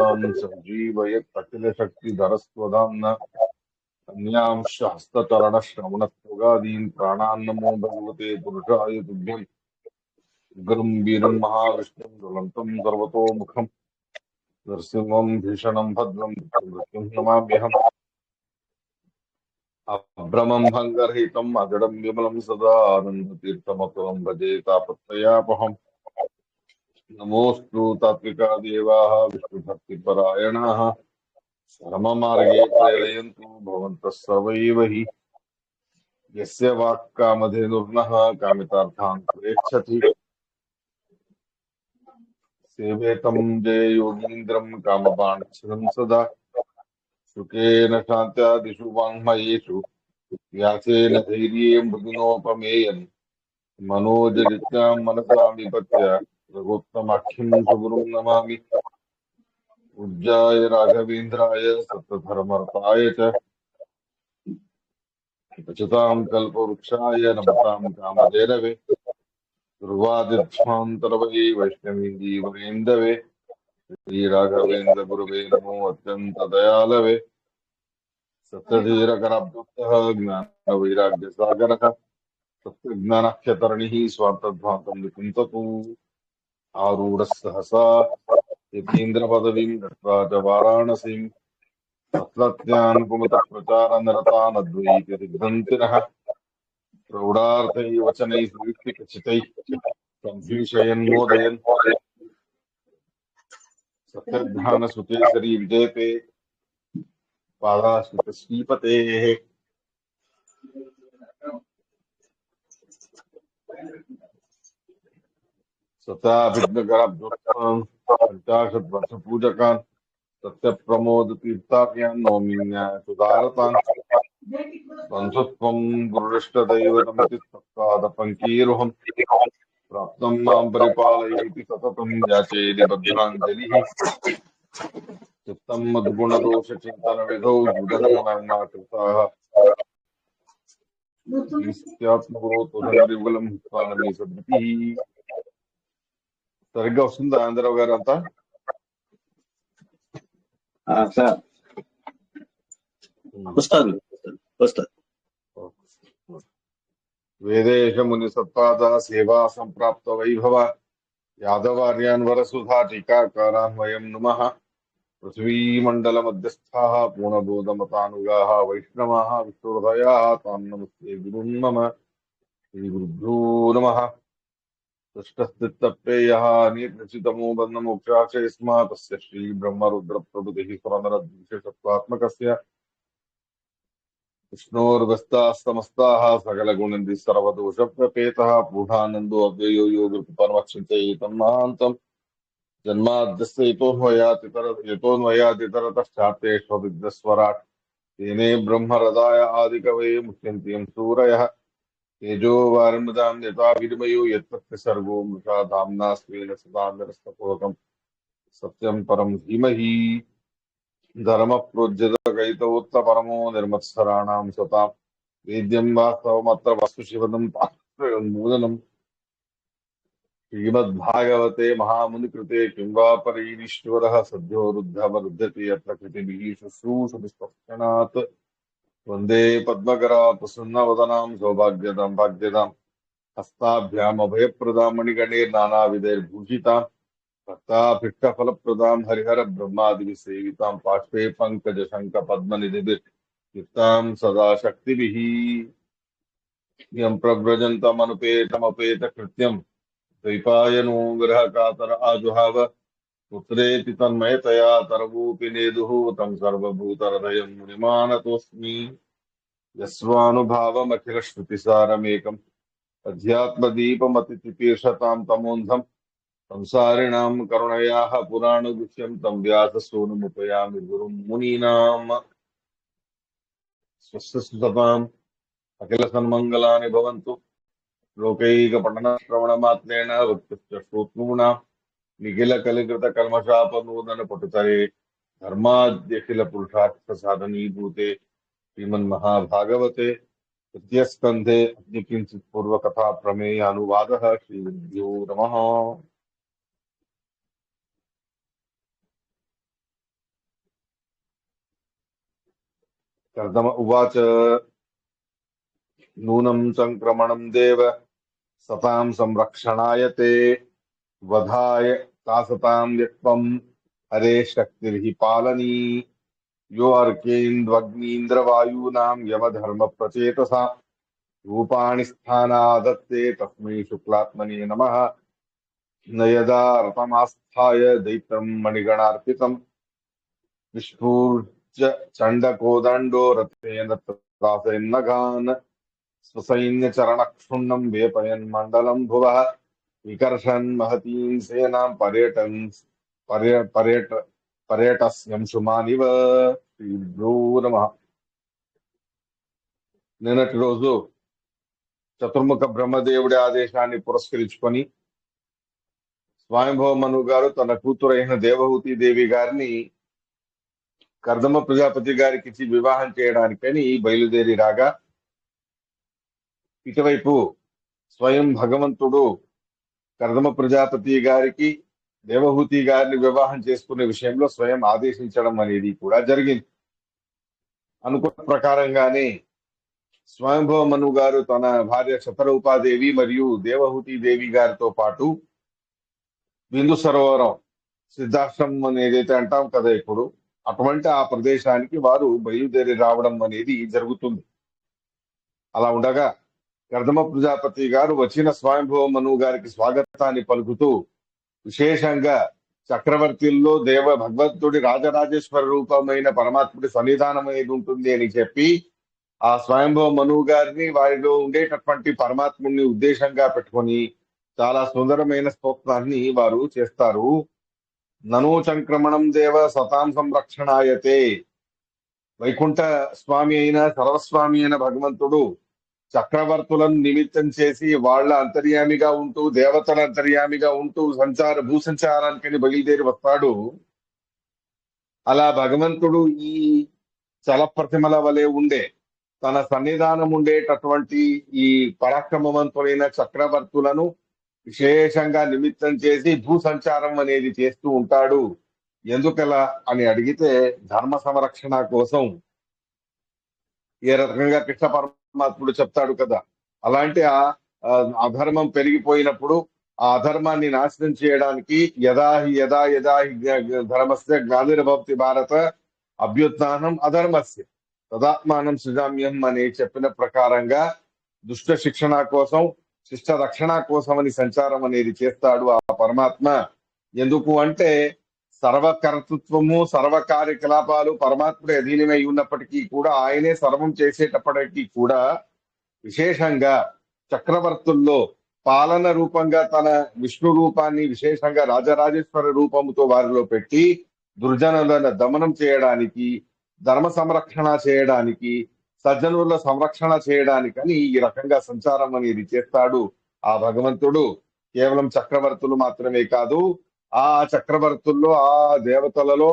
संजीवयत् अखिलशक्तिधरस्वधाम्ना अन्यांश हस्तचरणश्रवणत्वगादीन् प्राणान्नमो भगवते पुरुषाय तुभ्यम् उग्रं वीरं महाविष्णुं ज्वलन्तं सर्वतोमुखं नरसिंहं भीषणं भद्रं मृत्युं नमाम्यहम् अभ्रमं भङ्गरहितम् अजडं विमलं सदा आनन्दतीर्थमतुलं भजे तापत्रयापहम् नमोऽस्तु तात्विका देवाः विष्णुभक्तिपरायणाः धर्ममार्गे प्रेरयन्तु भवन्तः सर्व एव हि यस्य वाक्कामधेनुर्नः कामितार्थान् प्रेक्षति सेवेतं जय योगीन्द्रं कामबाणच्छिदं सदा सुखेन शान्त्यादिषु वाङ्मयेषु व्यासेन धैर्ये मृदुनोपमेयन् मनोजरित्यां मनसा विपत्य रघुत्तमाख्यं सुगुरुं नमामि पूज्याय राघवेन्द्राय सत्यधर्मरताय च पचतां कल्पवृक्षाय नमतां कामधेनवे ध्रुवादिध्वान्तरवये वैष्णवी जीवनेन्दवे श्रीराघवेन्द्र गुरुवे नमो अत्यंत दयालवे सत्यधीरगणाब्दः ज्ञानवैराग्यसागरः सत्यज्ञानक्षतरणिः स्वार्थध्वान्तं निकुञ्चतु आरूढः सहसा यतीन्द्रपदवीं गत्वा च वाराणसीं तत्रत्यान् कुमतप्रचारनिरतान् अद्वैतदिग्धन्तिनः प्रौढार्थैवचनैः युक्तिकचितैः सम्भीषयन् सत्यज्ञानसुतेसरी विजयते पादाश्रित श्रीपतेः सताभिघ्नकराब्जोत्थान् पञ्चाशद्वर्षपूजकान् सत्यप्रमोदतीर्थार्यान् नौमिन्याय सुधारतान् बन्धुत्वं गुरुरिष्टदैवतमिति तत्पादपङ्कीरुहम् प्राप्तं मां परिपालयेति सततं याचे निबद्धाञ्जलिः चित्तं मद्गुणदोषचिन्तनविधौ जुडन्मनर्माकृताः ఈస్త్యాత్మగురో తుదంగరియుగలం ప్రాణమే సద్గతి. సరిగ్గా వస్తుందా ఆంధ్రరావు గారు అంతా? సార్ వస్తుంది వస్తుంది. వేదేశ ముని సత్పాద సేవా సంప్రాప్త వైభవ యాదవార్యాన్ వరసుధా టీకాకారాన్ వయం నుమః. పృథ్వీమండల మధ్యస్థాః పూర్ణబోధమతానుగాః వైష్ణవాః విష్ణుహృదయాః తాం నమస్తే గురున్ మమ. శ్రీ గురుభ్యో నమః. సృష్టస్థితప్రేయః నియతమో బంధమోక్షాక్షయస్మాత్ తస్య శ్రీ బ్రహ్మరుద్ర ప్రభుతిః స్వరనరద్విషేషత్వాత్మకస్య విష్ణోర్వ్యస్తాస్తమస్తాః సకలగుణనిధి సర్వదోషవ్యపేతః పూర్ణానందో అవ్యయో యో గురుపరమక్షింతయేతం మహాంతం జన్మాద్యస్య యతోన్మయాదితరతశ్చాప్తేష్వవిఘ్నస్వరాట్ తేనే బ్రహ్మరదాయ ఆదికవయే ముహ్యంతి యం సూరయః తేజో వారిమృదాం యథా వినిమయో యత్పత్తి సర్గో మృషా ధామ్నా స్వేన సదా నిరస్తపోకం సత్యం పరం ధీమహి. ధర్మ ప్రోజ్యతకైతవోత్త పరమో నిర్మత్సరాణాం సతాం వేద్యం వాస్తవమత్ర వస్తు శివనం మూలనం. श्रीमद्भागवते महामुनिकृते किं वा परैरीश्वरः सद्यो रुद्धमरुध्यते यत्र कृतिभिः शुश्रूषुभिस्तक्षणात् वन्दे पद्मकरा प्रसन्नवदनां सौभाग्यदां भाग्यदां हस्ताभ्याम् अभयप्रदां मणिगणैर्नानाविधैर्भूषितां भक्ताभीष्टफलप्रदां हरिहरब्रह्मादिभिः सेवितां पार्श्वे पङ्कजशङ्खपद्मनिधिभिर्युक्तां सदा शक्तिभिः यं प्रव्रजन्तमनुपेतमपेतकृत्यं द्वैपायनो विरहकातर आजुहाव पुत्रेति तन्मयतया तरवोऽपि नेदुः तं सर्वभूतहृदयं मुनिमानतोऽस्मि. यस्वानुभावमखिलश्रुतिसारमेकम् अध्यात्मदीपमतिचिकीर्षतां तमोन्धं संसारिणां करुणयाः पुराणगुह्यं तं व्याससूनुमुपयामि गुरुं मुनीनाम्. स्वस्तिसुतताम् अखिलसन्मङ्गलानि भवन्तु. लोकैकपठनश्रवणमात्रेण वक्तुश्च श्रोतॄणां निखिलकलिकृतकल्मषापनूदनपटुतरे धर्माद्यखिलपुरुषार्थसाधनीभूते श्रीमन्महाभागवते तृतीयस्कन्धे अग्निकिञ्चित् पूर्वकथाप्रमेयानुवादः. श्रीगुरुभ्यो नमः. कर्दम उवाच नूनं संक्रमणं देव सतां संरक्षणाय ते वधाय तासतां यत्त्वं हरे शक्तिर्हि पालनी यो अर्केन्द्वग्नीन्द्रवायूनां यमधर्मप्रचेतसा रूपाणि स्थानादत्ते तस्मै शुक्लात्मने नमः न यदा रथमास्थाय दैत्यं मणिगणार्पितं विष्णुर्च चण्डकोदण्डो रथेन त्रासयन्नघान् स्वसैन्यचरणक्षुण्णं वेपयन्मण्डलं भुवः विकर्षन् महतीं सेनां पर्यटस्यंशुमानिव శ్రీభ్యో నమః. నిన్నటి రోజు చతుర్ముఖ బ్రహ్మదేవుడి ఆదేశాన్ని పురస్కరించుకొని స్వయంభవ మను గారు తన కూతురైన దేవహూతి దేవి గారిని కర్దమ ప్రజాపతి గారికి ఇచ్చి వివాహం చేయడానికని బయలుదేరి రాగా ఇటువైపు స్వయం భగవంతుడు కర్దమ ప్రజాపతి గారికి దేవహూతి గారిని వివాహం చేసుకునే విషయంలో స్వయం ఆదేశించడం అనేది కూడా జరిగింది. అనుకున్న ప్రకారంగానే స్వయంభవ మను గారు తన భార్య శతరూపాదేవి మరియు దేవహూతి దేవి గారితో పాటు బిందు సరోవరం సిద్ధాశ్రమం అని ఏదైతే అంటాం కదా ఇప్పుడు, అటువంటి ఆ ప్రదేశానికి వారు బయలుదేరి రావడం అనేది జరుగుతుంది. అలా ఉండగా కర్దమ ప్రజాపతి గారు వచ్చిన స్వయంభవ మను గారికి స్వాగతాన్ని పలుకుతూ విశేషంగా చక్రవర్తుల్లో భగవంతుడి రాజరాజేశ్వర రూపమైన పరమాత్ముడి సన్నిధానం అనేది ఉంటుంది అని చెప్పి ఆ స్వయంభవ మను గారిని వారిలో ఉండేటటువంటి పరమాత్ముడిని ఉద్దేశంగా పెట్టుకొని చాలా సుందరమైన స్తోత్రాన్ని వారు చేస్తారు. నను సంక్రమణం దేవ సతాం సంరక్షణాయతే. వైకుంఠ స్వామి అయిన సర్వస్వామి అయిన భగవంతుడు చక్రవర్తులను నిమిత్తం చేసి వాళ్ళ అంతర్యామిగా ఉంటూ దేవతల అంతర్యామిగా ఉంటూ భూ సంచారానికి బయలుదేరి వస్తాడు. అలా భగవంతుడు ఈ చల ప్రతిమల వలె ఉండే తన సన్నిధానం ఉండేటటువంటి ఈ పరాక్రమవంతులైన చక్రవర్తులను విశేషంగా నిమిత్తం చేసి భూ సంచారం అనేది చేస్తూ ఉంటాడు. ఎందుకలా అని అడిగితే ధర్మ సంరక్షణ కోసం. ఏ రకంగా కృష్ణ పరమాత్ముడు చెప్తాడు కదా, అలాంటి అధర్మం పెరిగిపోయినప్పుడు ఆ అధర్మాన్ని నాశనం చేయడానికి యదా ధర్మస్య గ్లానిర్భవతి భారత అభ్యుత్థానం అధర్మస్య తదాత్మానం సృజామ్యం అని చెప్పిన ప్రకారంగా దుష్ట శిక్షణ కోసం శిష్ట రక్షణ కోసం అని సంచారం అనేది చేస్తాడు ఆ పరమాత్మ. ఎందుకు అంటే సర్వకర్తృత్వము సర్వ కార్యకలాపాలు పరమాత్ముడి అధీనమై ఉన్నప్పటికీ కూడా ఆయనే సర్వం చేసేటప్పటికీ కూడా విశేషంగా చక్రవర్తుల్లో పాలన రూపంగా తన విష్ణు రూపాన్ని విశేషంగా రాజరాజేశ్వర రూపముతో వారిలో పెట్టి దుర్జనులను దమనం చేయడానికి, ధర్మ సంరక్షణ చేయడానికి, సజ్జనుల సంరక్షణ చేయడానికని ఈ రకంగా సంచారం అనేది చేస్తాడు ఆ భగవంతుడు. కేవలం చక్రవర్తులు మాత్రమే కాదు, ఆ చక్రవర్తుల్లో ఆ దేవతలలో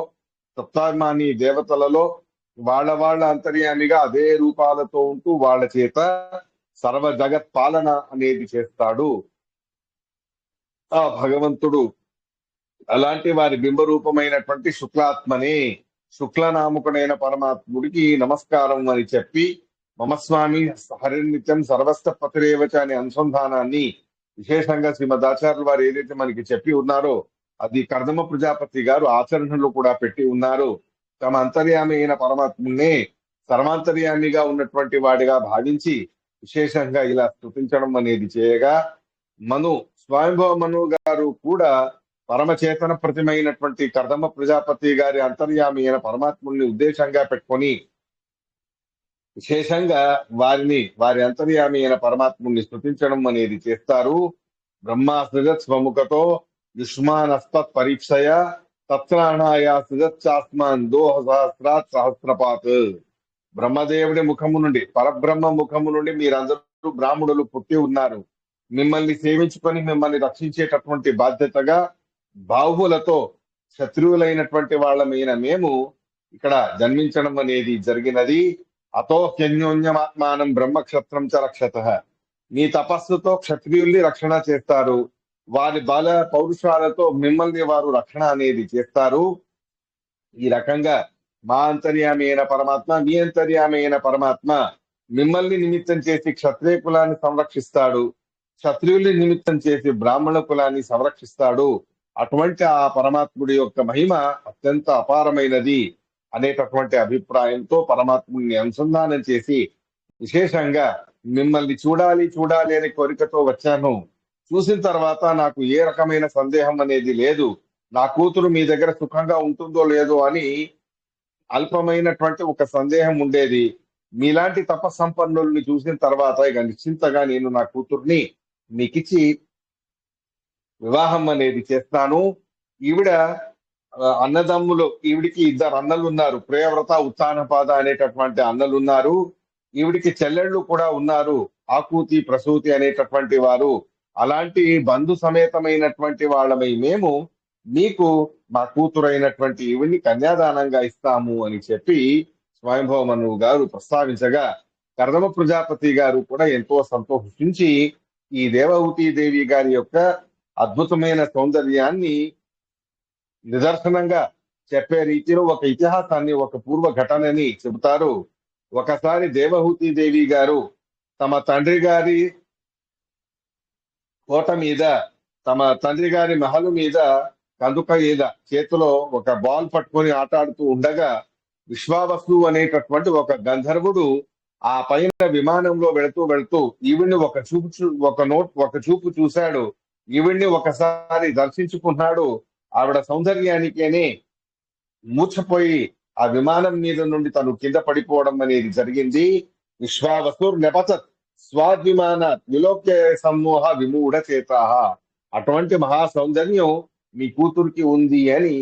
సప్తాభిమాని దేవతలలో వాళ్ళ అంతర్యామిగా అదే రూపాలతో ఉంటూ వాళ్ళ చేత సర్వ జగత్ పాలన అనేది చేస్తాడు ఆ భగవంతుడు. అలాంటి వారి బింబ రూపమైనటువంటి శుక్లాత్మనే శుక్లనామకుడైన పరమాత్ముడికి నమస్కారం అని చెప్పి మమస్వామి హరినిత్యం సర్వస్వ పతిరేవచ అనే అనుసంధానాన్ని విశేషంగా శ్రీమదాచార్యులు వారు ఏదైతే మనకి చెప్పి ఉన్నారో అది కర్దమ ప్రజాపతి గారు ఆచరణలో కూడా పెట్టి ఉన్నారు. తమ అంతర్యామి అయిన పరమాత్మునే సర్వాంతర్యామిగా ఉన్నటువంటి వాడిగా భావించి విశేషంగా ఇలా స్తుతించడం అనేది చేయగా స్వయంభవ మను గారు కూడా పరమచేతన ప్రతిమైనటువంటి కర్దమ ప్రజాపతి గారి అంతర్యామి అయిన పరమాత్ముని ఉద్దేశంగా పెట్టుకొని విశేషంగా వారి అంతర్యామి అయిన పరమాత్ముని స్తుతించడం అనేది చేస్తారు. బ్రహ్మా సృజత్ స్వముఖతో యుష్మానస్తత్ పరీక్షయ తత్రాణాయ సృజత్సాస్మాన్ 2000 సహస్రపాత్. బ్రహ్మదేవుడి ముఖము నుండి పరబ్రహ్మ ముఖము నుండి మీరందరూ బ్రాహ్మణులు పుట్టి ఉన్నారు. మిమ్మల్ని సేవించుకొని మిమ్మల్ని రక్షించేటటువంటి బాధ్యతగా బాహువులతో శత్రువులైనటువంటి వాళ్ళమైన మేము ఇక్కడ జన్మించడం అనేది జరిగినది. అతో హ్యన్యోన్యమాత్మానం బ్రహ్మక్షత్రం చ రక్షత. మీ తపస్సుతో క్షత్రియుల్ని రక్షణ చేస్తారు, వారి బల పౌరుషాలతో మిమ్మల్ని వారు రక్షణ అనేది చేస్తారు. ఈ రకంగా మా అంతర్యామి అయిన పరమాత్మ, మీ అంతర్యామి అయిన పరమాత్మ మిమ్మల్ని నిమిత్తం చేసి క్షత్రియ కులాన్ని సంరక్షిస్తాడు, క్షత్రియుల్ని నిమిత్తం చేసి బ్రాహ్మణ కులాన్ని సంరక్షిస్తాడు. అటువంటి ఆ పరమాత్ముడి యొక్క మహిమ అత్యంత అపారమైనది అనేటటువంటి అభిప్రాయంతో పరమాత్ముడిని అనుసంధానం చేసి విశేషంగా మిమ్మల్ని చూడాలి చూడాలి అనే కోరికతో వచ్చాను. చూసిన తర్వాత నాకు ఏ రకమైన సందేహం అనేది లేదు. నా కూతురు మీ దగ్గర సుఖంగా ఉంటుందో లేదో అని అల్పమైనటువంటి ఒక సందేహం ఉండేది. మీలాంటి తపస్సంపన్నుల్ని చూసిన తర్వాత ఇక నిశ్చింతగా నేను నా కూతుర్ని మీకిచ్చి వివాహం అనేది చేస్తాను. ఈవిడ అన్నదమ్ములు, ఈవిడికి 2 అన్నలు ఉన్నారు. ప్రియవ్రత, ఉత్తానపాద అనేటటువంటి అన్నలు ఉన్నారు. ఈవిడికి చెల్లెళ్ళు కూడా ఉన్నారు, ఆకూతి, ప్రసూతి అనేటటువంటి వారు. అలాంటి బంధు సమేతమైనటువంటి వాళ్ళమై మేము మీకు మా కూతురైనటువంటి ఈవిడిని కన్యాదానంగా ఇస్తాము అని చెప్పి స్వయంభవ మనువు గారు ప్రస్తావించగా కర్దమ ప్రజాపతి గారు కూడా ఎంతో సంతోషించి ఈ దేవహూతి దేవి గారి యొక్క అద్భుతమైన సౌందర్యాన్ని నిదర్శనంగా చెప్పే రీతిలో ఒక ఇతిహాసాన్ని, ఒక పూర్వ ఘటనని చెబుతారు. ఒకసారి దేవహూతి దేవి గారు తమ తండ్రి గారి కోట మీద, తమ తండ్రి గారి మహలు మీద కందుక మీద చేతిలో ఒక బాల్ పట్టుకొని ఆటాడుతూ ఉండగా విశ్వావసు అనేటటువంటి ఒక గంధర్వుడు ఆ పైన విమానంలో వెళుతూ వెళుతూ ఈవిడ్ని ఒక చూపు చూశాడు. ఈవిడ్ని ఒకసారి దర్శించుకున్నాడు. ఆవిడ సౌందర్యానికేనే మూర్ఛపోయి ఆ విమానం మీద నుండి తను కింద పడిపోవడం అనేది జరిగింది. విశ్వావసుర్ నెపతత్ స్వాద్విమాన విలోక్య సమ్మోహ విమూఢ చేతాహ. అటువంటి మహా సౌందర్యం మీ కూతురికి ఉంది అని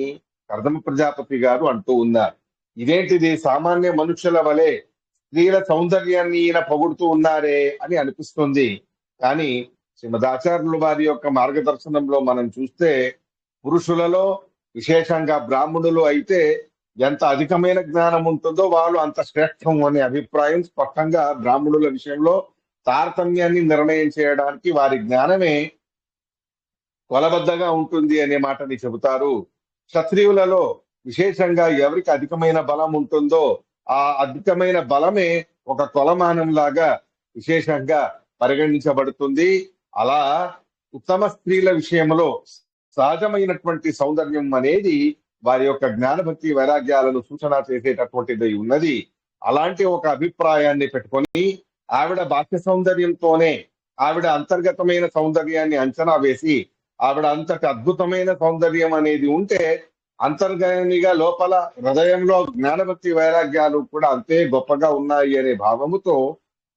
కర్దమ ప్రజాపతి గారు అంటూ ఉన్నారు. ఇదేంటిది, సామాన్య మనుషుల వలె స్త్రీల సౌందర్యాన్ని ఈయన పొగుడుతూ ఉన్నారే అని అనిపిస్తుంది. కానీ శ్రీమదాచార్యుల వారి యొక్క మార్గదర్శనంలో మనం చూస్తే పురుషులలో విశేషంగా బ్రాహ్మణులు అయితే ఎంత అధికమైన జ్ఞానం ఉంటుందో వాళ్ళు అంత శ్రేష్టం అనే అభిప్రాయం స్పష్టంగా బ్రాహ్మణుల విషయంలో తారతమ్యాన్ని నిర్ణయం చేయడానికి వారి జ్ఞానమే కొలబద్దగా ఉంటుంది అనే మాటని చెబుతారు. క్షత్రియులలో విశేషంగా ఎవరికి అధికమైన బలం ఉంటుందో ఆ అధికమైన బలమే ఒక కొలమానం లాగా విశేషంగా పరిగణించబడుతుంది. అలా ఉత్తమ స్త్రీల విషయంలో సహజమైనటువంటి సౌందర్యం అనేది వారి యొక్క జ్ఞానభక్తి వైరాగ్యాలను సూచన చేసేటటువంటిది ఉన్నది. అలాంటి ఒక అభిప్రాయాన్ని పెట్టుకొని ఆవిడ బాహ్య సౌందర్యంతోనే ఆవిడ అంతర్గతమైన సౌందర్యాన్ని అంచనా వేసి ఆవిడ అంతటి అద్భుతమైన సౌందర్యం అనేది ఉంటే అంతర్గతంగా లోపల హృదయంలో జ్ఞానభక్తి వైరాగ్యాలు కూడా అంతే గొప్పగా ఉన్నాయి అనే భావముతో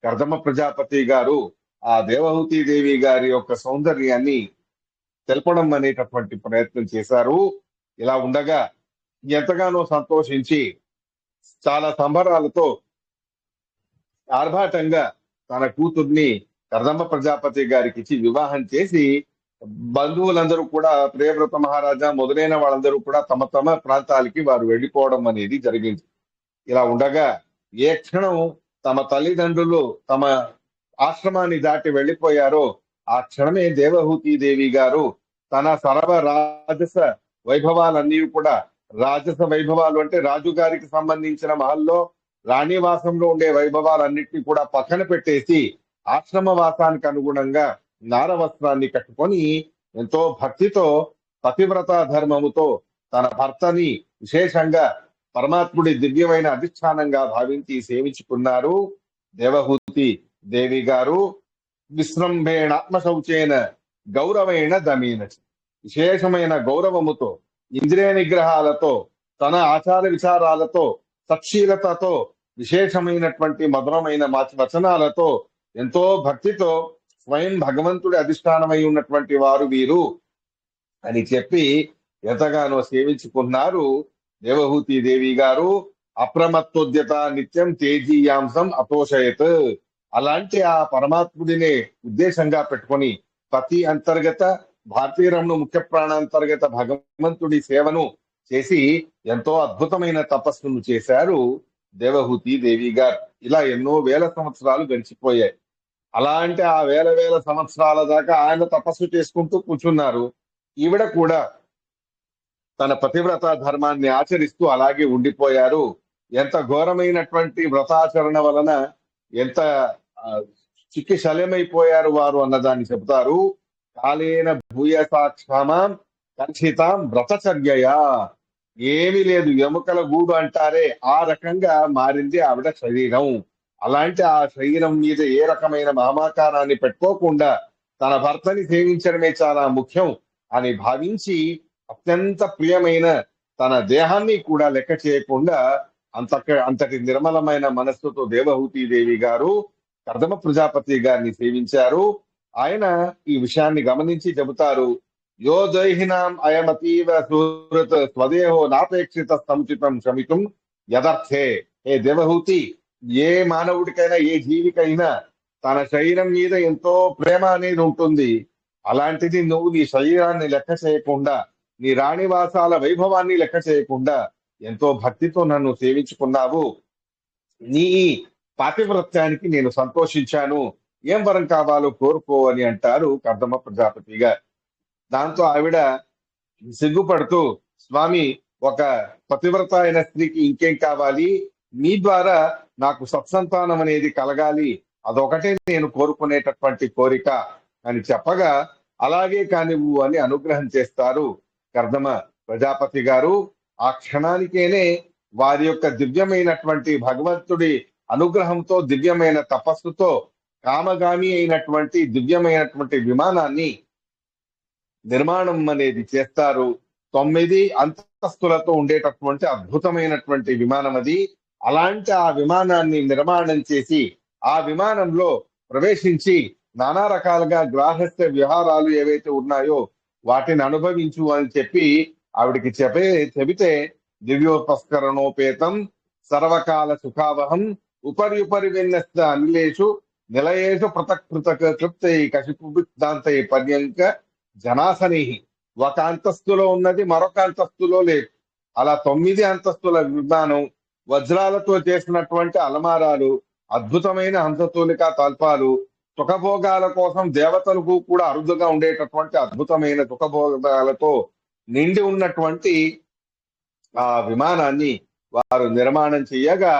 కర్దమ ప్రజాపతి గారు ఆ దేవహూతి దేవి గారి యొక్క సౌందర్యాన్ని తెలపడం అనేటటువంటి ప్రయత్నం చేశారు. ఇలా ఉండగా ఎంతగానో సంతోషించి చాలా సంబరాలతో ఆర్భాటంగా తన కూతుర్ని కర్దమ ప్రజాపతి గారికి ఇచ్చి వివాహం చేసి బంధువులందరూ కూడా, ప్రియవ్రత మహారాజా మొదలైన వాళ్ళందరూ కూడా తమ తమ ప్రాంతాలకి వారు వెళ్ళిపోవడం అనేది జరిగింది. ఇలా ఉండగా ఏ క్షణం తమ తల్లిదండ్రులు తమ ఆశ్రమాన్ని దాటి వెళ్ళిపోయారో ఆ క్షణమే దేవహూతి దేవి గారు తన సర్వ రాజస వైభవాలన్నీ కూడా, రాజస వైభవాలు అంటే రాజుగారికి సంబంధించిన మహల్లో రాణివాసంలో ఉండే వైభవాలన్నింటినీ కూడా పక్కన పెట్టేసి ఆశ్రమ వాసానికి అనుగుణంగా నారవస్త్రాన్ని కట్టుకొని ఎంతో భక్తితో పతివ్రత ధర్మముతో తన భర్తని విశేషంగా పరమాత్ముడి దివ్యమైన అధిష్టానంగా భావించి సేవించుకున్నారు. దేవహూతి దేవి గారు విశ్రంభేణ ఆత్మశౌచేన గౌరవేణ దమీన, విశేషమైన గౌరవముతో, ఇంద్రియ నిగ్రహాలతో, తన ఆచార విచారాలతో, సత్శీలతతో, విశేషమైనటువంటి మధురమైన వచనాలతో, ఎంతో భక్తితో స్వయం భగవంతుడి అధిష్టానమై ఉన్నటువంటి వారు వీరు అని చెప్పి ఎంతగానో సేవించుకున్నారు దేవహూతి దేవి గారు. అప్రమత్తోద్యత నిత్యం తేజీయాంశం అతోషయత్. అలాంటి ఆ పరమాత్ముడినే ఉద్దేశంగా పెట్టుకొని పతి అంతర్గత భారతీయరమును ముఖ్య ప్రాణాంతర్గత భగవంతుడి సేవను చేసి ఎంతో అద్భుతమైన తపస్సును చేశారు దేవహూతి దేవి గారు. ఇలా ఎన్నో వేల సంవత్సరాలు గడిచిపోయాయి. అలాంటి ఆ వేల వేల సంవత్సరాల దాకా ఆయన తపస్సు చేసుకుంటూ కూర్చున్నారు. ఈవిడ కూడా తన పతివ్రత ధర్మాన్ని ఆచరిస్తూ అలాగే ఉండిపోయారు. ఎంత ఘోరమైనటువంటి వ్రతాచరణ వలన ఎంత ఆ, చిక్కి శల్యమైపోయారు వారు అన్నదాన్ని చెబుతారు. కాలేన భూయసా క్షమాం కర్షితాం వ్రతచర్యయా. ఏమీ లేదు, ఎముకల గూడు అంటారే ఆ రకంగా మారింది ఆవిడ శరీరం. అలాంటి ఆ శరీరం మీద ఏ రకమైన మమకారాన్ని పెట్టుకోకుండా తన భర్తని సేవించడమే చాలా ముఖ్యం అని భావించి అత్యంత ప్రియమైన తన దేహాన్ని కూడా లెక్క చేయకుండా అంతటి నిర్మలమైన మనస్సుతో దేవహూతి దేవి గారు కర్దమ ప్రజాపతి గారిని సేవించారు. ఆయన ఈ విషయాన్ని గమనించి చెబుతారు, యో జైహినాం అయమతీవ సుహృత్ స్వదేహో నాపేక్షిత సముచితం శమితుం యదర్థే. హే దేవహూతి, ఏ మానవుడికైనా ఏ జీవికైనా తన శరీరం మీద ఎంతో ప్రేమ అనేది ఉంటుంది. అలాంటిది నువ్వు నీ శరీరాన్ని లెక్క చేయకుండా, నీ రాణివాసాల వైభవాన్ని లెక్క చేయకుండా ఎంతో భక్తితో నన్ను సేవించుకున్నావు. నీ పాతివ్రత్యానికి నేను సంతోషించాను. ఏం వరం కావాలో కోరుకో అని అంటారు కర్దమ ప్రజాపతిగా. దాంతో ఆవిడ సిగ్గుపడుతూ, స్వామి, ఒక పతివ్రత అయిన స్త్రీకి ఇంకేం కావాలి? మీ ద్వారా నాకు సత్సంతానం అనేది కలగాలి, అదొకటే నేను కోరుకునేటటువంటి కోరిక అని చెప్పగా, అలాగే కానివ్వు అని అనుగ్రహం చేస్తారు కర్దమ ప్రజాపతి గారు. ఆ క్షణానికేనే వారి యొక్క దివ్యమైనటువంటి భగవంతుడి అనుగ్రహంతో, దివ్యమైన తపస్సుతో కామగామి అయినటువంటి దివ్యమైనటువంటి విమానాన్ని నిర్మాణం అనేది చేస్తారు. 9 అంతస్తులతో ఉండేటటువంటి అద్భుతమైనటువంటి విమానం అది. అలాంటి ఆ విమానాన్ని నిర్మాణం చేసి ఆ విమానంలో ప్రవేశించి నానా రకాలుగా గ్రాహస్థ విహారాలు ఏవైతే ఉన్నాయో వాటిని అనుభవించు అని చెప్పి ఆవిడికి చెబితే, దివ్యోపస్కరణోపేతం సర్వకాల సుఖావహం ఉపరి విన్యస్త అనిలేషు నిలయేషు పృథక్ పృథక్ క్లుప్తై కశిపుదాంతై పర్యంక జనాసని. ఒక అంతస్తులో ఉన్నది మరొక అంతస్తులో లేదు. అలా 9 అంతస్తుల విమానం, వజ్రాలతో చేసినటువంటి అలమారాలు, అద్భుతమైన హంసతూలిక తల్పాలు, సుఖభోగాల కోసం దేవతలకు కూడా అరుదుగా ఉండేటటువంటి అద్భుతమైన సుఖభోగాలతో నిండి ఉన్నటువంటి ఆ విమానాన్ని వారు నిర్మాణం చేయగా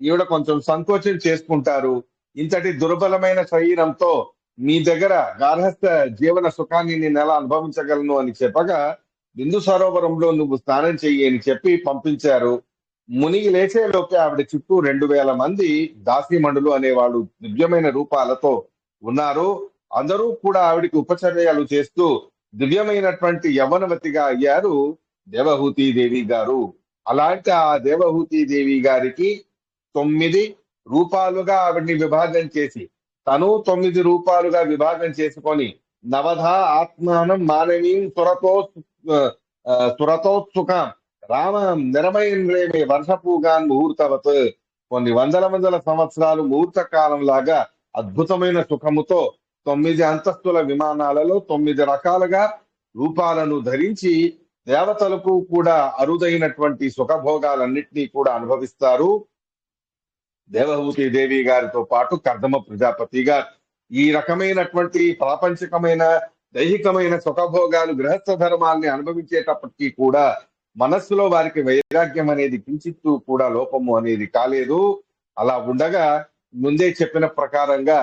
ఈవిడ కొంచెం సంకోచం చేసుకుంటారు. ఇంతటి దుర్బలమైన శరీరంతో మీ దగ్గర గార్హస్థ జీవన సుఖాన్ని నేను ఎలా అనుభవించగలను అని చెప్పగా, బిందు సరోవరంలో నువ్వు స్నానం చెయ్యి అని చెప్పి పంపించారు. మునిగి లేచే లోపే ఆవిడ చుట్టూ 2000 మంది దాసీమణులు అనేవాళ్ళు దివ్యమైన రూపాలతో ఉన్నారు. అందరూ కూడా ఆవిడికి ఉపచర్యలు చేస్తూ దివ్యమైనటువంటి యవ్వనవతిగా అయ్యారు దేవహూతి దేవి గారు. అలాంటి ఆ దేవహూతి దేవి గారికి 9 రూపాలుగా ఆవిడ్ని విభాగం చేసి, తను 9 రూపాలుగా విభాగం చేసుకొని, నవధ ఆత్మానం మానవీం సురతోత్సుకం రామం నిరమయేంద్రేమే వర్షపూగాన్ ముహూర్తవత్. కొన్ని వందల సంవత్సరాలు ముహూర్త కాలం లాగా అద్భుతమైన సుఖముతో 9 అంతస్తుల విమానాలలో 9 రకాలుగా రూపాలను ధరించి దేవతలకు కూడా అరుదైనటువంటి సుఖభోగాలన్నింటినీ కూడా అనుభవిస్తారు దేవహూతి దేవి గారితో పాటు కర్దమ ప్రజాపతి గారు. ఈ రకమైనటువంటి ప్రాపంచికమైన దైహికమైన సుఖభోగాలు, గృహస్థ ధర్మాల్ని అనుభవించేటప్పటికీ కూడా మనస్సులో వారికి వైరాగ్యం అనేది కించిత్తు కూడా లోపము అనేది కాలేదు. అలా ఉండగా ముందే చెప్పిన ప్రకారంగా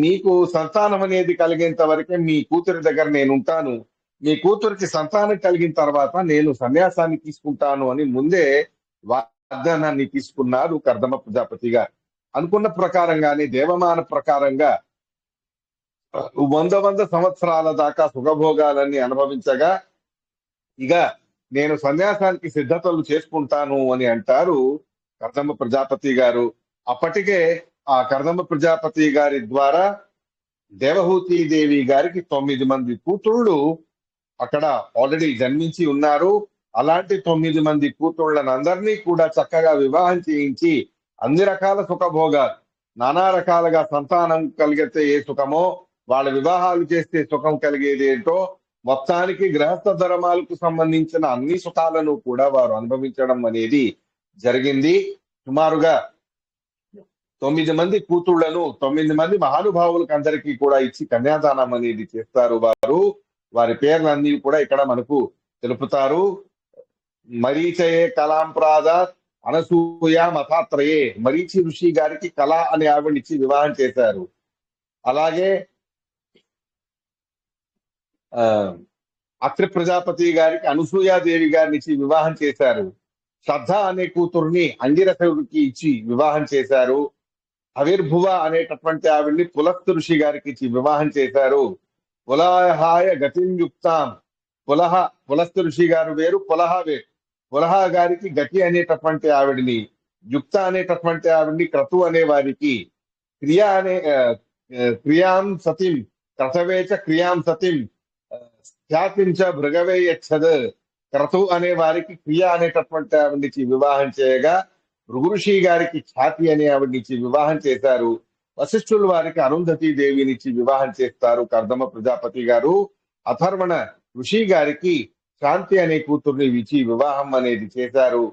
మీకు సంతానం అనేది కలిగేంత వరకే మీ కూతురి దగ్గర నేను ఉంటాను, మీ కూతురికి సంతానం కలిగిన తర్వాత నేను సన్యాసాన్ని తీసుకుంటాను అని ముందే వాగ్దానాన్ని తీసుకున్నారు కర్దమ ప్రజాపతి గారు. అనుకున్న ప్రకారంగానే దేవమాన ప్రకారంగా 100 సంవత్సరాల దాకా సుఖభోగాలన్నీ అనుభవించగా, ఇక నేను సన్యాసానికి సిద్ధతలు చేసుకుంటాను అని అంటారు కర్దమ ప్రజాపతి గారు. అప్పటికే ఆ కర్దమ ప్రజాపతి గారి ద్వారా దేవహూతి దేవి గారికి 9 మంది కూతుళ్ళు అక్కడ ఆల్రెడీ జన్మించి ఉన్నారు. అలాంటి 9 మంది కూతుళ్ళని అందరినీ కూడా చక్కగా వివాహం చేయించి అన్ని రకాల సుఖభోగాలు, నానా రకాలుగా సంతానం కలిగితే ఏ సుఖమో, వాళ్ళ వివాహాలు చేస్తే సుఖం కలిగేది ఏంటో, మొత్తానికి గృహస్థ ధర్మాలకు సంబంధించిన అన్ని సుఖాలను కూడా వారు అనుభవించడం అనేది జరిగింది. సుమారుగా 9 మంది కూతుళ్లను 9 మంది మహానుభావులకు అందరికీ కూడా ఇచ్చి కన్యాదానం అనేది చేస్తారు వారు. వారి పేర్లన్నీ కూడా ఇక్కడ మనకు తెలుపుతారు. మరీచయే కలాం ప్రాదాత్ అనసూయ మతాత్రయే. మరీచి ఋషి గారికి కళ అనే ఆవిడనిచ్చి వివాహం చేశారు. అలాగే ఆ అత్రి ప్రజాపతి గారికి అనసూయాదేవి గారిని ఇచ్చి వివాహం చేశారు. శ్రద్ధ అనే కూతుర్ని అంగిరసుడికి ఇచ్చి వివాహం చేశారు. హవిర్భువ అనేటటువంటి ఆవిడ్ని పులస్తు ఋషి గారికి ఇచ్చి వివాహం చేశారు. పులహాయ గతిం యుక్తాం. పులస్తు ఋషి గారు వేరు, పులహ వేరు. పులహ గారికి గతి అనేటటువంటి ఆవిడిని, యుక్త అనేటటువంటి ఆవిడ్ని క్రతు అనే వారికి, క్రియా అనే క్రియాం సతిం క్రతవేచ క్రియాం సతిం ఖ్యాతించ భృగవే యచ్చద్. క్రతు అనే వారికి క్రియ అనేటటువంటి ఆవిడ్నిచ్చి వివాహం చేయగా, భృగుఋషి గారికి ఖ్యాతి అనే ఆవిడ్నిచ్చి వివాహం చేశారు. వశిష్ఠుల వారికి అరుంధతి దేవినిచ్చి వివాహం చేస్తారు కర్దమ ప్రజాపతి గారు. అథర్వణ ఋషి గారికి శాంతి అనే కూతుర్ని ఇచ్చి వివాహం అనేది చేశారు.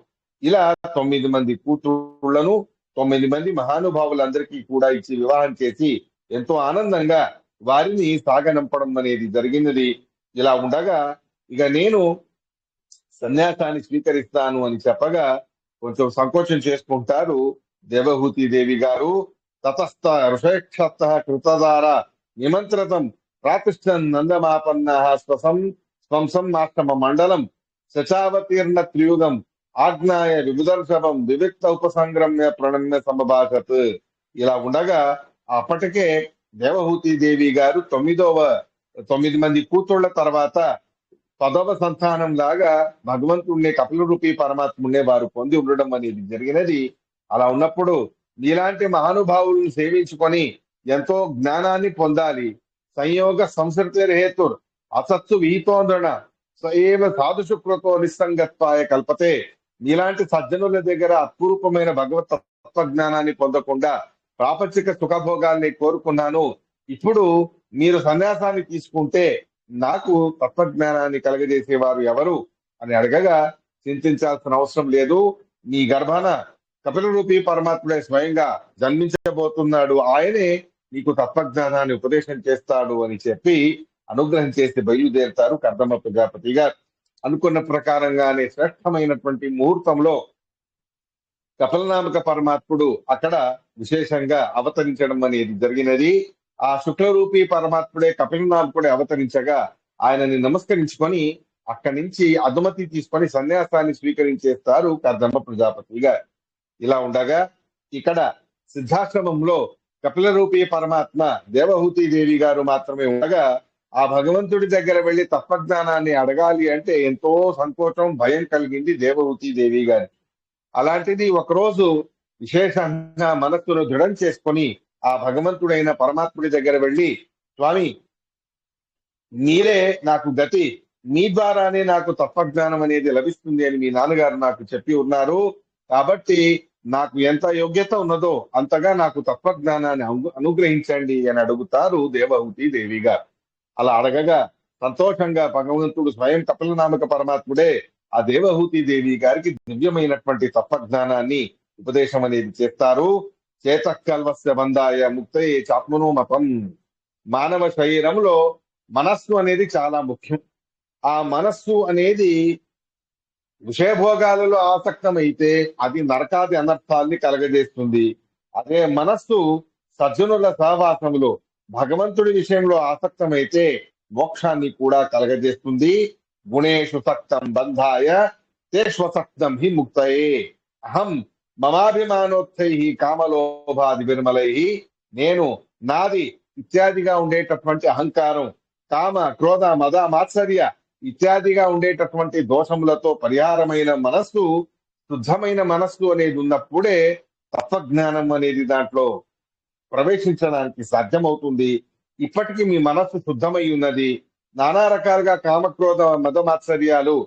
ఇలా 9 మంది కూతుళ్లను 9 మంది మహానుభావులందరికీ కూడా ఇచ్చి వివాహం చేసి ఎంతో ఆనందంగా వారిని సాగనంపడం అనేది జరిగినది. ఇలా ఉండగా ఇక నేను సన్యాసాన్ని స్వీకరిస్తాను అని చెప్పగా కొంచెం సంకోచం చేసుకుంటారు దేవహూతి దేవి గారు. తతస్థ ఋషేక్షత కృతదార నిమంత్రితం ప్రాతిష్టన్ నందమాపన్న స్వంసం ఆశ్రమ మండలం శచావతీర్ణ త్రియుగం ఆజ్ఞాయ విభుదర్శవం వివిక్త ఉపసంగ్రమ్య ప్రణమ్య సమభాషత్. ఇలా ఉండగా అప్పటికే దేవహూతి దేవి గారు 9 మంది కూతుళ్ల తర్వాత 10వ సంతానం లాగా భగవంతుణ్ణి కపిల రూపీ పరమాత్ముణ్ణే వారు పొంది ఉండడం అనేది జరిగినది. అలా ఉన్నప్పుడు నీలాంటి మహానుభావులను సేవించుకొని ఎంతో జ్ఞానాన్ని పొందాలి. సంయోగ సంసృతిర్హేతుర్ అసత్సు విహితోంద్రణ సయేవ సాధుశుక్రతో నిస్సంగత్వాయ కల్పతే. నీలాంటి సజ్జనుల దగ్గర అపూర్వమైన భగవత్ తత్వజ్ఞానాన్ని పొందకుండా ప్రాపంచిక సుఖభోగాల్ని కోరుకున్నాను. ఇప్పుడు మీరు సన్యాసాన్ని తీసుకుంటే నాకు తత్వజ్ఞానాన్ని కలగజేసేవారు ఎవరు అని అడగగా, చింతించాల్సిన అవసరం లేదు, నీ గర్భాన కపిల రూపీ పరమాత్ముడే స్వయంగా జన్మించబోతున్నాడు, ఆయనే నీకు తత్వజ్ఞానాన్ని ఉపదేశం చేస్తాడు అని చెప్పి అనుగ్రహం చేసి బయలుదేరుతారు కర్దమ ప్రజాపతి గారు. అనుకున్న ప్రకారంగానే శ్రేష్టమైనటువంటి ముహూర్తంలో కపిలనామక పరమాత్ముడు అక్కడ విశేషంగా అవతరించడం అనేది జరిగినది. ఆ శుక్లరూపీ పరమాత్ముడే కపిలనామకుడే అవతరించగా ఆయనని నమస్కరించుకొని అక్కడి నుంచి అనుమతి తీసుకొని సన్యాసాన్ని స్వీకరించేస్తారు కర్దమ ప్రజాపతి గారు. ఇలా ఉండగా ఇక్కడ సిద్ధాశ్రమంలో కపిల రూపీ పరమాత్మ దేవహూతి దేవి గారు మాత్రమే ఉండగా, ఆ భగవంతుడి దగ్గర వెళ్లి తత్వజ్ఞానాన్ని అడగాలి అంటే ఎంతో సంకోచం, భయం కలిగింది దేవహూతి దేవి గారి. అలాంటిది ఒకరోజు విశేషంగా మనస్సును దృఢం చేసుకొని ఆ భగవంతుడైన పరమాత్ముడి దగ్గర వెళ్లి, స్వామి మీరే నాకు గతి, మీ ద్వారానే నాకు తత్వజ్ఞానం అనేది లభిస్తుంది అని మీ నాన్నగారు నాకు చెప్పి ఉన్నారు. కాబట్టి నాకు ఎంత యోగ్యత ఉన్నదో అంతగా నాకు తత్వజ్ఞానాన్ని అనుగ్రహించండి అని అడుగుతారు దేవహూతి దేవి గారు. అలా అడగగా సంతోషంగా భగవంతుడు స్వయం కపిలనామక పరమాత్ముడే ఆ దేవహూతి దేవి గారికి దివ్యమైనటువంటి తత్వజ్ఞానాన్ని ఉపదేశం అనేది చేస్తారు. చేతకల్వస్య బంధాయ ముక్తయే చాత్మనో మతం. మానవ శరీరంలో మనస్సు అనేది చాలా ముఖ్యం. ఆ మనస్సు అనేది విషయభోగాలలో ఆసక్తమైతే అది నరకాది అనర్థాల్ని కలగజేస్తుంది. అదే మనస్సు సజ్జనుల సహవాసంలో భగవంతుడి విషయంలో ఆసక్తమైతే మోక్షాన్ని కూడా కలగజేస్తుంది. గుణేషు సక్తం బంధాయ తేష్వసక్తం హి ముక్తయే అహం మమాభిమానోత్సై కామలోభాది విర్మలై. నేను నాది ఇత్యాదిగా ఉండేటటువంటి అహంకారం, కామ క్రోధ మద మాత్సర్య ఇత్యాదిగా ఉండేటటువంటి దోషములతో పరిహారమైన మనస్సు, శుద్ధమైన మనస్సు అనేది ఉన్నప్పుడే తత్వజ్ఞానం అనేది దాంట్లో ప్రవేశించడానికి సాధ్యమవుతుంది. ఇప్పటికీ మీ మనస్సు శుద్ధమై ఉన్నది. నానా రకాలుగా కామక్రోధ మదమాత్సర్యాలు,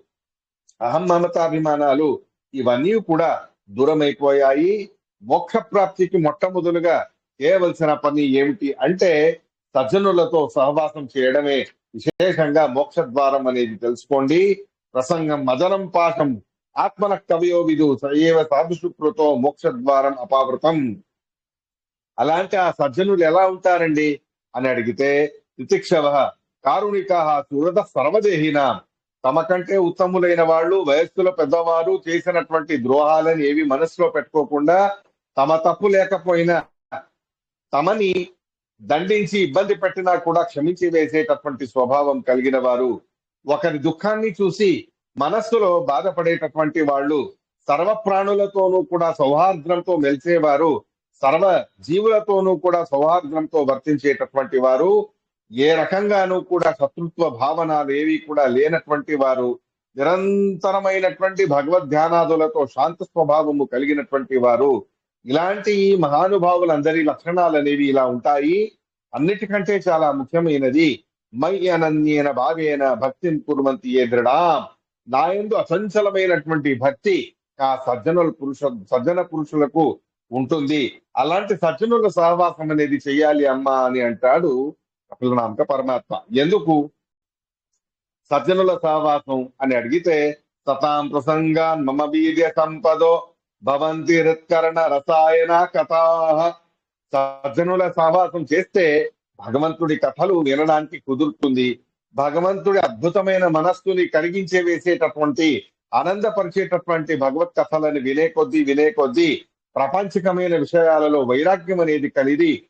అహం మమతాభిమానాలు ఇవన్నీ కూడా దూరమైపోయాయి. మోక్ష ప్రాప్తికి మొట్టమొదలుగా చేయవలసిన పని ఏమిటి అంటే సజ్జనులతో సహవాసం చేయడమే. విశేషంగా మోక్ష ద్వారం అనేది తెలుసుకోండి. ప్రసంగం మదనం పాఠం ఆత్మన కవయో విదు సయేవ సాధుశుక్రతో మోక్ష ద్వారం అపావృతం. అలాంటి ఆ సజ్జనులు ఎలా ఉంటారండి అని అడిగితే, తితిక్షవ కారుణిక సురద సర్వదేహిన తమ కంటే ఉత్తములైన వాళ్ళు, వయస్సులో పెద్దవారు చేసినటువంటి ద్రోహాలను ఏవి మనసులో పెట్టుకోకుండా, తమ తప్పు లేకపోయినా తమని దండించి ఇబ్బంది పెట్టినా కూడా క్షమించి వేసేటటువంటి స్వభావం కలిగిన వారు, ఒకరి దుఃఖాన్ని చూసి మనస్సులో బాధపడేటటువంటి వాళ్ళు, సర్వ ప్రాణులతోనూ కూడా సౌహార్ద్రంతో మెలిసేవారు, సర్వ జీవులతోనూ కూడా సౌహార్ద్రంతో వర్తించేటటువంటి వారు, ఏ రకంగానూ కూడా శత్రుత్వ భావనలు ఏవి కూడా లేనటువంటి వారు, నిరంతరమైనటువంటి భగవద్ ధ్యానాదులతో శాంత స్వభావము కలిగినటువంటి వారు, ఇలాంటి ఈ మహానుభావులందరి లక్షణాలు అనేవి ఇలా ఉంటాయి. అన్నిటికంటే చాలా ముఖ్యమైనది మై అనన్యేన భావేన భక్తిని కుర్వంతి ఏ దృఢాం, నా యందు అచంచలమైనటువంటి భక్తి ఆ సజ్జన పురుషులకు ఉంటుంది. అలాంటి సజ్జనుల సహవాసం అనేది చెయ్యాలి అమ్మా అని అంటాడు కపిలనామక పరమాత్మ. ఎందుకు సజ్జనుల సహవాసం అని అడిగితే, సతాం ప్రసంగాన్ మమ వీర్య సంపదో భవంతి హృత్కరణ రసాయన కథా. సజ్జనుల సహవాసం చేస్తే భగవంతుడి కథలు వినడానికి కుదురుతుంది. భగవంతుడి అద్భుతమైన మనస్సుని కరిగించే వేసేటటువంటి ఆనందపరిచేటటువంటి భగవత్ కథలను వినే కొద్దీ ప్రపంచకమైన విషయాలలో వైరాగ్యం అనేది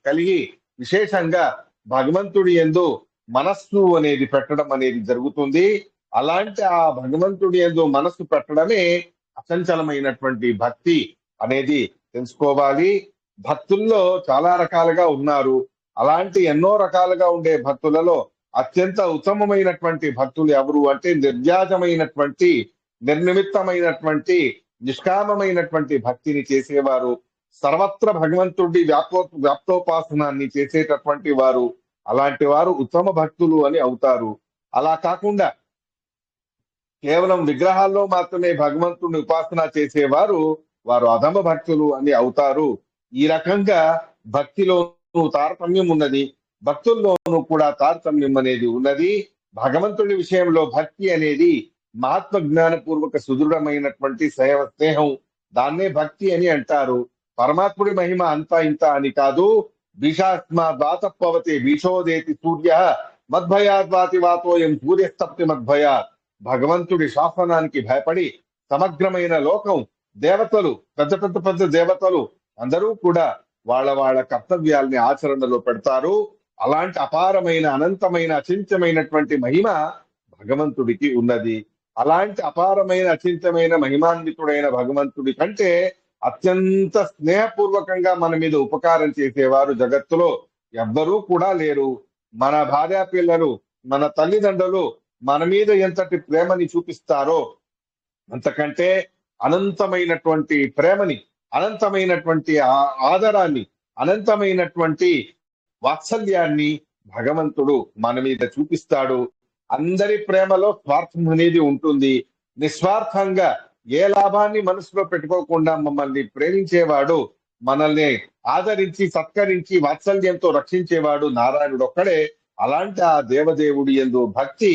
కలిగి విశేషంగా భగవంతుడి యందు మనస్సు అనేది పెట్టడం అనేది జరుగుతుంది. అలాంటి ఆ భగవంతుడి యందు మనస్సు పెట్టడమే అచంచలమైనటువంటి భక్తి అనేది తెలుసుకోవాలి. భక్తుల్లో చాలా రకాలుగా ఉన్నారు. అలాంటి ఎన్నో రకాలుగా ఉండే భక్తులలో అత్యంత ఉత్తమమైనటువంటి భక్తులు ఎవరు అంటే, నిర్వ్యాజమైనటువంటి, నిర్నిమిత్తమైనటువంటి, నిష్కామమైనటువంటి భక్తిని చేసేవారు, సర్వత్ర భగవంతుడి వ్యాప్తోపాసనాన్ని చేసేటటువంటి వారు, అలాంటి వారు ఉత్తమ భక్తులు అని అవుతారు. అలా కాకుండా కేవలం విగ్రహాల్లో మాత్రమే భగవంతుడిని ఉపాసన చేసేవారు వారు అధమ భక్తులు అని అవుతారు. ఈ రకంగా భక్తిలోనూ తారతమ్యం ఉన్నది, భక్తుల్లోనూ కూడా తారతమ్యం అనేది ఉన్నది. భగవంతుడి విషయంలో భక్తి అనేది మహాత్మ జ్ఞానపూర్వక సుదృఢమైనటువంటి స్నేహం, దాన్నే భక్తి అని అంటారు. పరమాత్ముడి మహిమ అంతా ఇంత అని కాదు. భీషాస్మాద్వాతపవతే భీషోదేతి సూర్య మద్భయాద్వాతి వాతోయం సూర్యస్తప్తి మద్భయాత్. భగవంతుడి శాసనానికి భయపడి సమగ్రమైన లోకం, దేవతలు, పెద్ద దేవతలు అందరూ కూడా వాళ్ళ కర్తవ్యాల్ని ఆచరణలో పెడతారు. అలాంటి అపారమైన, అనంతమైన, అచింత్యమైనటువంటి మహిమ భగవంతుడికి ఉన్నది. అలాంటి అపారమైన, అచింత్యమైన, మహిమాన్వితుడైన భగవంతుడి కంటే అత్యంత స్నేహపూర్వకంగా మన మీద ఉపకారం చేసేవారు జగత్తులో ఎవ్వరూ కూడా లేరు. మన భార్యా పిల్లలు, మన తల్లిదండ్రులు మన మీద ఎంతటి ప్రేమని చూపిస్తారో అంతకంటే అనంతమైనటువంటి ప్రేమని, అనంతమైనటువంటి ఆదరాన్ని, అనంతమైనటువంటి వాత్సల్యాన్ని భగవంతుడు మన మీద చూపిస్తాడు. అందరి ప్రేమలో స్వార్థం అనేది ఉంటుంది. నిస్వార్థంగా ఏ లాభాన్ని మనసులో పెట్టుకోకుండా మమ్మల్ని ప్రేమించేవాడు, మనల్ని ఆదరించి, సత్కరించి, వాత్సల్యంతో రక్షించేవాడు నారాయణుడు ఒక్కడే. అలాంటి ఆ దేవదేవుడి యందు భక్తి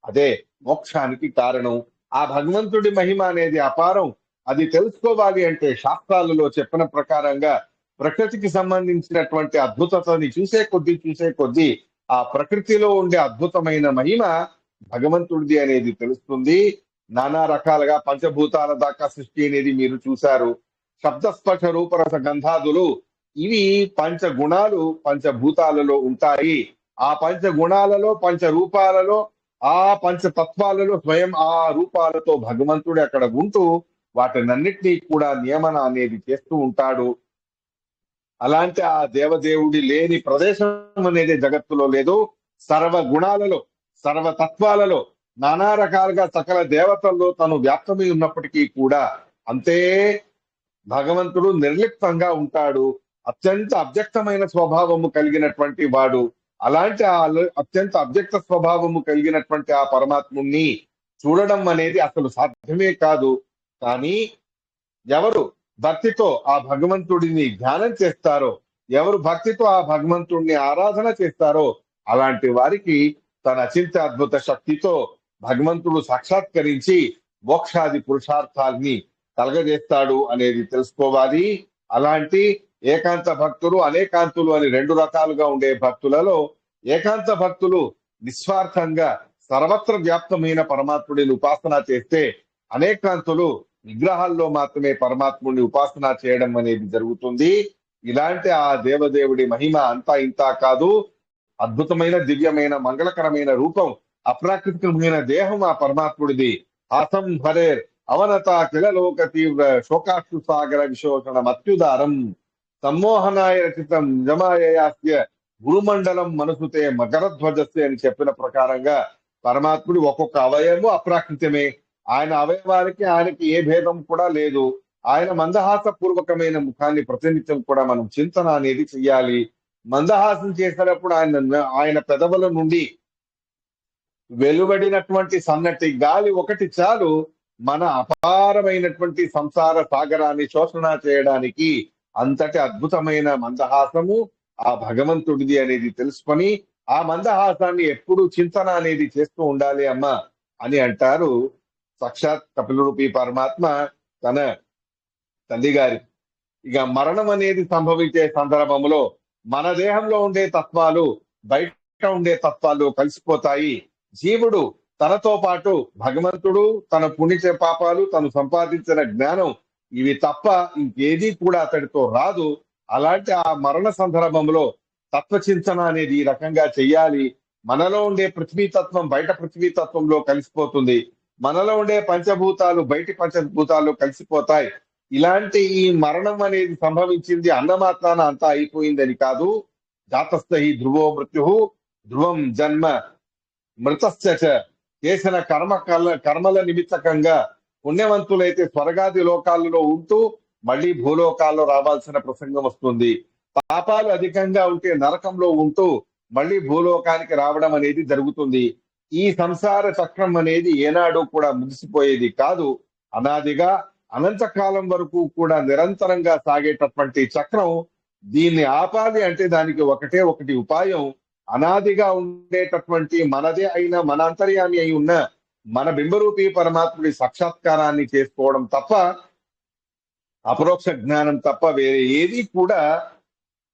అదే మోక్షానికి కారణం. ఆ భగవంతుడి మహిమ అనేది అపారం. అది తెలుసుకోవాలి అంటే శాస్త్రాలలో చెప్పిన ప్రకారంగా ప్రకృతికి సంబంధించినటువంటి అద్భుతతని చూసే కొద్దీ ఆ ప్రకృతిలో ఉండే అద్భుతమైన మహిమ భగవంతుడిది అనేది తెలుస్తుంది. నానా రకాలుగా పంచభూతాల దాకా సృష్టి అనేది మీరు చూశారు. శబ్దస్పర్శ రూపరస గంధాదులు, ఇవి పంచగుణాలు పంచభూతాలలో ఉంటాయి. ఆ పంచగుణాలలో, పంచరూపాలలో, ఆ పంచతత్వాలలో స్వయం ఆ రూపాలతో భగవంతుడు అక్కడ ఉంటూ వాటినన్నిటినీ కూడా నియమన అనేది చేస్తూ ఉంటాడు. అలాంటి ఆ దేవదేవుడి లేని ప్రదేశం అనేది జగత్తులో లేదు. సర్వ గుణాలలో, సర్వ తత్వాలలో, నానా రకాలుగా సకల దేవతల్లో తను వ్యాప్తమై ఉన్నప్పటికీ కూడా అంతే భగవంతుడు నిర్లిప్తంగా ఉంటాడు. అత్యంత అవ్యక్తమైన స్వభావము కలిగినటువంటి వాడు. అలాంటి అత్యంత అవ్యక్త స్వభావము కలిగినటువంటి ఆ పరమాత్ముణ్ణి చూడడం అనేది అసలు సాధ్యమే కాదు. కానీ ఎవరు భక్తితో ఆ భగవంతుడిని ధ్యానం చేస్తారో, ఎవరు భక్తితో ఆ భగవంతుడిని ఆరాధన చేస్తారో అలాంటి వారికి తన అచింత అద్భుత శక్తితో భగవంతుడు సాక్షాత్కరించి మోక్షాది పురుషార్థాల్ని కలగజేస్తాడు అనేది తెలుసుకోవాలి. అలాంటి ఏకాంత భక్తులు, అనేకాంతులు అని రెండు రకాలుగా ఉండే భక్తులలో ఏకాంత భక్తులు నిస్వార్థంగా సర్వత్ర వ్యాప్తమైన పరమాత్ముడిని ఉపాసన చేస్తే అనేకాంతులు విగ్రహాల్లో మాత్రమే పరమాత్ముడిని ఉపాసన చేయడం అనేది జరుగుతుంది. ఇలాంటి ఆ దేవదేవుడి మహిమ అంతా ఇంతా కాదు. అద్భుతమైన దివ్యమైన మంగళకరమైన రూపం, అప్రాకృతికమైన దేహం ఆ పరమాత్ముడిది. హాసం హరేర్ అవనత కిలలోక తీవ్ర శోకాక్షు సాగర విశోషణ మత్యుదారం సమ్మోహనాయ రచితం జమాయయాస్య గురుమండలం మనసుతే మకరధ్వజస్య అని చెప్పిన ప్రకారంగా పరమాత్ముడి ఒక్కొక్క అవయవము అప్రాకృతమే. ఆయన అవయవానికి ఆయనకి ఏ భేదం కూడా లేదు. ఆయన మందహాస పూర్వకమైన ముఖాన్ని ప్రతినిత్యం కూడా మనం చింతన అనేది చెయ్యాలి. మందహాసం చేసినప్పుడు ఆయన పెదవుల నుండి వెలువడినటువంటి సన్నటి గాలి ఒకటి చాలు మన అపారమైనటువంటి సంసార సాగరాన్ని శోషణ చేయడానికి. అంతటి అద్భుతమైన మందహాసము ఆ భగవంతుడిది అనేది తెలుసుకొని ఆ మందహాసాన్ని ఎప్పుడు చింతన అనేది చేస్తూ ఉండాలి అమ్మ అని అంటారు సాక్షాత్ కపిలరూపి పరమాత్మ తన తల్లి గారి. ఇక మరణం అనేది సంభవించే సందర్భంలో మన దేహంలో ఉండే తత్వాలు బయట ఉండే తత్వాలు కలిసిపోతాయి. జీవుడు తనతో పాటు భగవంతుడు, తన పుణ్య పాపాలు, తను సంపాదించిన జ్ఞానం, ఇవి తప్ప ఇంకేదీ కూడా అతడితో రాదు. అలాంటి ఆ మరణ సందర్భంలో తత్వచింతన అనేది ఈ రకంగా చెయ్యాలి. మనలో ఉండే పృథ్వీతత్వం బయట పృథ్వీతత్వంలో కలిసిపోతుంది. మనలో ఉండే పంచభూతాలు బయటి పంచభూతాల్లో కలిసిపోతాయి. ఇలాంటి ఈ మరణం అనేది సంభవించింది అన్నమాత్రాన అంతా అయిపోయిందని కాదు. జాతస్థ హి ధ్రువో మృత్యు ధ్రువం జన్మ మృతశ్చ చేసిన కర్మల నిమిత్తకంగా పుణ్యవంతులైతే స్వర్గాది లోకాలలో ఉంటూ మళ్ళీ భూలోకాల్లో రావాల్సిన ప్రసంగం వస్తుంది. పాపాలు అధికంగా ఉంటే నరకంలో ఉంటూ మళ్ళీ భూలోకానికి రావడం అనేది జరుగుతుంది. ఈ సంసార చక్రం అనేది ఏనాడు కూడా ముగిసిపోయేది కాదు. అనాదిగా అనంతకాలం వరకు కూడా నిరంతరంగా సాగేటటువంటి చక్రం. దీన్ని ఆపాలి అంటే దానికి ఒకటే ఒకటి ఉపాయం. అనాదిగా ఉండేటటువంటి మనదే అయిన మన అంతర్యామి అయి ఉన్న మన బింబరూపీ పరమాత్ముడి సాక్షాత్కారాన్ని చేసుకోవడం తప్ప, అపరోక్ష జ్ఞానం తప్ప వేరే ఏది కూడా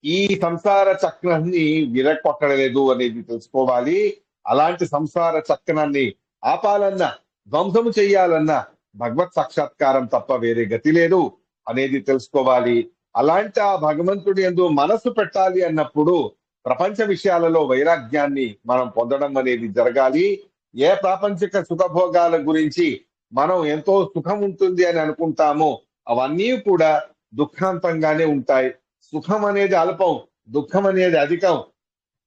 ఈ సంసార చక్రాన్ని విరగొట్టలేదు అనేది తెలుసుకోవాలి. అలాంటి సంసార చక్రాన్ని ఆపాలన్నా, ధ్వంసము చెయ్యాలన్నా భగవత్ సాక్షాత్కారం తప్ప వేరే గతి లేదు అనేది తెలుసుకోవాలి. అలాంటి ఆ భగవంతుడి యందు మనసు పెట్టాలి అన్నప్పుడు ప్రపంచ విషయాలలో వైరాగ్యాన్ని మనం పొందడం అనేది జరగాలి. ఏ ప్రాపంచిక సుఖభోగాల గురించి మనం ఎంతో సుఖం ఉంటుంది అని అనుకుంటామో అవన్నీ కూడా దుఃఖాంతంగానే ఉంటాయి. సుఖం అనేది అల్పం, దుఃఖం అనేది అధికం.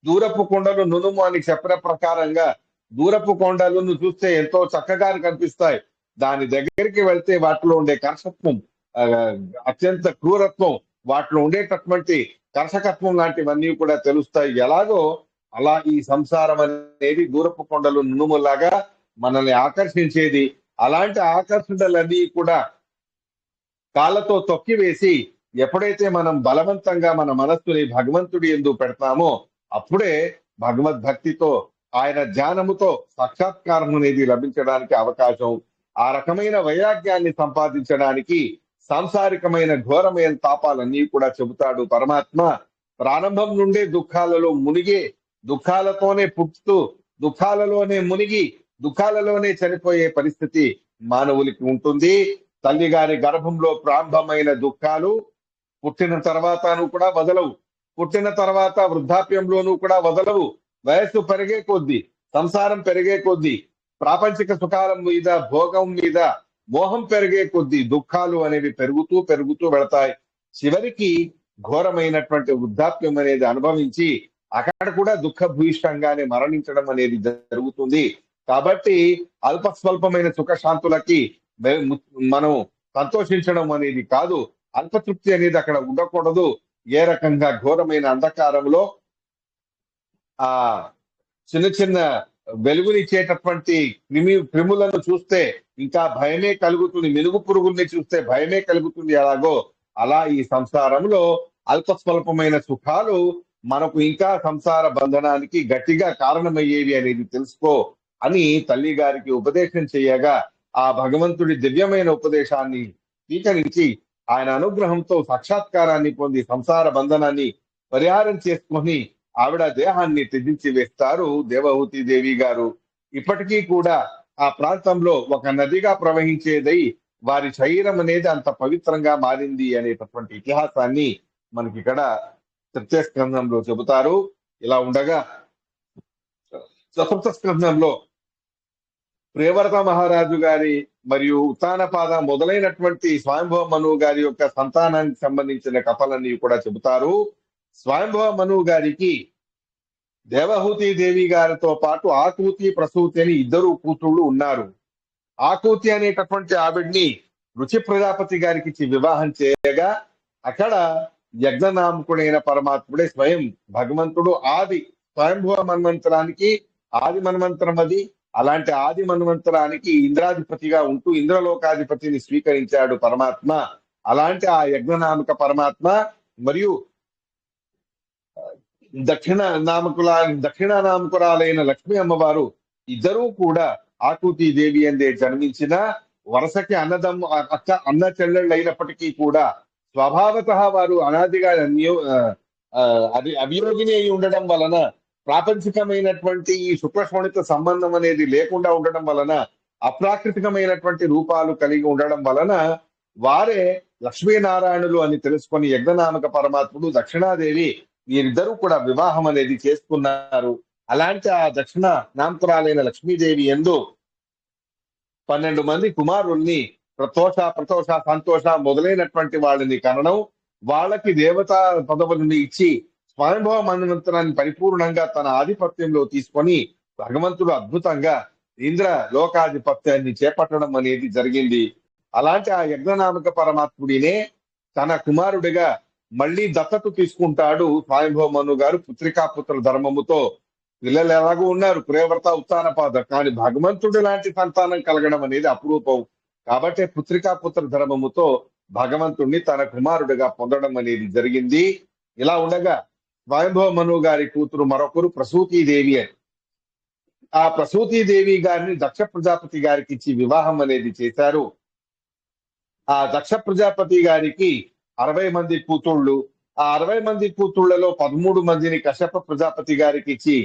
దూరపు కొండలు నునుము అని చెప్పిన ప్రకారంగా దూరపు కొండలను చూస్తే ఎంతో చక్కగా కనిపిస్తాయి. దాని దగ్గరికి వెళ్తే వాటిలో ఉండే కర్షత్వం, అత్యంత క్రూరత్వం, వాటిలో ఉండేటటువంటి కర్షకత్వం లాంటివన్నీ కూడా తెలుస్తాయి. ఎలాగో అలా ఈ సంసారం అనేది దూరపు కొండలు నునుములాగా మనల్ని ఆకర్షించేది. అలాంటి ఆకర్షణలన్నీ కూడా కాళ్ళతో తొక్కివేసి ఎప్పుడైతే మనం బలవంతంగా మన మనస్సుని భగవంతుడి యందు పెడతామో అప్పుడే భగవద్భక్తితో ఆయన ధ్యానముతో సాక్షాత్కారం అనేది లభించడానికి అవకాశం. ఆ రకమైన వైరాగ్యాన్ని సంపాదించడానికి సాంసారికమైన ఘోరమైన తాపాలన్నీ కూడా చెబుతాడు పరమాత్మ. ప్రారంభం నుండే దుఃఖాలలో మునిగి, దుఃఖాలతోనే పుట్టుతూ, దుఃఖాలలోనే మునిగి, దుఃఖాలలోనే చనిపోయే పరిస్థితి మానవులకి ఉంటుంది. తల్లి గారి గర్భంలో ప్రారంభమైన దుఃఖాలు పుట్టిన తర్వాతను కూడా వదలవు. పుట్టిన తర్వాత వృద్ధాప్యంలోనూ కూడా వదలవు. వయస్సు పెరిగే కొద్దీ, సంసారం పెరిగే కొద్దీ, ప్రాపంచిక సుఖాల మీద, భోగం మీద మోహం పెరిగే కొద్దీ దుఃఖాలు అనేవి పెరుగుతూ పెరుగుతూ వెళతాయి. చివరికి ఘోరమైనటువంటి వృద్ధాప్యం అనేది అనుభవించి అక్కడ కూడా దుఃఖ భూయిష్టంగానే మరణించడం అనేది జరుగుతుంది. కాబట్టి అల్ప స్వల్పమైన సుఖశాంతులకి మనం సంతోషించడం అనేది కాదు. అల్పతృప్తి అనేది అక్కడ ఉండకూడదు. ఏ రకంగా ఘోరమైన అంధకారంలో ఆ చిన్న చిన్న వెలుగునిచ్చేటటువంటి క్రిములను చూస్తే ఇంకా భయమే కలుగుతుంది. మెలుగు పురుగుల్ని చూస్తే భయమే కలుగుతుంది. అలాగో అలా ఈ సంసారంలో అల్ప స్వల్పమైన సుఖాలు మనకు ఇంకా సంసార బంధనానికి గట్టిగా కారణమయ్యేవి అనేది తెలుసుకో అని తల్లి గారికి ఉపదేశం చేయగా ఆ భగవంతుడి దివ్యమైన ఉపదేశాన్ని స్వీకరించి ఆయన అనుగ్రహంతో సాక్షాత్కారాన్ని పొంది సంసార బంధనాన్ని పరిహారం చేసుకొని ఆవిడ దేహాన్ని త్యజించి వేస్తారు దేవహూతి దేవి గారు. ఇప్పటికీ కూడా ఆ ప్రాంతంలో ఒక నదిగా ప్రవహించేదై వారి శరీరం అనేది అంత పవిత్రంగా మారింది అనేటటువంటి ఇతిహాసాన్ని మనకి ఇక్కడ తృతీయ స్కంధంలో చెబుతారు. ఇలా ఉండగా చతుర్థ స్కంధంలో ప్రియవ్రత మహారాజు గారి మరియు ఉత్తానపాద మొదలైనటువంటి స్వయంభవ మనువు గారి యొక్క సంతానానికి సంబంధించిన కథలన్నీ కూడా చెబుతారు. స్వయంభవ మనువు గారికి దేవహూతి దేవి గారితో పాటు ఆకూతి ప్రసూతి అని ఇద్దరు కూతుళ్ళు ఉన్నారు. ఆకూతి అనేటటువంటి ఆవిడ్ని రుచి ప్రజాపతి గారికి ఇచ్చి వివాహం చేయగా అక్కడ యజ్ఞనామకుడైన పరమాత్ముడే స్వయం భగవంతుడు ఆది స్వయంభవ మన్వంతరానికి ఆది మన్వంతరం అది. అలాంటి ఆది మన్వంతరానికి ఇంద్రాధిపతిగా ఉంటూ ఇంద్రలోకాధిపతిని స్వీకరించాడు పరమాత్మ. అలాంటి ఆ యజ్ఞనామక పరమాత్మ మరియు దక్షిణ నామకురాలైన లక్ష్మీ అమ్మవారు ఇద్దరూ కూడా ఆకూతి దేవి అందే జన్మించిన వరసకి అన్న చెల్లెళ్ళు అయినప్పటికీ కూడా స్వభావత వారు అనాదిగా అభియోగిని అయి ఉండడం వలన ప్రాపంచికమైనటువంటి ఈ శుక్లశోణిత సంబంధం అనేది లేకుండా ఉండడం వలన అప్రాకృతికమైనటువంటి రూపాలు కలిగి ఉండడం వలన వారే లక్ష్మీనారాయణులు అని తెలుసుకొని యజ్ఞనామక పరమాత్ముడు దక్షిణాదేవి వీరిద్దరూ కూడా వివాహం అనేది చేసుకున్నారు. అలాంటి ఆ దక్షిణ నామకురాలైన లక్ష్మీదేవి యందు 12 మంది కుమారుల్ని ప్రతోష సంతోష మొదలైనటువంటి వాళ్ళని కనడం, వాళ్ళకి దేవతా పదవులను ఇచ్చి స్వయంభవ మన్వంతరాన్ని పరిపూర్ణంగా తన ఆధిపత్యంలో తీసుకొని భగవంతుడు అద్భుతంగా ఇంద్ర లోకాధిపత్యాన్ని చేపట్టడం అనేది జరిగింది. అలాంటి ఆ యజ్ఞనామక పరమాత్ముడినే తన కుమారుడిగా మళ్ళీ దత్తత తీసుకుంటాడు స్వయంభవ మను గారు పుత్రికాపుత్ర ధర్మముతో. పిల్లలు ఎలాగూ ఉన్నారు, ప్రియవ్రత ఉత్తానపాద, కానీ భగవంతుడి లాంటి సంతానం కలగడం అనేది అపురూపం. కాబట్టి పుత్రికాపుత్ర ధర్మముతో భగవంతుణ్ణి తన కుమారుడిగా పొందడం అనేది జరిగింది. ఇలా ఉండగా స్వయంభవ మను గారి కూతురు మరొకరు ప్రసూతీదేవి అని. ఆ ప్రసూతీదేవి గారిని దక్ష ప్రజాపతి గారికి ఇచ్చి వివాహం అనేది చేశారు. ఆ దక్ష ప్రజాపతి గారికి 60 మంది కూతుళ్ళు. ఆ 60 మంది కూతుళ్లలో 13 మందిని కశ్యప ప్రజాపతి గారికి ఇచ్చి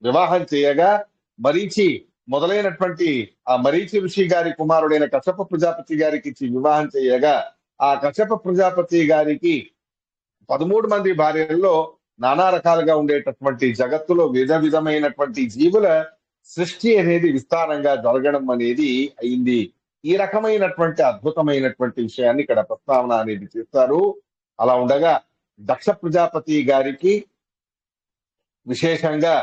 వివాహం చేయగా మరీచి మొదలైనటువంటి ఆ మరీచి ఋషి గారి కుమారుడైన కశ్యప ప్రజాపతి గారికి ఇచ్చి వివాహం చేయగా ఆ కశ్యప ప్రజాపతి గారికి 13 మంది భార్యల్లో నానా రకాలుగా ఉండేటటువంటి జగత్తులో విధమైనటువంటి జీవుల సృష్టి అనేది విస్తారంగా జరగడం అనేది అయింది. ఈ రకమైనటువంటి అద్భుతమైనటువంటి విషయాన్ని ఇక్కడ ప్రస్తావన అనేది చేస్తారు. అలా ఉండగా దక్ష ప్రజాపతి గారికి విశేషంగా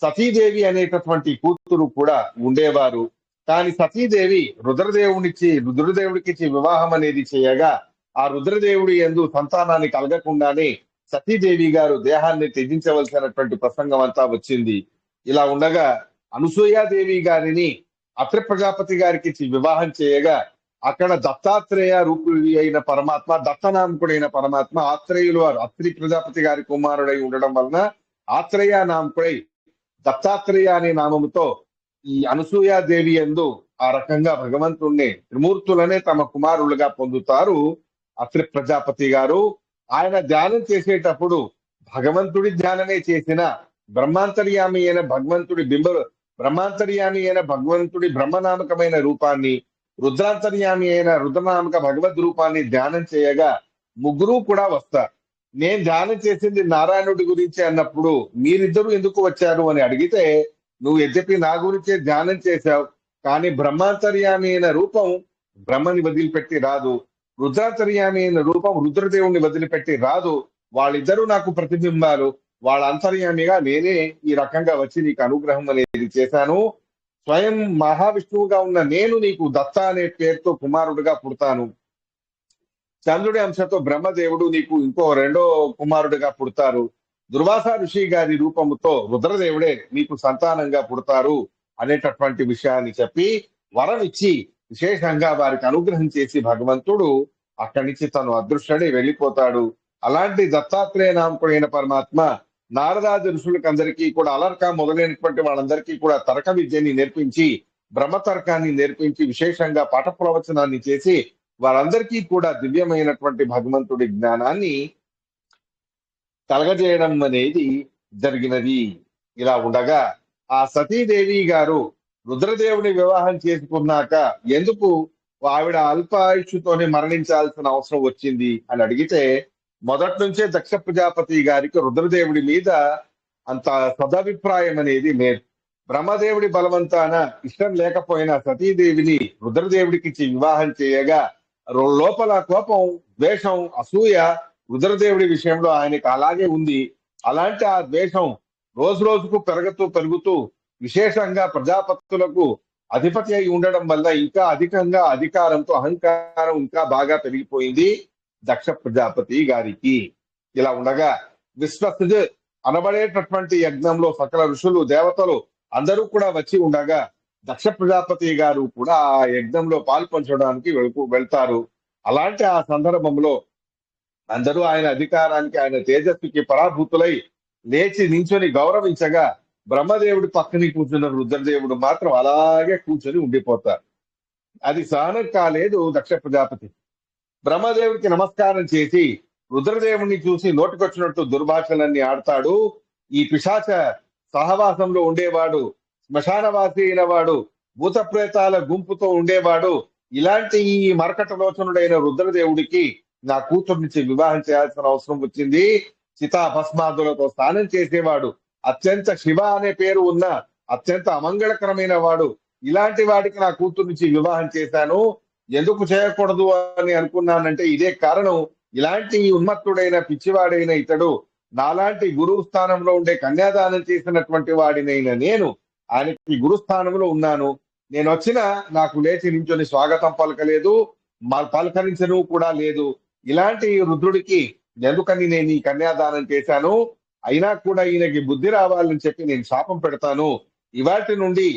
సతీదేవి అనేటటువంటి కూతురు కూడా ఉండేవారు. కానీ సతీదేవి రుద్రదేవుడికి వివాహం అనేది చేయగా ఆ రుద్రదేవుడి యందు సంతానాన్ని కలగకుండానే సతీదేవి గారు దేహాన్ని త్యజించవలసినటువంటి ప్రసంగం అంతా వచ్చింది. ఇలా ఉండగా అనసూయాదేవి గారిని అత్రి ప్రజాపతి గారికి వివాహం చేయగా అక్కడ దత్తాత్రేయ రూపుడి అయిన పరమాత్మ, దత్తనామకుడైన పరమాత్మ ఆత్రేయులు వారు అత్రి ప్రజాపతి గారి కుమారుడై ఉండడం వలన ఆత్రేయ నామకుడై దత్తాత్రేయ అనే నామముతో ఈ అనసూయాదేవి యందు ఆ రకంగా భగవంతుణ్ణి త్రిమూర్తులనే తమ కుమారులుగా పొందుతారు అత్రి ప్రజాపతి గారు. ఆయన ధ్యానం చేసేటప్పుడు భగవంతుడి ధ్యానమే చేసిన బ్రహ్మాంతర్యామి అయిన భగవంతుడి బ్రహ్మనామకమైన రూపాన్ని, రుద్రాంతర్యామి అయిన రుద్రనామక భగవద్ రూపాన్ని ధ్యానం చేయగా ముగ్గురు కూడా వస్తారు. నేను ధ్యానం చేసింది నారాయణుడి గురించి అన్నప్పుడు మీరిద్దరూ ఎందుకు వచ్చారు అని అడిగితే, నువ్వు యద్యపి నా గురించే ధ్యానం చేశావు, కానీ బ్రహ్మాంతర్యామి అయిన రూపం బ్రహ్మని వదిలిపెట్టి రాదు, రుద్రాంతర్యామి అయిన రూపం రుద్రదేవుణ్ణి వదిలిపెట్టి రాదు. వాళ్ళిద్దరూ నాకు ప్రతిబింబాలు. వాళ్ళ అంతర్యామిగా నేనే ఈ రకంగా వచ్చి నీకు అనుగ్రహం అనేది చేశాను. స్వయం మహావిష్ణువుగా ఉన్న నేను నీకు దత్త అనే పేరుతో కుమారుడుగా పుడతాను. చంద్రుడి అంశతో బ్రహ్మదేవుడు నీకు ఇంకో రెండో కుమారుడిగా పుడతారు. దుర్వాస ఋషి గారి రూపముతో రుద్రదేవుడే నీకు సంతానంగా పుడతారు అనేటటువంటి విషయాన్ని చెప్పి వరం ఇచ్చి విశేషంగా వారికి అనుగ్రహం చేసి భగవంతుడు అక్కడి నుంచి తను అదృశ్యుడై వెళ్ళిపోతాడు. అలాంటి దత్తాత్రేయ నామకుడైన పరమాత్మ నారదాది ఋషులకు అందరికీ కూడా అలర్క మొదలైనటువంటి వాళ్ళందరికీ కూడా తర్క విద్యని నేర్పించి బ్రహ్మతర్కాన్ని నేర్పించి విశేషంగా పాఠ ప్రవచనాన్ని చేసి వారందరికీ కూడా దివ్యమైనటువంటి భగవంతుడి జ్ఞానాన్ని కలగజేయడం అనేది జరిగినది. ఇలా ఉండగా ఆ సతీదేవి గారు రుద్రదేవుని వివాహం చేసుకున్నాక ఎందుకు ఆవిడ అల్పాయుష్తోనే మరణించాల్సిన అవసరం వచ్చింది అని అడిగితే, మొదటి నుంచే దక్ష ప్రజాపతి గారికి రుద్రదేవుడి మీద అంత సదభిప్రాయం అనేది లేదు. బ్రహ్మదేవుడి బలవంతాన ఇష్టం లేకపోయినా సతీదేవిని రుద్రదేవుడికి ఇచ్చి వివాహం చేయగా లోపల కోపం, ద్వేషం, అసూయ రుద్రదేవుడి విషయంలో ఆయనకి అలాగే ఉంది. అలాంటి ఆ ద్వేషం రోజు రోజుకు పెరుగుతూ విశేషంగా ప్రజాపతులకు అధిపతి అయి ఉండడం వల్ల ఇంకా అధికంగా అధికారంతో అహంకారం ఇంకా బాగా పెరిగిపోయింది దక్ష ప్రజాపతి గారికి. ఇలా ఉండగా విశ్వసుజ అనబడేటటువంటి యజ్ఞంలో సకల ఋషులు, దేవతలు అందరూ కూడా వచ్చి ఉండగా దక్ష ప్రజాపతి గారు కూడా ఆ యజ్ఞంలో పాల్పంచడానికి వెళ్తారు. అలాంటి ఆ సందర్భంలో అందరూ ఆయన అధికారానికి, ఆయన తేజస్సుకి పరాభూతులై లేచి నించొని గౌరవించగా బ్రహ్మదేవుడి పక్కని కూర్చున్న రుద్రదేవుడు మాత్రం అలాగే కూర్చొని ఉండిపోతారు. అది సహనం కాలేదు దక్ష ప్రజాపతి. బ్రహ్మదేవుడికి నమస్కారం చేసి రుద్రదేవుడిని చూసి నోటికొచ్చినట్టు దుర్భాషలన్నీ ఆడతాడు. ఈ పిశాచ సహవాసంలో ఉండేవాడు, శ్మశానవాసి అయిన వాడు, భూత ప్రేతాల గుంపుతో ఉండేవాడు, ఇలాంటి ఈ మరకట లోచనుడైన రుద్రదేవుడికి నా కూతురు నుంచి వివాహం చేయాల్సిన అవసరం వచ్చింది. చితా భస్మాదులతో స్నానం చేసేవాడు, అత్యంత శివ అనే పేరు ఉన్న అత్యంత అమంగళకరమైన వాడు, ఇలాంటి వాడికి నా కూతురు నుంచి వివాహం చేశాను. ఎందుకు చేయకూడదు అని అనుకున్నానంటే ఇదే కారణం. ఇలాంటి ఉన్మత్తుడైన పిచ్చివాడైన ఇతడు నాలాంటి గురువు స్థానంలో ఉండే కన్యాదానం చేసినటువంటి వాడినైన నేను ఆయనకి గురుస్థానంలో ఉన్నాను. నేను వచ్చినా నాకు లేచి నించొని స్వాగతం పలకలేదు, పలకరించను కూడా లేదు. ఇలాంటి రుద్రుడికి ఎందుకని నేను ఈ కన్యాదానం చేశాను, అయినా కూడా ఈయనకి బుద్ధి రావాలని చెప్పి నేను శాపం పెడతాను. ఇవాటి నుండి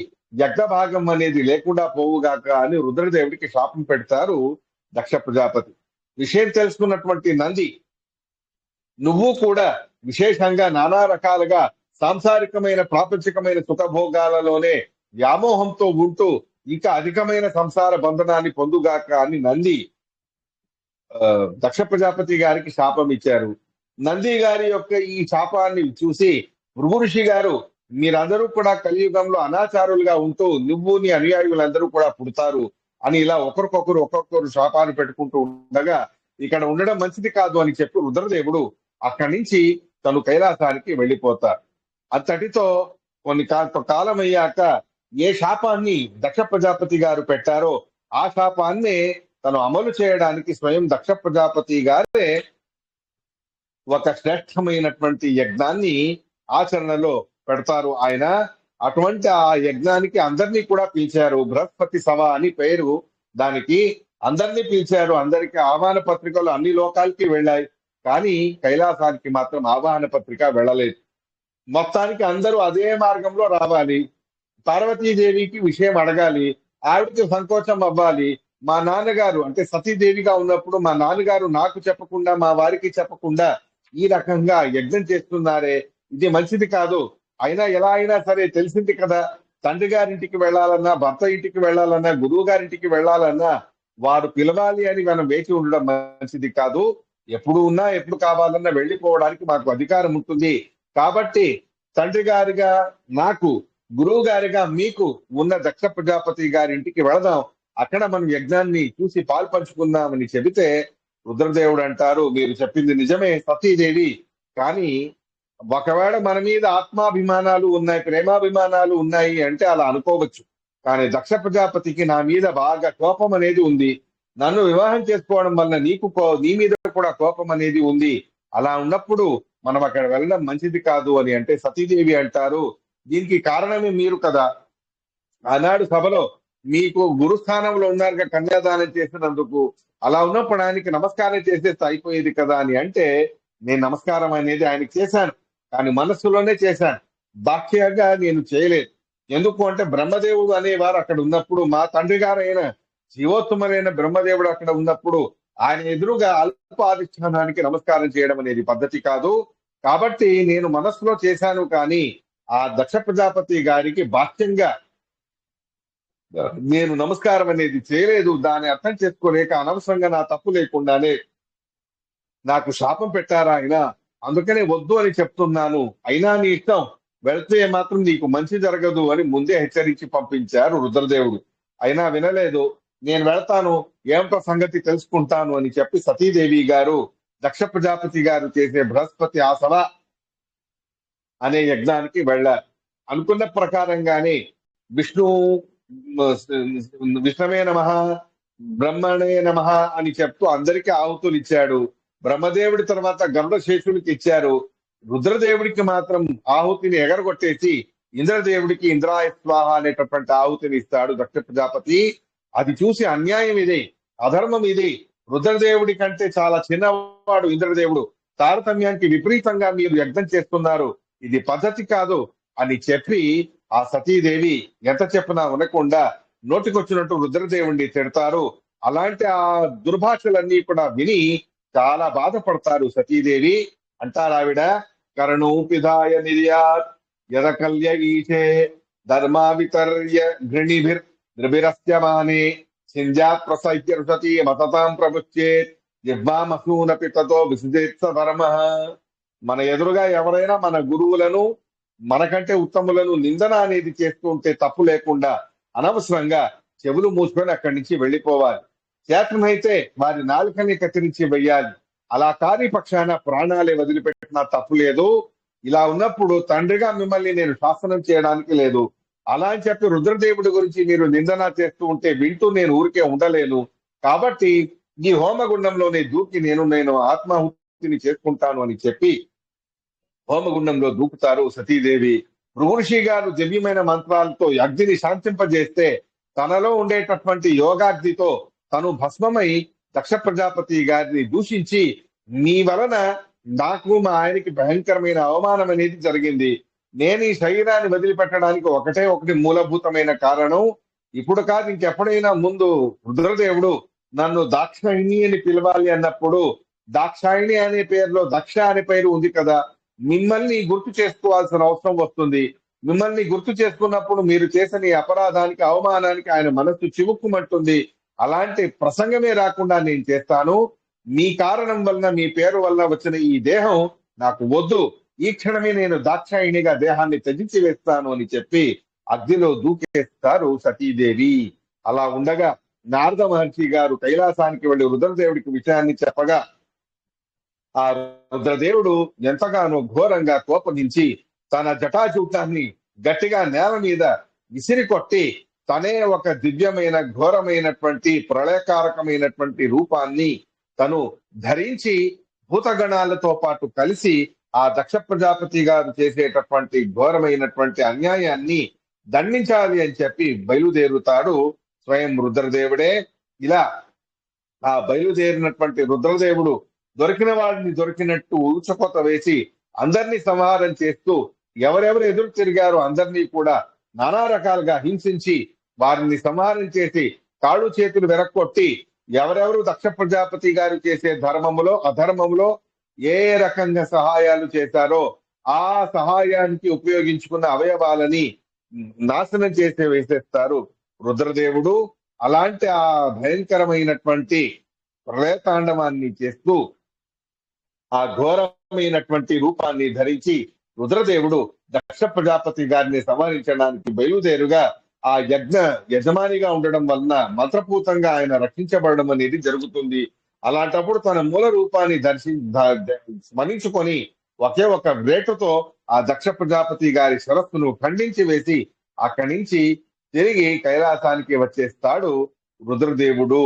యజ్ఞ భాగం అనేది లేకుండా పోవుగాక అని రుద్రదేవుడికి శాపం పెడతారు దక్ష ప్రజాపతి. విషయం తెలుసుకున్నటువంటి నంది, నువ్వు కూడా విశేషంగా నానా రకాలుగా సాంసారికమైన ప్రాపంచికమైన సుఖభోగాలలోనే వ్యామోహంతో ఉంటూ ఇంకా అధికమైన సంసార బంధనాన్ని పొందుగాక అని నంది దక్ష ప్రజాపతి గారికి శాపం ఇచ్చారు. నంది గారి యొక్క ఈ శాపాన్ని చూసి భృగు ఋషి గారు, మీరందరూ కూడా కలియుగంలో అనాచారులుగా ఉంటూ నువ్వు నీ అనుయాయులందరూ కూడా పుడతారు అని ఇలా ఒక్కొక్కరు శాపాన్ని పెట్టుకుంటూ ఉండగా ఇక్కడ ఉండడం మంచిది కాదు అని చెప్పి రుద్రదేవుడు అక్కడి నుంచి తను కైలాసానికి వెళ్ళిపోతారు. అంతటితో కొన్ని కాలం అయ్యాక ఏ శాపాన్ని దక్ష ప్రజాపతి గారు పెట్టారో ఆ శాపాన్ని తను అమలు చేయడానికి స్వయం దక్ష ప్రజాపతి గారే ఒక శ్రేష్టమైనటువంటి యజ్ఞాన్ని ఆచరణలో పెడతారు ఆయన. అటువంటి ఆ యజ్ఞానికి అందరినీ కూడా పిలిచారు. బృహస్పతి సభ అని పేరు దానికి. అందరినీ పిలిచారు. అందరికి ఆహ్వాన పత్రికలు అన్ని లోకాలకి వెళ్ళాయి, కానీ కైలాసానికి మాత్రం ఆహ్వాన పత్రిక వెళ్ళలేదు. మొత్తానికి అందరూ అదే మార్గంలో రావాలి. పార్వతీదేవికి విషయం అడగాలి, ఆవిడకి సంకోచం అవ్వాలి. మా నాన్నగారు అంటే సతీదేవిగా ఉన్నప్పుడు మా నాన్నగారు నాకు చెప్పకుండా, మా వారికి చెప్పకుండా ఈ రకంగా యజ్ఞం చేస్తున్నారే, ఇది మంచిది కాదు. అయినా ఎలా అయినా సరే తెలిసింది కదా, తండ్రి గారింటికి వెళ్ళాలన్నా, భర్త ఇంటికి వెళ్ళాలన్నా, గురువు గారింటికి వెళ్ళాలన్నా వారు పిలవాలి అని మనం వేచి ఉండడం మంచిది కాదు. ఎప్పుడు ఉన్నా ఎప్పుడు కావాలన్నా వెళ్ళిపోవడానికి మాకు అధికారం ఉంటుంది. కాబట్టి తండ్రి గారిగా నాకు, గురువు గారిగా మీకు ఉన్న దక్ష ప్రజాపతి గారింటికి వెళదాం, అక్కడ మనం యజ్ఞాన్ని చూసి పాల్పంచుకుందామని చెబితే రుద్రదేవుడు అంటారు, మీరు చెప్పింది నిజమే సతీదేవి, కానీ ఒకవేళ మన మీద ఆత్మాభిమానాలు ఉన్నాయి, ప్రేమాభిమానాలు ఉన్నాయి అంటే అలా అనుకోవచ్చు. కానీ దక్ష ప్రజాపతికి నా మీద బాగా కోపం అనేది ఉంది. నన్ను వివాహం చేసుకోవడం వల్ల నీ మీద కూడా కోపం అనేది ఉంది. అలా ఉన్నప్పుడు మనం అక్కడ వెళ్ళడం మంచిది కాదు అని అంటే సతీదేవి అంటారు, దీనికి కారణమే మీరు కదా. ఆనాడు సభలో మీకు గురుస్థానంలో ఉన్నారుగా కన్యాదానం చేసినందుకు, అలా ఉన్నప్పుడు ఆయనకి నమస్కారం చేసేస్తే అయిపోయేది కదా అని అంటే, నేను నమస్కారం అనేది ఆయనకి చేశాను, కానీ మనస్సులోనే చేశాను, బాహ్యంగా నేను చేయలేదు. ఎందుకు అంటే బ్రహ్మదేవుడు అనేవారు అక్కడ ఉన్నప్పుడు, మా తండ్రి గారైన జీవోత్తములైన బ్రహ్మదేవుడు అక్కడ ఉన్నప్పుడు ఆయన ఎదురుగా అల్పాధిష్టానానికి నమస్కారం చేయడం అనేది పద్ధతి కాదు. కాబట్టి నేను మనస్సులో చేశాను, కానీ ఆ దక్ష ప్రజాపతి గారికి బాహ్యంగా నేను నమస్కారం అనేది చేయలేదు. దాన్ని అర్థం చేసుకోలేక అనవసరంగా నా తప్పు లేకుండానే నాకు శాపం పెట్టారా ఆయన, అందుకనే వద్దు అని చెప్తున్నాను. అయినా నీ ఇష్టం, వెళ్తే మాత్రం నీకు మంచి జరగదు అని ముందే హెచ్చరించి పంపించారు రుద్రదేవుడు. అయినా వినలేదు. నేను వెళ్తాను, ఏమిటో సంగతి తెలుసుకుంటాను అని చెప్పి సతీదేవి గారు దక్ష ప్రజాపతి గారు చేసే బృహస్పతి ఆసవ అనే యజ్ఞానికి వెళ్ళారు. అనుకున్న ప్రకారంగానే విష్ణు విష్ణవే నమః, బ్రహ్మణే నమః అని చెప్తూ అందరికీ ఆహుతులు ఇచ్చాడు. బ్రహ్మదేవుడి తర్వాత గరుడశేషుడికి ఇచ్చారు. రుద్రదేవుడికి మాత్రం ఆహుతిని ఎగరగొట్టేసి ఇంద్రదేవుడికి ఇంద్రాయ స్వాహ అనేటటువంటి ఆహుతిని ఇస్తాడు దక్ష ప్రజాపతి. అది చూసి అన్యాయం ఇది, అధర్మం ఇది, రుద్రదేవుడి కంటే చాలా చిన్నవాడు ఇంద్రదేవుడు, తారతమ్యానికి విపరీతంగా మీరు యజ్ఞం చేస్తున్నారు, ఇది పద్ధతి కాదు అని చెప్పి ఆ సతీదేవి ఎంత చెప్పినా వినకుండా నోటికొచ్చినట్టు రుద్రదేవుడిని తిడతారు. అలాంటి ఆ దుర్భాషలన్నీ కూడా విని చాలా బాధపడతారు సతీదేవి. అంటారావిడ, కర్ణోపిధాయ నిర్యాత్ యదకల్య ఈశే ధర్మావితర్య ఘృణిభిర్ద్రభిరస్యమానే సింజాత్ ప్రసహ్య రుషతి మతతాం ప్రముచ్యేత్ జిహ్వామసూనపి తతో విసుజేత్స ధర్మ. మన ఎదురుగా ఎవరైనా మన గురువులను, మనకంటే ఉత్తములను నిందన అనేది చేస్తూ ఉంటే తప్పు లేకుండా అనవసరంగా చెవులు మూసుకొని అక్కడి నుంచి వెళ్ళిపోవాలి. చేతనైతే వారి నాలుకని కత్తిరించి వెయ్యాలి. అలా కాని పక్షాన ప్రాణాలే వదిలిపెట్టినా తప్పు లేదు. ఇలా ఉన్నప్పుడు తండ్రిగా మిమ్మల్ని నేను శాసనం చేయడానికి లేదు. అలా అని చెప్పి రుద్రదేవుడి గురించి మీరు నిందన చేస్తూ ఉంటే వింటూ నేను ఊరికే ఉండలేను. కాబట్టి ఈ హోమగుండంలోనే దూకి నేను ఆత్మాహుతిని చేసుకుంటాను అని చెప్పి హోమగుండంలో దూకుతారు సతీదేవి. భృగుఋషి గారు దివ్యమైన మంత్రాలతో అగ్నిని శాంతింపజేస్తే తనలో ఉండేటటువంటి యోగాగ్నితో తను భస్మమై దక్ష ప్రజాపతి గారిని దూషించి, నీ వలన నాకు మా ఆయనకి భయంకరమైన అవమానం అనేది జరిగింది, నేను ఈ శరీరాన్ని వదిలిపెట్టడానికి ఒకటి మూలభూతమైన కారణం, ఇప్పుడు కాదు ఇంకెప్పుడైనా ముందు రుద్రదేవుడు నన్ను దాక్షాయిణి అని పిలవాలి అన్నప్పుడు దాక్షాయిణి అనే పేరులో దక్ష అనే పేరు ఉంది కదా, మిమ్మల్ని గుర్తు చేసుకోవాల్సిన అవసరం వస్తుంది. మిమ్మల్ని గుర్తు చేసుకున్నప్పుడు మీరు చేసిన ఈ అపరాధానికి, అవమానానికి ఆయన మనస్సు చివుక్కుమంటుంది. అలాంటి ప్రసంగమే రాకుండా నేను చేస్తాను. మీ కారణం వలన, మీ పేరు వల్ల వచ్చిన ఈ దేహం నాకు వద్దు, ఈ క్షణమే నేను దాక్షాయిణిగా దేహాన్ని త్యజించి వేస్తాను అని చెప్పి అగ్నిలో దూకేస్తారు సతీదేవి. అలా ఉండగా నారద మహర్షి గారు కైలాసానికి వెళ్లి రుద్రదేవుడికి విషయాన్ని చెప్పగా ఆ రుద్రదేవుడు ఎంతగానో ఘోరంగా కోపగించి తన జటాజూటాన్ని గట్టిగా నేల మీద విసిరి కొట్టి తనే ఒక దివ్యమైన ఘోరమైనటువంటి ప్రళయకారకమైనటువంటి రూపాన్ని తను ధరించి భూతగణాలతో పాటు కలిసి ఆ దక్ష ప్రజాపతి గారు చేసేటటువంటి ఘోరమైనటువంటి అన్యాయాన్ని దండించాలి అని చెప్పి బయలుదేరుతాడు స్వయం రుద్రదేవుడే. ఇలా ఆ బయలుదేరినటువంటి రుద్రదేవుడు దొరికిన వాడిని దొరికినట్టు ఊచకోత వేసి అందరినీ సంహారం చేస్తూ ఎవరెవరు ఎదురు తిరిగారో అందరినీ కూడా నానా రకాలుగా హింసించి వారిని సంహారం చేసి కాళ్ళు చేతులు వెరక్కొట్టి ఎవరెవరు దక్ష ప్రజాపతి గారు చేసే ధర్మములో అధర్మములో ఏ రకంగా సహాయాలు చేశారో ఆ సహాయానికి ఉపయోగించుకున్న అవయవాలని నాశనం చేసి వేసేస్తారు రుద్రదేవుడు. అలాంటి ఆ భయంకరమైనటువంటి ప్రళయతాండవాన్ని చేస్తూ ఆ ఘోరమైనటువంటి రూపాన్ని ధరించి రుద్రదేవుడు దక్ష ప్రజాపతి గారిని సంహరించడానికి బయలుదేరుగా ఆ యజ్ఞ యజమానిగా ఉండడం వలన మంత్రపూతంగా ఆయన రక్షించబడడం అనేది జరుగుతుంది. అలాంటప్పుడు తన మూల రూపాన్ని స్మరించుకొని ఒకే ఒక వేటుతో ఆ దక్ష ప్రజాపతి గారి శిరస్సును ఖండించి వేసి అక్కడి నుంచి తిరిగి కైలాసానికి వచ్చేస్తాడు రుద్రదేవుడు.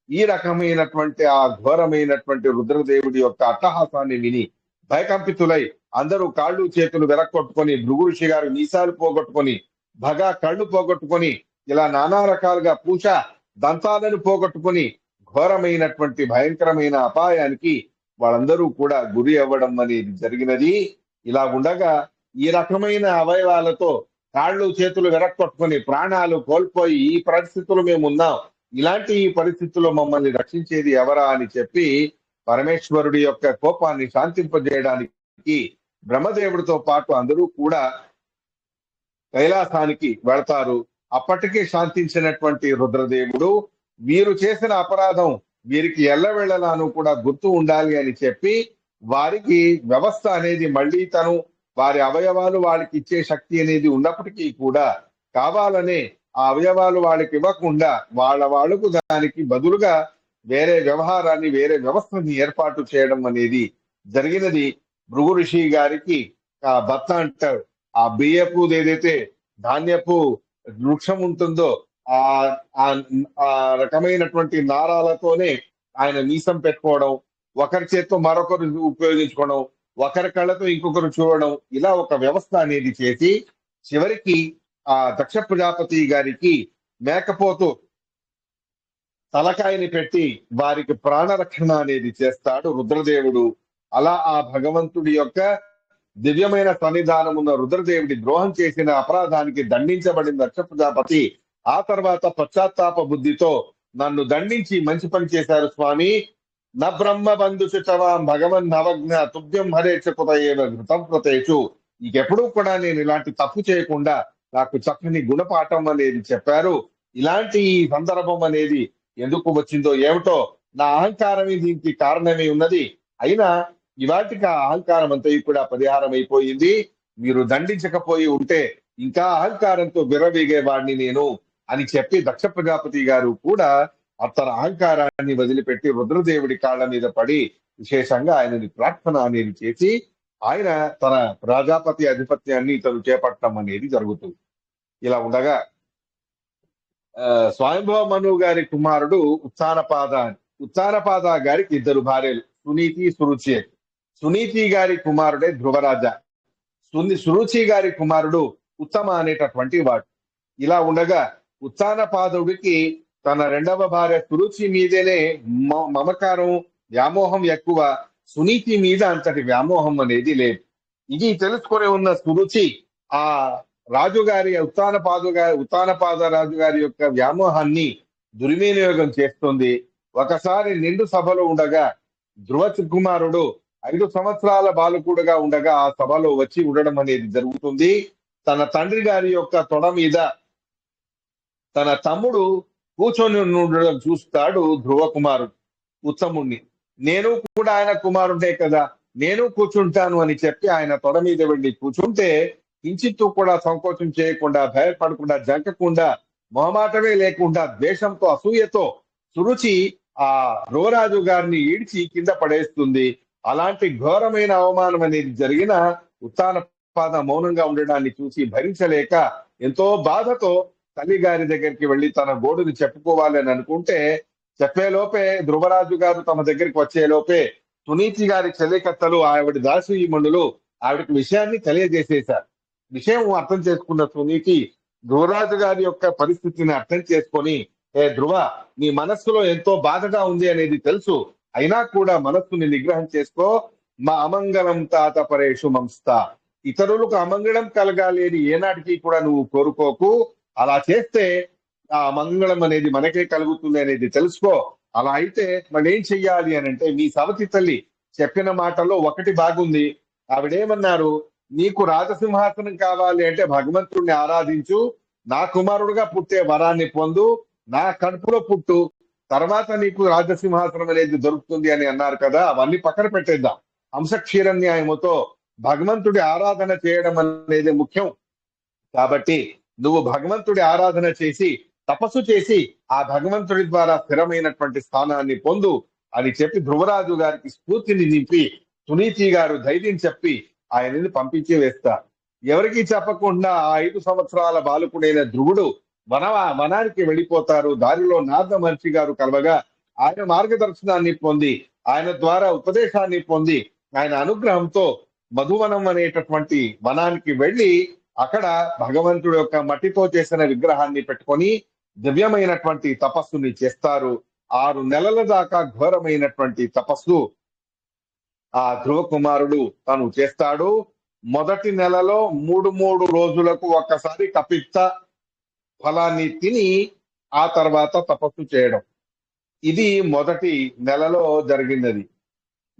ఈ రకమైనటువంటి ఆ ఘోరమైనటువంటి రుద్రదేవుడి యొక్క అట్టహాసాన్ని విని భయకంపితులై అందరూ కాళ్ళు చేతులు వెరక్కొట్టుకొని, భృగుఋషి గారు మీసాలు పోగొట్టుకొని, భగా కళ్ళు పోగొట్టుకొని, ఇలా నానా రకాలుగా పూష దంతాలను పోగొట్టుకొని ఘోరమైనటువంటి భయంకరమైన అపాయానికి వాళ్ళందరూ కూడా గురి అవ్వడం అనేది జరిగినది. ఇలా ఉండగా ఈ రకమైన అవయవాలతో కాళ్ళు చేతులు వెరక్కొట్టుకొని ప్రాణాలు కోల్పోయి ఈ పరిస్థితులు మేము ఉన్నాం, ఇలాంటి ఈ పరిస్థితుల్లో మమ్మల్ని రక్షించేది ఎవరా అని చెప్పి పరమేశ్వరుడి యొక్క కోపాన్ని శాంతింపజేయడానికి బ్రహ్మదేవుడితో పాటు అందరూ కూడా కైలాసానికి వెళతారు. అప్పటికే శాంతించినటువంటి రుద్రదేవుడు వీరు చేసిన అపరాధం వీరికి ఎల్లవెళ్లలాను కూడా గుర్తు ఉండాలి అని చెప్పి వారికి వ్యవస్థ అనేది మళ్ళీ తను వారి అవయవాలు వాళ్ళకి ఇచ్చే శక్తి అనేది ఉన్నప్పటికీ కూడా కావాలనే ఆ అవయవాలు వాళ్ళకి ఇవ్వకుండా వాళ్ళకు దానికి బదులుగా వేరే వ్యవహారాన్ని, వేరే వ్యవస్థని ఏర్పాటు చేయడం అనేది జరిగినది. భృగు ఋషి గారికి ఆ బత్త అంటారు, ఆ బియ్యపు ఏదైతే ధాన్యపు వృక్షం ఉంటుందో ఆ ఆ రకమైనటువంటి నారాలతోనే ఆయన మీసం పెట్టుకోవడం, ఒకరి చేత్తో మరొకరు ఉపయోగించుకోవడం, ఒకరి కళ్ళతో ఇంకొకరు చూడడం, ఇలా ఒక వ్యవస్థ అనేది చేసి చివరికి ఆ దక్ష ప్రజాపతి గారికి మేకపోతూ తలకాయని పెట్టి వారికి ప్రాణరక్షణ అనేది చేస్తాడు రుద్రదేవుడు. అలా ఆ భగవంతుడి యొక్క దివ్యమైన సన్నిధానం ఉన్న రుద్రదేవుడి ద్రోహం చేసిన అపరాధానికి దండించబడిన దక్ష ప్రజాపతి ఆ తర్వాత పశ్చాత్తాప బుద్ధితో నన్ను దండించి మంచి పని చేశారు స్వామి, న బ్రహ్మ బంధు శుచవాం భగవన్ నవజ్ఞ తుభ్యం హరేచకుత ఏవ ఘృతం ప్రతేషు. ఇంకెప్పుడూ కూడా నేను ఇలాంటి తప్పు చేయకుండా నాకు చక్కని గుణపాఠం అనేది చెప్పారు. ఇలాంటి ఈ సందర్భం అనేది ఎందుకు వచ్చిందో ఏమిటో, నా అహంకారమే దీనికి కారణమే ఉన్నది. అయినా ఇవాటికి ఆ అహంకారం అంతా కూడా పరిహారం అయిపోయింది. మీరు దండించకపోయి ఉంటే ఇంకా అహంకారంతో విర్రవీగేవాడిని నేను అని చెప్పి దక్ష ప్రజాపతి గారు కూడా తన అహంకారాన్ని వదిలిపెట్టి రుద్రదేవుడి కాళ్ళ మీద పడి విశేషంగా ఆయనని ప్రార్థన అనేది చేసి ఆయన తన ప్రజాపతి ఆధిపత్యాన్ని తను చేపట్టడం అనేది జరుగుతుంది. ఇలా ఉండగా స్వయంభవ మను గారి కుమారుడు ఉత్తానపాద గారికి ఇద్దరు భార్యలు, సునీతి, సురుచి. సునీతి గారి కుమారుడే ధ్రువరాజ, సురుచి గారి కుమారుడు ఉత్తమ అనేటటువంటి వాడు. ఇలా ఉండగా ఉత్తానపాదుడికి తన రెండవ భార్య సురుచి మీదనే మమకారం, వ్యామోహం ఎక్కువ. సునీతి మీద అంతటి వ్యామోహం అనేది లేదు. ఇది తెలుసుకొని ఉన్న సురుచి ఆ రాజుగారి ఉత్తానపాద రాజు గారి యొక్క వ్యామోహాన్ని దుర్వినియోగం చేస్తుంది. ఒకసారి నిండు సభలో ఉండగా ధ్రువ కుమారుడు 5 సంవత్సరాల బాలకుడుగా ఉండగా ఆ సభలో వచ్చి ఉండడం అనేది జరుగుతుంది. తన తండ్రి గారి యొక్క తొడ మీద తన తమ్ముడు కూర్చొని ఉండడం చూస్తాడు ధ్రువ కుమారుడు ఉత్తముణ్ణి. నేను కూడా ఆయన కుమారుడే కదా, నేను కూర్చుంటాను అని చెప్పి ఆయన తొడ మీద వెళ్ళి కూర్చుంటే కించిత్తు కూడా సంకోచం చేయకుండా, భయపడకుండా, జంకకుండా, మొహమాటమే లేకుండా, ద్వేషంతో, అసూయతో సురుచి ఆ ధ్రువరాజు గారిని ఈడ్చి కింద పడేస్తుంది. అలాంటి ఘోరమైన అవమానం అనేది జరిగిన ఉత్తానపాద మౌనంగా ఉండడాన్ని చూసి భరించలేక ఎంతో బాధతో తల్లి గారి దగ్గరికి వెళ్లి తన గోడుని చెప్పుకోవాలి అని అనుకుంటే చెప్పేలోపే ధ్రువరాజు గారు తమ దగ్గరికి వచ్చేలోపే సునీతి గారి చెల్లికత్తలు ఆవిడ దాసీమణులు ఆవిడకి విషయాన్ని తెలియజేసేశారు. విషయం అర్థం చేసుకున్న సునీతి ధ్రువరాజు గారి యొక్క పరిస్థితిని అర్థం చేసుకొని, ఏ ధ్రువ, నీ మనస్సులో ఎంతో బాధగా ఉంది అనేది తెలుసు, అయినా కూడా మనస్సుని నిగ్రహం చేసుకో. మా అమంగళం తాత పరేషు మంస్త, ఇతరులకు అమంగళం కలగాలి అని ఏనాటికి కూడా నువ్వు కోరుకోకు. అలా చేస్తే ఆ మంగళం అనేది మనకే కలుగుతుంది అనేది తెలుసుకో. అలా అయితే మరి ఏం చెయ్యాలి అని అంటే, మీ సవతి తల్లి చెప్పిన మాటల్లో ఒకటి బాగుంది. ఆవిడేమన్నారు, నీకు రాజసింహాసనం కావాలి అంటే భగవంతుడిని ఆరాధించు, నా కుమారుడుగా పుట్టే వరాన్ని పొందు, నా కడుపులో పుట్టు, తర్వాత నీకు రాజసింహాసనం అనేది దొరుకుతుంది అని అన్నారు కదా. అవన్నీ పక్కన పెట్టేద్దాం. హంసక్షీర న్యాయముతో భగవంతుడి ఆరాధన చేయడం అనేది ముఖ్యం. కాబట్టి నువ్వు భగవంతుడి ఆరాధన చేసి తపస్సు చేసి ఆ భగవంతుడి ద్వారా స్థిరమైనటువంటి స్థానాన్ని పొందు అని చెప్పి ధ్రువరాజు గారికి స్ఫూర్తిని నింపి సునీతి గారు ధైర్యం చెప్పి ఆయనని పంపించి వేస్తారు. ఎవరికి చెప్పకుండా ఆ 5 సంవత్సరాల బాలకుడైన ధ్రువుడు వనానికి వెళ్ళిపోతారు. దారిలో నారద మహర్షి గారు కలవగా ఆయన మార్గదర్శనాన్ని పొంది, ఆయన ద్వారా ఉపదేశాన్ని పొంది, ఆయన అనుగ్రహంతో మధువనం అనేటటువంటి వనానికి వెళ్ళి అక్కడ భగవంతుడి యొక్క మట్టితో చేసిన విగ్రహాన్ని పెట్టుకొని దివ్యమైనటువంటి తపస్సుని చేస్తారు. 6 నెలల దాకా ఘోరమైనటువంటి తపస్సు ఆ ధ్రువ కుమారుడు తను చేస్తాడు. మొదటి నెలలో 3 రోజులకు ఒక్కసారి కపిత్త ఫలాన్ని తిని ఆ తర్వాత తపస్సు చేయడం, ఇది మొదటి నెలలో జరిగినది.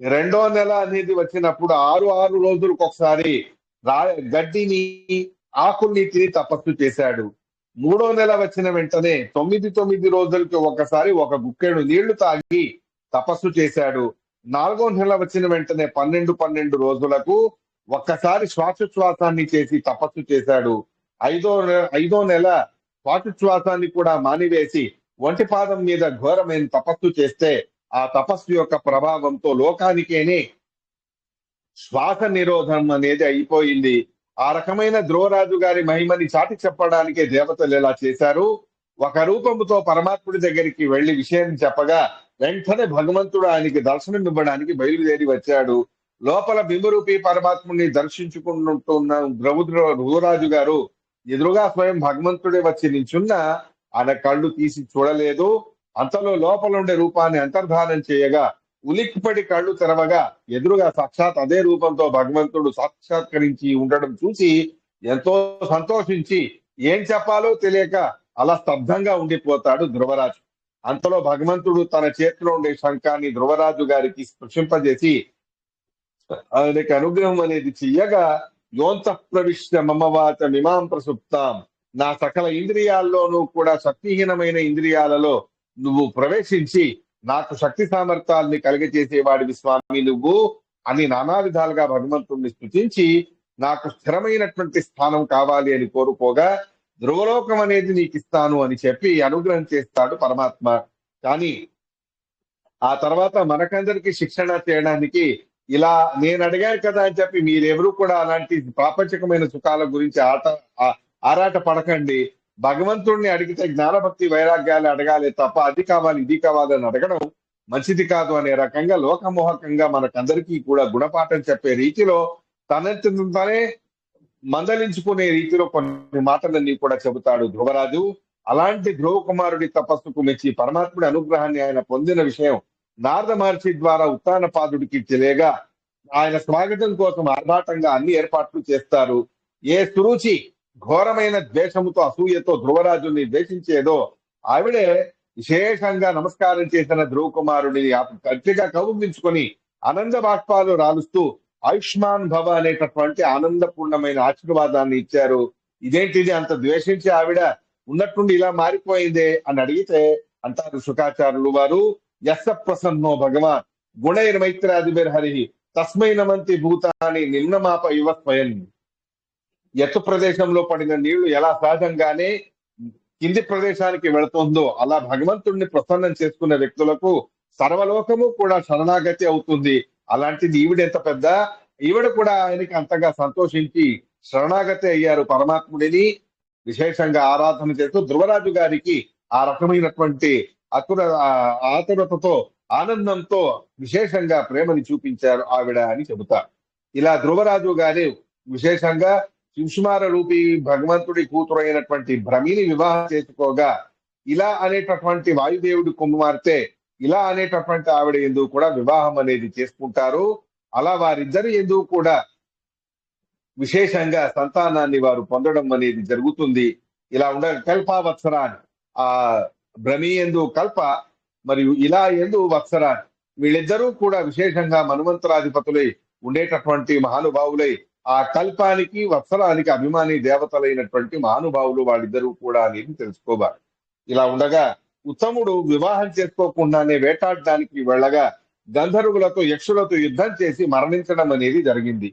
రెండో నెల అనేది వచ్చినప్పుడు 6 రోజులకు ఒకసారి గడ్డిని, ఆకుల్ని తిని తపస్సు చేశాడు. 3వ నెల వచ్చిన వెంటనే 9 రోజులకి ఒకసారి ఒక గుక్కెడు నీళ్లు తాగి తపస్సు చేశాడు. 4వ నెల వచ్చిన వెంటనే 12 రోజులకు ఒక్కసారి శ్వాసోచ్ఛ్వాసాన్ని చేసి తపస్సు చేశాడు. ఐదో నెల శ్వాసోచ్ఛ్వాసాన్ని కూడా మానివేసి ఒంటి పాదం మీద ఘోరమైన తపస్సు చేస్తే ఆ తపస్సు యొక్క ప్రభావంతో లోకానికేనే శ్వాస నిరోధం అనేది అయిపోయింది. ఆ రకమైన ధ్రువరాజు గారి మహిమని చాటి చెప్పడానికే దేవతలు ఇలా చేశారు. ఒక రూపముతో పరమాత్ముడి దగ్గరికి వెళ్లి విషయం చెప్పగా వెంటనే భగవంతుడు ఆయనకి దర్శనం ఇవ్వడానికి బయలుదేరి వచ్చాడు. లోపల బింబరూపి పరమాత్ముడిని దర్శించుకుంటున్న ధ్రువరాజు గారు ఎదురుగా స్వయం భగవంతుడే వచ్చి నించున్న ఆయన కళ్ళు తీసి చూడలేదు. అంతలో లోపల ఉండే రూపాన్ని అంతర్ధానం చేయగా ఉలిక్కిపడి కళ్ళు తెరవగా ఎదురుగా సాక్షాత్ అదే రూపంతో భగవంతుడు సాక్షాత్కరించి ఉండడం చూసి ఎంతో సంతోషించి ఏం చెప్పాలో తెలియక అలా స్తబ్దంగా ఉండిపోతాడు ధ్రువరాజు. అంతలో భగవంతుడు తన చేతిలో ఉండే శంఖాన్ని ధ్రువరాజు గారికి స్పృశింపజేసి ఆయనకి అనుగ్రహం అనేది చెయ్యగా యోంత ప్రవిష్ట మమవాత మిమాం ప్రసుప్తాం, నా సకల ఇంద్రియాల్లోనూ కూడా శక్తిహీనమైన ఇంద్రియాలలో నువ్వు ప్రవేశించి నాకు శక్తి సామర్థ్యాల్ని కలిగజేసేవాడివి స్వామి నువ్వు అని నానా విధాలుగా భగవంతుడిని స్తుతించి నాకు స్థిరమైనటువంటి స్థానం కావాలి అని కోరుకోగా ధ్రువలోకం అనేది నీకు ఇస్తాను అని చెప్పి అనుగ్రహం చేస్తాడు పరమాత్మ. కానీ ఆ తర్వాత మనకందరికి శిక్షణ చేయడానికి ఇలా నేను అడిగాను కదా అని చెప్పి మీరెవరు కూడా అలాంటి ప్రాపంచికమైన సుఖాల గురించి ఆరాట పడకండి. భగవంతుడిని అడిగితే జ్ఞానభక్తి వైరాగ్యాలు అడగాలి తప్ప అది కావాలి ఇది కావాలని అడగడం మంచిది కాదు అనే రకంగా లోకమోహకంగా మనకందరికీ కూడా గుణపాఠం చెప్పే రీతిలో తనే మందలించుకునే రీతిలో కొన్ని మాటలన్నీ కూడా చెబుతాడు ధ్రువరాజు. అలాంటి ధ్రువ కుమారుడి తపస్సుకు మెచ్చి పరమాత్ముడి అనుగ్రహాన్ని ఆయన పొందిన విషయం నారద మహర్షి ద్వారా ఉత్తానపాదుడికి తెలియగా ఆయన స్వాగతం కోసం ఆర్భాటంగా అన్ని ఏర్పాట్లు చేస్తారు. ఏ సురుచి ఘోరమైన ద్వేషముతో అసూయతో ధ్రువరాజుని ద్వేషించేదో ఆవిడే విశేషంగా నమస్కారం చేసిన ధ్రువ కుమారుడిని గట్టిగా కౌగిలించుకొని ఆనంద బాష్పాలు రాలుస్తూ ఆయుష్మాన్ భవ అనేటటువంటి ఆనందపూర్ణమైన ఆశీర్వాదాన్ని ఇచ్చారు. ఇదేంటిది అంత ద్వేషించి ఆవిడ ఉన్నట్టుండి ఇలా మారిపోయిందే అని అడిగితే అంటారు శుకాచార్యులు వారు, యస్స ప్రసన్నో భగవాన్ గుణైర్మైత్రాదిభిర్హరి తస్మై నమంతి భూతాని నిమ్నమాప ఇవ స్వయం. ఎత్తు ప్రదేశంలో పడిన నీళ్లు ఎలా సహజంగానే కింది ప్రదేశానికి వెళుతుందో అలా భగవంతుడిని ప్రసన్నం చేసుకున్న వ్యక్తులకు సర్వలోకము కూడా శరణాగతి అవుతుంది. అలాంటిది ఈవిడ ఎంత పెద్ద, ఈవిడ కూడా ఆయనకి అంతగా సంతోషించి శరణాగతి అయ్యారు పరమాత్ముడిని విశేషంగా ఆరాధన చేస్తూ ధ్రువరాజు గారికి ఆ రకమైనటువంటి ఆతురతతో ఆనందంతో విశేషంగా ప్రేమని చూపించారు ఆవిడ అని చెబుతారు. ఇలా ధ్రువరాజు గారి విశేషంగా శింసుమార రూపి భగవంతుడి కూతురు అయినటువంటి భ్రమిని వివాహం చేసుకోగా ఇలా అనేటటువంటి వాయుదేవుడి కుమార్తె ఇలా అనేటటువంటి ఆవిడ ఎందుకు కూడా వివాహం అనేది చేసుకుంటారు. అలా వారిద్దరు ఎందుకు కూడా విశేషంగా సంతానాన్ని వారు పొందడం అనేది జరుగుతుంది. ఇలా ఉండగా కల్పావత్సరాన్ని ఆ భ్రమి ఎందు కల్ప మరియు ఇలా ఎందు వత్సరాన్ని వీళ్ళిద్దరూ కూడా విశేషంగా మన్వంతరాధిపతులై ఉండేటటువంటి మహానుభావులై ఆ కల్పానికి వత్సరానికి అభిమాని దేవతలైనటువంటి మహానుభావులు వాళ్ళిద్దరూ కూడా అనేది తెలుసుకోవాలి. ఇలా ఉండగా ఉత్తముడు వివాహం చేసుకోకుండానే వేటాడడానికి వెళ్ళగా గంధర్వులతో యక్షులతో యుద్ధం చేసి మరణించడం అనేది జరిగింది.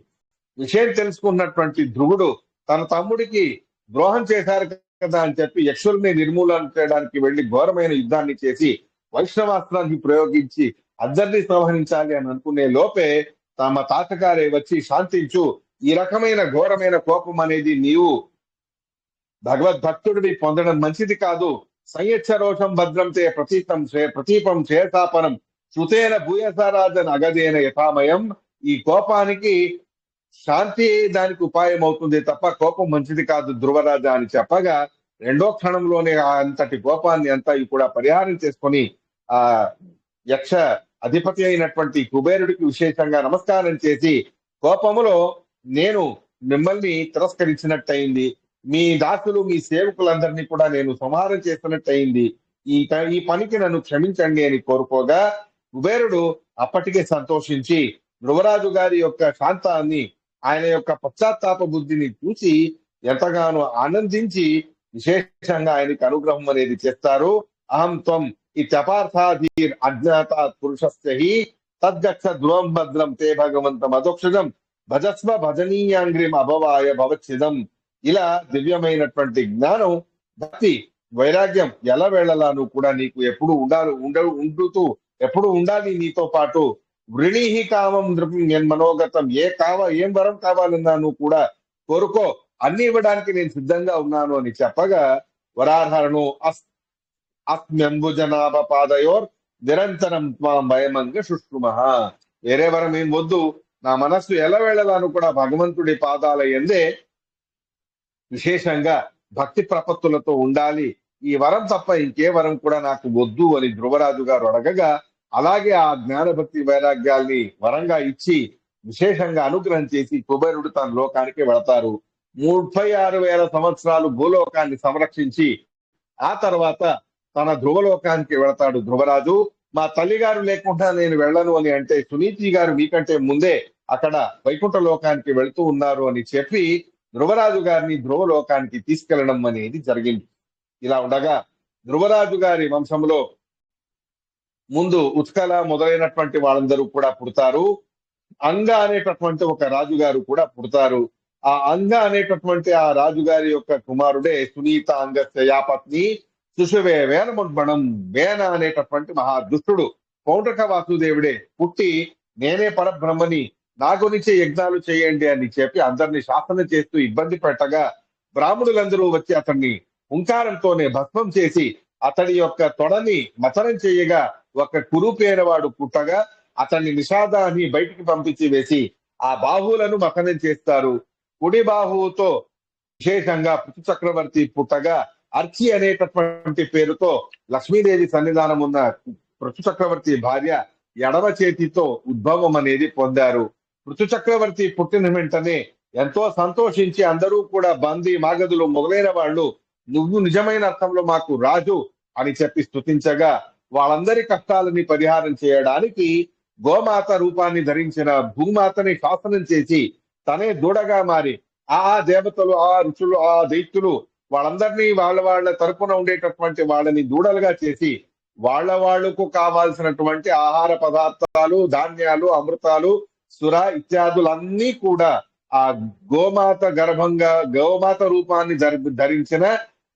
విషయం తెలుసుకున్నటువంటి ధ్రువుడు తన తమ్ముడికి ద్రోహం చేశారు కదా అని చెప్పి యక్షుల్ని నిర్మూలన చేయడానికి వెళ్లి ఘోరమైన యుద్ధాన్ని చేసి వైష్ణవాస్త్రాన్ని ప్రయోగించి అందరినీ సంహరించాలి అని అనుకునే లోపే తమ తాతగారే వచ్చి శాంతించు, ఈ రకమైన ఘోరమైన కోపం అనేది నీవు భగవద్భక్తుడిని పొందడం మంచిది కాదు. సంయచ్చరోషం భద్రం తే ప్రతీపం శ్రేయసాపనం శృతేన భూయసారాజన్ అగదేన యథామయం. ఈ కోపానికి శాంతి దానికి ఉపాయం అవుతుంది తప్ప కోపం మంచిది కాదు ధ్రువరాజా అని చెప్పగా రెండో క్షణంలోనే అంతటి కోపాన్ని అంతా కూడా పరిహారం చేసుకొని ఆ యక్ష అధిపతి అయినటువంటి కుబేరుడికి విశేషంగా నమస్కారం చేసి కోపములో నేను మిమ్మల్ని తిరస్కరించినట్టయింది, మీ దాసులు మీ సేవకులందరినీ కూడా నేను సంహారం చేసినట్టయింది, ఈ పనికి నన్ను క్షమించండి అని కోరుకోగా కుబేరుడు అప్పటికే సంతోషించి ధ్రువరాజు గారి యొక్క శాంతాన్ని ఆయన యొక్క పశ్చాత్తాప బుద్ధిని చూసి ఎంతగానో ఆనందించి విశేషంగా ఆయనకి అనుగ్రహం అనేది చేస్తారు. అహం త్వం ఇత్యపార్థాధీర్ అజ్ఞాత పురుషస్య హి తద్గచ్చ ధ్రువం భద్రం తే భగవంతం అదోక్షజం భజస్వ భజనీయాంగ్రిం అభవాయ భవచ్చిదం. ఇలా దివ్యమైనటువంటి జ్ఞానం, భక్తి, వైరాగ్యం ఎల్లవేళలా నువ్వు కూడా నీకు ఎప్పుడు ఉండుతూ ఎప్పుడు ఉండాలి నీతో పాటు. వృణీహి కామం నృపం మనోగతం. ఏం వరం కావాలన్నా నువ్వు కూడా కోరుకో, అన్ని ఇవ్వడానికి నేను సిద్ధంగా ఉన్నాను అని చెప్పగా వరాహరణు అస్మ్యంబుజనాభ పాదయోర్ నిరంతరం భయమంగ సుష్కుమః. వేరే వరం ఏం వద్దు, నా మనస్సు ఎల్లవేళలాను కూడా భగవంతుడి పాదాల యందే విశేషంగా భక్తి ప్రపత్తులతో ఉండాలి. ఈ వరం తప్ప ఇంకే వరం కూడా నాకు వద్దు అని ధ్రువరాజు గారు అడగగా, అలాగే ఆ జ్ఞాన భక్తి వైరాగ్యాల్ని వరంగా ఇచ్చి విశేషంగా అనుగ్రహం చేసి కుబేరుడు తన లోకానికి వెళతారు. 36,000 సంవత్సరాలు భూలోకాన్ని సంరక్షించి ఆ తర్వాత తన ధ్రువలోకానికి వెళతాడు ధ్రువరాజు. మా తల్లిగారు లేకుండా నేను వెళ్ళను అని అంటే, సునీతి గారు మీకంటే ముందే అక్కడ వైకుంఠ లోకానికి వెళుతూ ఉన్నారు అని చెప్పి ధ్రువరాజు గారిని ధ్రువలోకానికి తీసుకెళ్లడం అనేది జరిగింది. ఇలా ఉండగా ధ్రువరాజు గారి వంశంలో ముందు ఉత్కల మొదలైనటువంటి వాళ్ళందరూ కూడా పుడతారు. అంగ అనేటటువంటి ఒక రాజుగారు కూడా పుడతారు. ఆ అంగ అనేటటువంటి ఆ రాజుగారి యొక్క కుమారుడే సునీత అంగస్య పత్ని సుషువే వేనముద్బణం. వేన అనేటటువంటి మహా దుష్టుడు పౌండ్రక వాసుదేవుడే పుట్టి, నేనే పరబ్రహ్మని, నా గురించే యజ్ఞాలు చేయండి అని చెప్పి అందరినీ శాసనం చేస్తూ ఇబ్బంది పెట్టగా, బ్రాహ్మణులందరూ వచ్చి అతన్ని హుంకారంతోనే భస్మం చేసి అతడి యొక్క తొడని మతనం చేయగా ఒక కురు పేరవాడు పుట్టగా అతన్ని నిషాదాన్ని బయటికి పంపించి వేసి ఆ బాహువులను మతనం చేస్తారు. కుడి బాహువుతో విశేషంగా పృథు చక్రవర్తి పుట్టగా అర్చి అనేటటువంటి పేరుతో లక్ష్మీదేవి సన్నిధానం ఉన్న పృథు చక్రవర్తి భార్య ఎడమ చేతితో ఉద్భవం అనేది పొందారు. పృథు చక్రవర్తి పుట్టిన వెంటనే ఎంతో సంతోషించి అందరూ కూడా బంది మాగదులు మొదలైన వాళ్ళు నువ్వు నిజమైన అర్థంలో మాకు రాజు అని చెప్పి స్తుతించగా, వాళ్ళందరి కష్టాలని పరిహారం చేయడానికి గోమాత రూపాన్ని ధరించిన భూమాతని శాసనం చేసి తనే దూడగా మారి ఆ దేవతలు, ఆ ఋషులు, ఆ దైత్యులు వాళ్ళందరినీ వాళ్ళ తరపున ఉండేటటువంటి వాళ్ళని దూడలుగా చేసి వాళ్లకు కావాల్సినటువంటి ఆహార పదార్థాలు, ధాన్యాలు, అమృతాలు, సుర ఇత్యాదులన్నీ కూడా ఆ గోమాత రూపాన్ని ధరించిన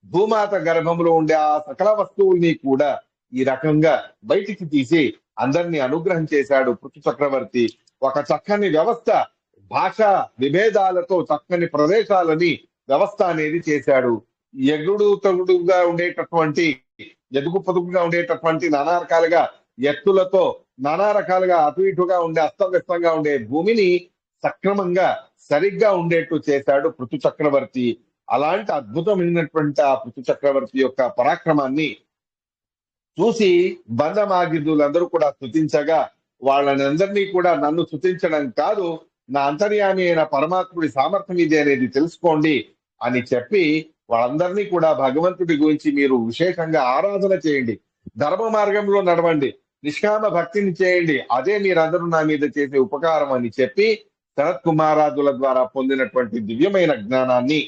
భూమాత గర్భంలో ఉండే ఆ సకల వస్తువుల్ని కూడా ఈ రకంగా బయటికి తీసి అందరినీ అనుగ్రహం చేశాడు పృథు చక్రవర్తి. ఒక చక్కని వ్యవస్థ, భాషా విభేదాలతో చక్కని ప్రదేశాలని వ్యవస్థ అనేది చేశాడు. ఎగుడు తగుడుగా ఉండేటటువంటి, ఎదుగు పొదుగుగా ఉండేటటువంటి నానా రకాలుగా ఎత్తులతో నానా రకాలుగా అటు ఇటుగా ఉండే అస్తవ్యస్తంగా ఉండే భూమిని సక్రమంగా సరిగ్గా ఉండేట్టు చేశాడు పృథు చక్రవర్తి. అలాంటి అద్భుతమైనటువంటి ఆ పృథు చక్రవర్తి యొక్క పరాక్రమాన్ని చూసి బంధమాగిదులందరూ కూడా స్తుతించగా, వాళ్ళని అందరినీ కూడా నన్ను స్తుతించడం కాదు, నా అంతర్యామి అయిన పరమాత్ముడి సామర్థ్యం ఇది అనేది తెలుసుకోండి అని చెప్పి వాళ్ళందరినీ కూడా భగవంతుడి గురించి మీరు విశేషంగా ఆరాధన చేయండి, ధర్మ మార్గంలో నడవండి, నిష్కామ భక్తిని చేయండి, అదే మీరందరూ నా మీద చేసే ఉపకారం అని చెప్పి శరత్ కుమారాదుల ద్వారా పొందినటువంటి దివ్యమైన జ్ఞానాన్ని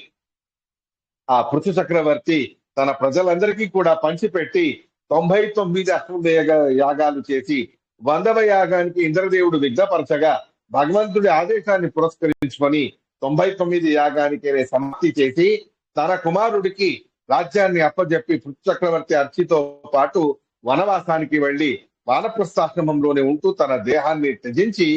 ఆ పృథు చక్రవర్తి తన ప్రజలందరికీ కూడా పంచిపెట్టి 99 అశ్వమేధ యాగాలు చేసి 100వ యాగానికి ఇంద్రదేవుడు విఘ్నపరచగా భగవంతుడి ఆదేశాన్ని పురస్కరించుకొని 99 యాగానికి సమాప్తి చేసి తన కుమారుడికి రాజ్యాన్ని అప్పజెప్పి పృథు చక్రవర్తి అర్చితో పాటు వనవాసానికి వెళ్లి వానప్రస్థాశ్రమంలోనే ఉంటూ తన దేహాన్ని త్యజించి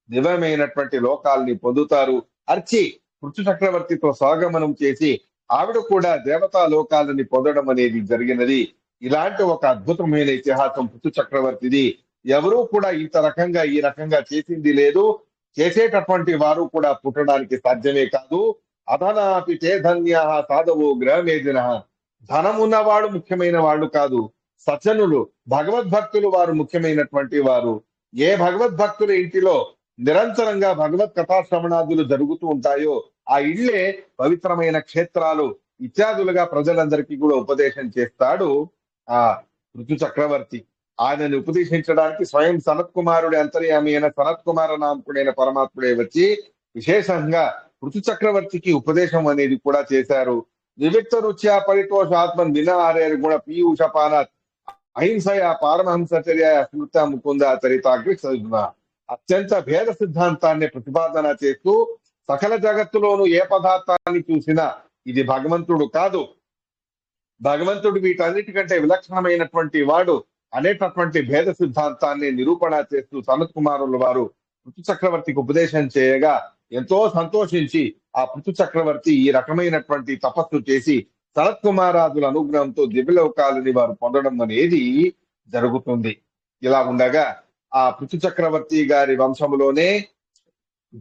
దివ్యమైనటువంటి లోకాల్ని పొందుతారు. అర్చి పృథు చక్రవర్తితో స్వాగమనం చేసి ఆవిడ కూడా దేవతా లోకాలని పొందడం అనేది జరిగినది. ఇలాంటి ఒక అద్భుతమైన ఇతిహాసం పృథు చక్రవర్తిది. ఎవరూ కూడా ఈ రకంగా చేసింది లేదు, చేసేటటువంటి వారు కూడా పుట్టడానికి సాధ్యమే కాదు. అధనాపి తే ధన్యః సాధవో గ్రహమేదిన. ధనం ఉన్నవాడు ముఖ్యమైన వాళ్ళు కాదు, సజ్జనులు భగవద్భక్తులు వారు ముఖ్యమైనటువంటి వారు. ఏ భగవద్భక్తుల ఇంటిలో నిరంతరంగా భగవత్ కథాశ్రవణాదులు జరుగుతూ ఉంటాయో ఆ ఇళ్లే పవిత్రమైన క్షేత్రాలు ఇత్యాదులుగా ప్రజలందరికీ కూడా ఉపదేశం చేస్తాడు ఆ పృథు చక్రవర్తి. ఆయనని ఉపదేశించడానికి స్వయం సనత్ కుమారుడి అంతర్యామి అయిన సనత్ కుమార నామకుడైన పరమాత్ముడే వచ్చి విశేషంగా పృథు చక్రవర్తికి ఉపదేశం అనేది కూడా చేశారు. వివిక్త రుచ్యా పరితోష ఆత్మన్ వినారేర్ గుణ పీయూషపానాత్ అహింసయ పారమహంసచర్య స్మృత ముకుంద చరితాగ్రి సజున. అత్యంత భేద సిద్ధాంతాన్ని ప్రతిపాదన చేస్తూ సకల జగత్తులోనూ ఏ పదార్థాన్ని చూసినా ఇది భగవంతుడు కాదు, భగవంతుడు వీటన్నిటికంటే విలక్షణమైనటువంటి వాడు అనేటటువంటి భేద సిద్ధాంతాన్ని నిరూపణ చేస్తూ సనత్ కుమారుల వారు పృథు చక్రవర్తికి ఉపదేశం చేయగా ఎంతో సంతోషించి ఆ పృథు చక్రవర్తి ఈ రకమైనటువంటి తపస్సు చేసి సనత్ కుమారాదుల అనుగ్రహంతో దివ్యలోకాలని వారు పొందడం అనేది జరుగుతుంది. ఇలా ఉండగా ఆ పృథు చక్రవర్తి గారి వంశంలోనే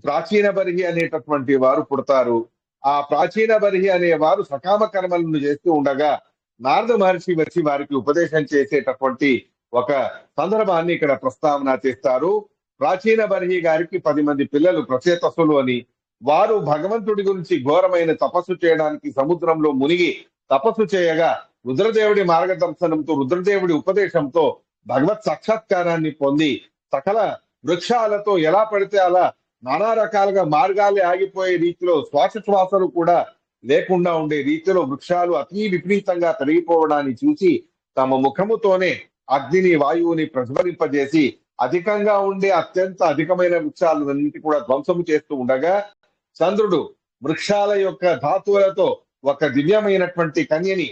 ప్రాచీన బర్హి అనేటటువంటి వారు పుడతారు. ఆ ప్రాచీన బర్హి అనే వారు సకామ కర్మలను చేస్తూ ఉండగా నారద మహర్షి వచ్చి వారికి ఉపదేశం చేసేటటువంటి ఒక సందర్భాన్ని ఇక్కడ ప్రస్తావన చేస్తారు. ప్రాచీన బర్హి గారికి 10 మంది పిల్లలు ప్రచేతసులు అని, వారు భగవంతుడి గురించి ఘోరమైన తపస్సు చేయడానికి సముద్రంలో మునిగి తపస్సు చేయగా రుద్రదేవుడి మార్గదర్శనంతో రుద్రదేవుడి ఉపదేశంతో భగవత్ సాక్షాత్కారాన్ని పొంది సకల వృక్షాలతో ఎలా పడితే అలా నానా రకాలుగా మార్గాలే ఆగిపోయే రీతిలో శ్వాసలు కూడా లేకుండా ఉండే రీతిలో వృక్షాలు అతి విపరీతంగా పెరిగిపోవడాన్ని చూసి తమ ముఖముతోనే అగ్నిని వాయువుని ప్రజ్వలింపజేసి అధికంగా ఉండే అత్యంత అధికమైన వృక్షాలన్నింటి కూడా ధ్వంసము చేస్తూ ఉండగా చంద్రుడు వృక్షాల యొక్క ధాతువులతో ఒక దివ్యమైనటువంటి కన్యని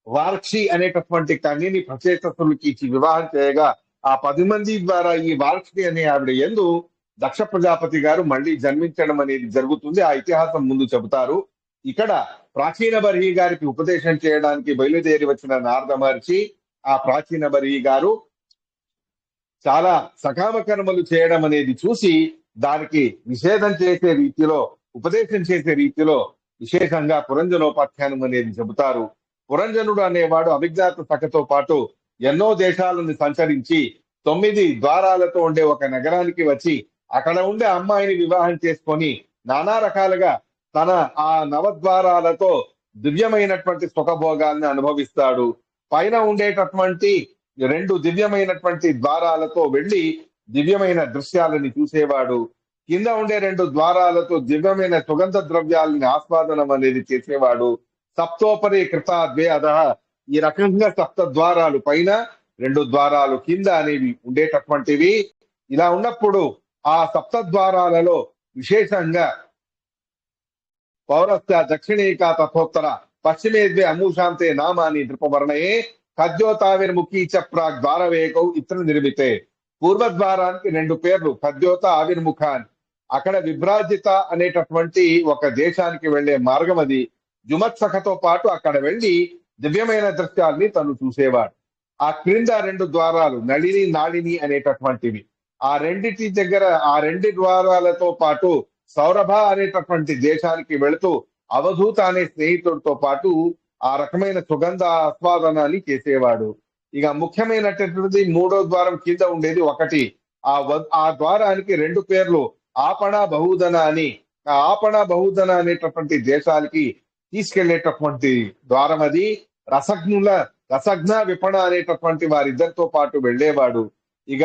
వార్క్షి అనేటటువంటి కన్యని ప్రచేతసులకి ఇచ్చి వివాహం చేయగా ఆ 10 మంది ద్వారా ఈ వార్క్షి అనే ఆవిడ యందు దక్ష ప్రజాపతి గారు మళ్ళీ జన్మించడం అనేది జరుగుతుంది. ఆ ఇతిహాసం ముందు చెబుతారు. ఇక్కడ ప్రాచీన బర్హి గారికి ఉపదేశం చేయడానికి బయలుదేరి వచ్చిన నారద మహర్షి ఆ ప్రాచీన బర్హి గారు చాలా సకామ కర్మలు చేయడం అనేది చూసి దానికి నిషేధం చేసే రీతిలో ఉపదేశం చేసే రీతిలో విశేషంగా పురంజనోపాఖ్యానం అనేది చెబుతారు. పురంజనుడు అనేవాడు అభిజ్ఞాత సఖతో పాటు ఎన్నో దేశాలను సంచరించి 9 ద్వారాలతో ఉండే ఒక నగరానికి వచ్చి అక్కడ ఉండే అమ్మాయిని వివాహం చేసుకొని నానా రకాలుగా తన ఆ నవద్వారాలతో దివ్యమైనటువంటి సుఖభోగాల్ని అనుభవిస్తాడు. పైన ఉండేటటువంటి 2 దివ్యమైనటువంటి ద్వారాలతో వెళ్లి దివ్యమైన దృశ్యాలని చూసేవాడు. కింద ఉండే 2 ద్వారాలతో దివ్యమైన సుగంధ ద్రవ్యాలని ఆస్వాదనం అనేది చేసేవాడు. సప్తోపరి కృతాద్వే అదహ, ఈ రకంగా 7 ద్వారాలు పైన 2 ద్వారాలు కింద అనేవి ఉండేటటువంటివి. ఇలా ఉన్నప్పుడు ఆ 7 ద్వారాలలో విశేషంగా పౌరస్య దక్షిణేకా తథోత్తర పశ్చిమేద్వే అమూషాంతే నామాని నృపవర్ణయే ఖద్యోతావిర్ముఖీ చ ప్రాగ్ ద్వారవేకౌ ఇతర నిర్మితే. పూర్వద్వారానికి 2 పేర్లు ఖద్యోత ఆవిర్ముఖాన్. అక్కడ విభ్రాజిత అనేటటువంటి ఒక దేశానికి వెళ్లే మార్గం అది. జుమత్సఖతో పాటు అక్కడ వెళ్లి దివ్యమైన దృశ్యాల్ని తను చూసేవాడు. ఆ క్రింద 2 ద్వారాలు నళిని నాళిని అనేటటువంటివి. ఆ రెండిటి దగ్గర ఆ 2 ద్వారాలతో పాటు సౌరభ అనేటటువంటి దేశానికి వెళుతూ అవధూత అనే స్నేహితుడితో పాటు ఆ రకమైన సుగంధ ఆస్వాదనాన్ని చేసేవాడు. ఇక ముఖ్యమైనటువంటిది 3వ ద్వారం కింద ఉండేది ఒకటి. ఆ ద్వారానికి 2 పేర్లు ఆపణ బహుధన అని. ఆ ఆపణ బహుధన అనేటటువంటి దేశాలకి తీసుకెళ్లేటటువంటి ద్వారం అది. రసజ్ఞ విపణ అనేటటువంటి వారిద్దరితో పాటు వెళ్లేవాడు. ఇక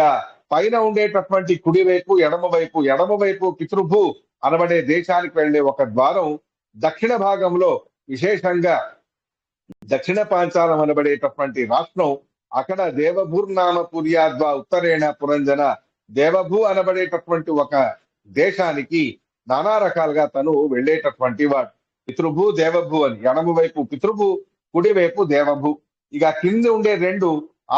పైన ఉండేటటువంటి కుడివైపు ఎడమవైపు పితృభూ అనబడే దేశానికి వెళ్లే ఒక ద్వారం. దక్షిణ భాగంలో విశేషంగా దక్షిణ పాంచాలం అనబడేటటువంటి రాష్ట్రం. అక్కడ దేవభూర్నామ పుర్యాద్వా ఉత్తరేణ పురంజన, దేవభూ అనబడేటటువంటి ఒక దేశానికి నానా రకాలుగా తను వెళ్లేటటువంటి వాడు. పితృభూ దేవభూ అని. ఎడమవైపు పితృభూ, కుడివైపు దేవభూ. ఇక కింద ఉండే 2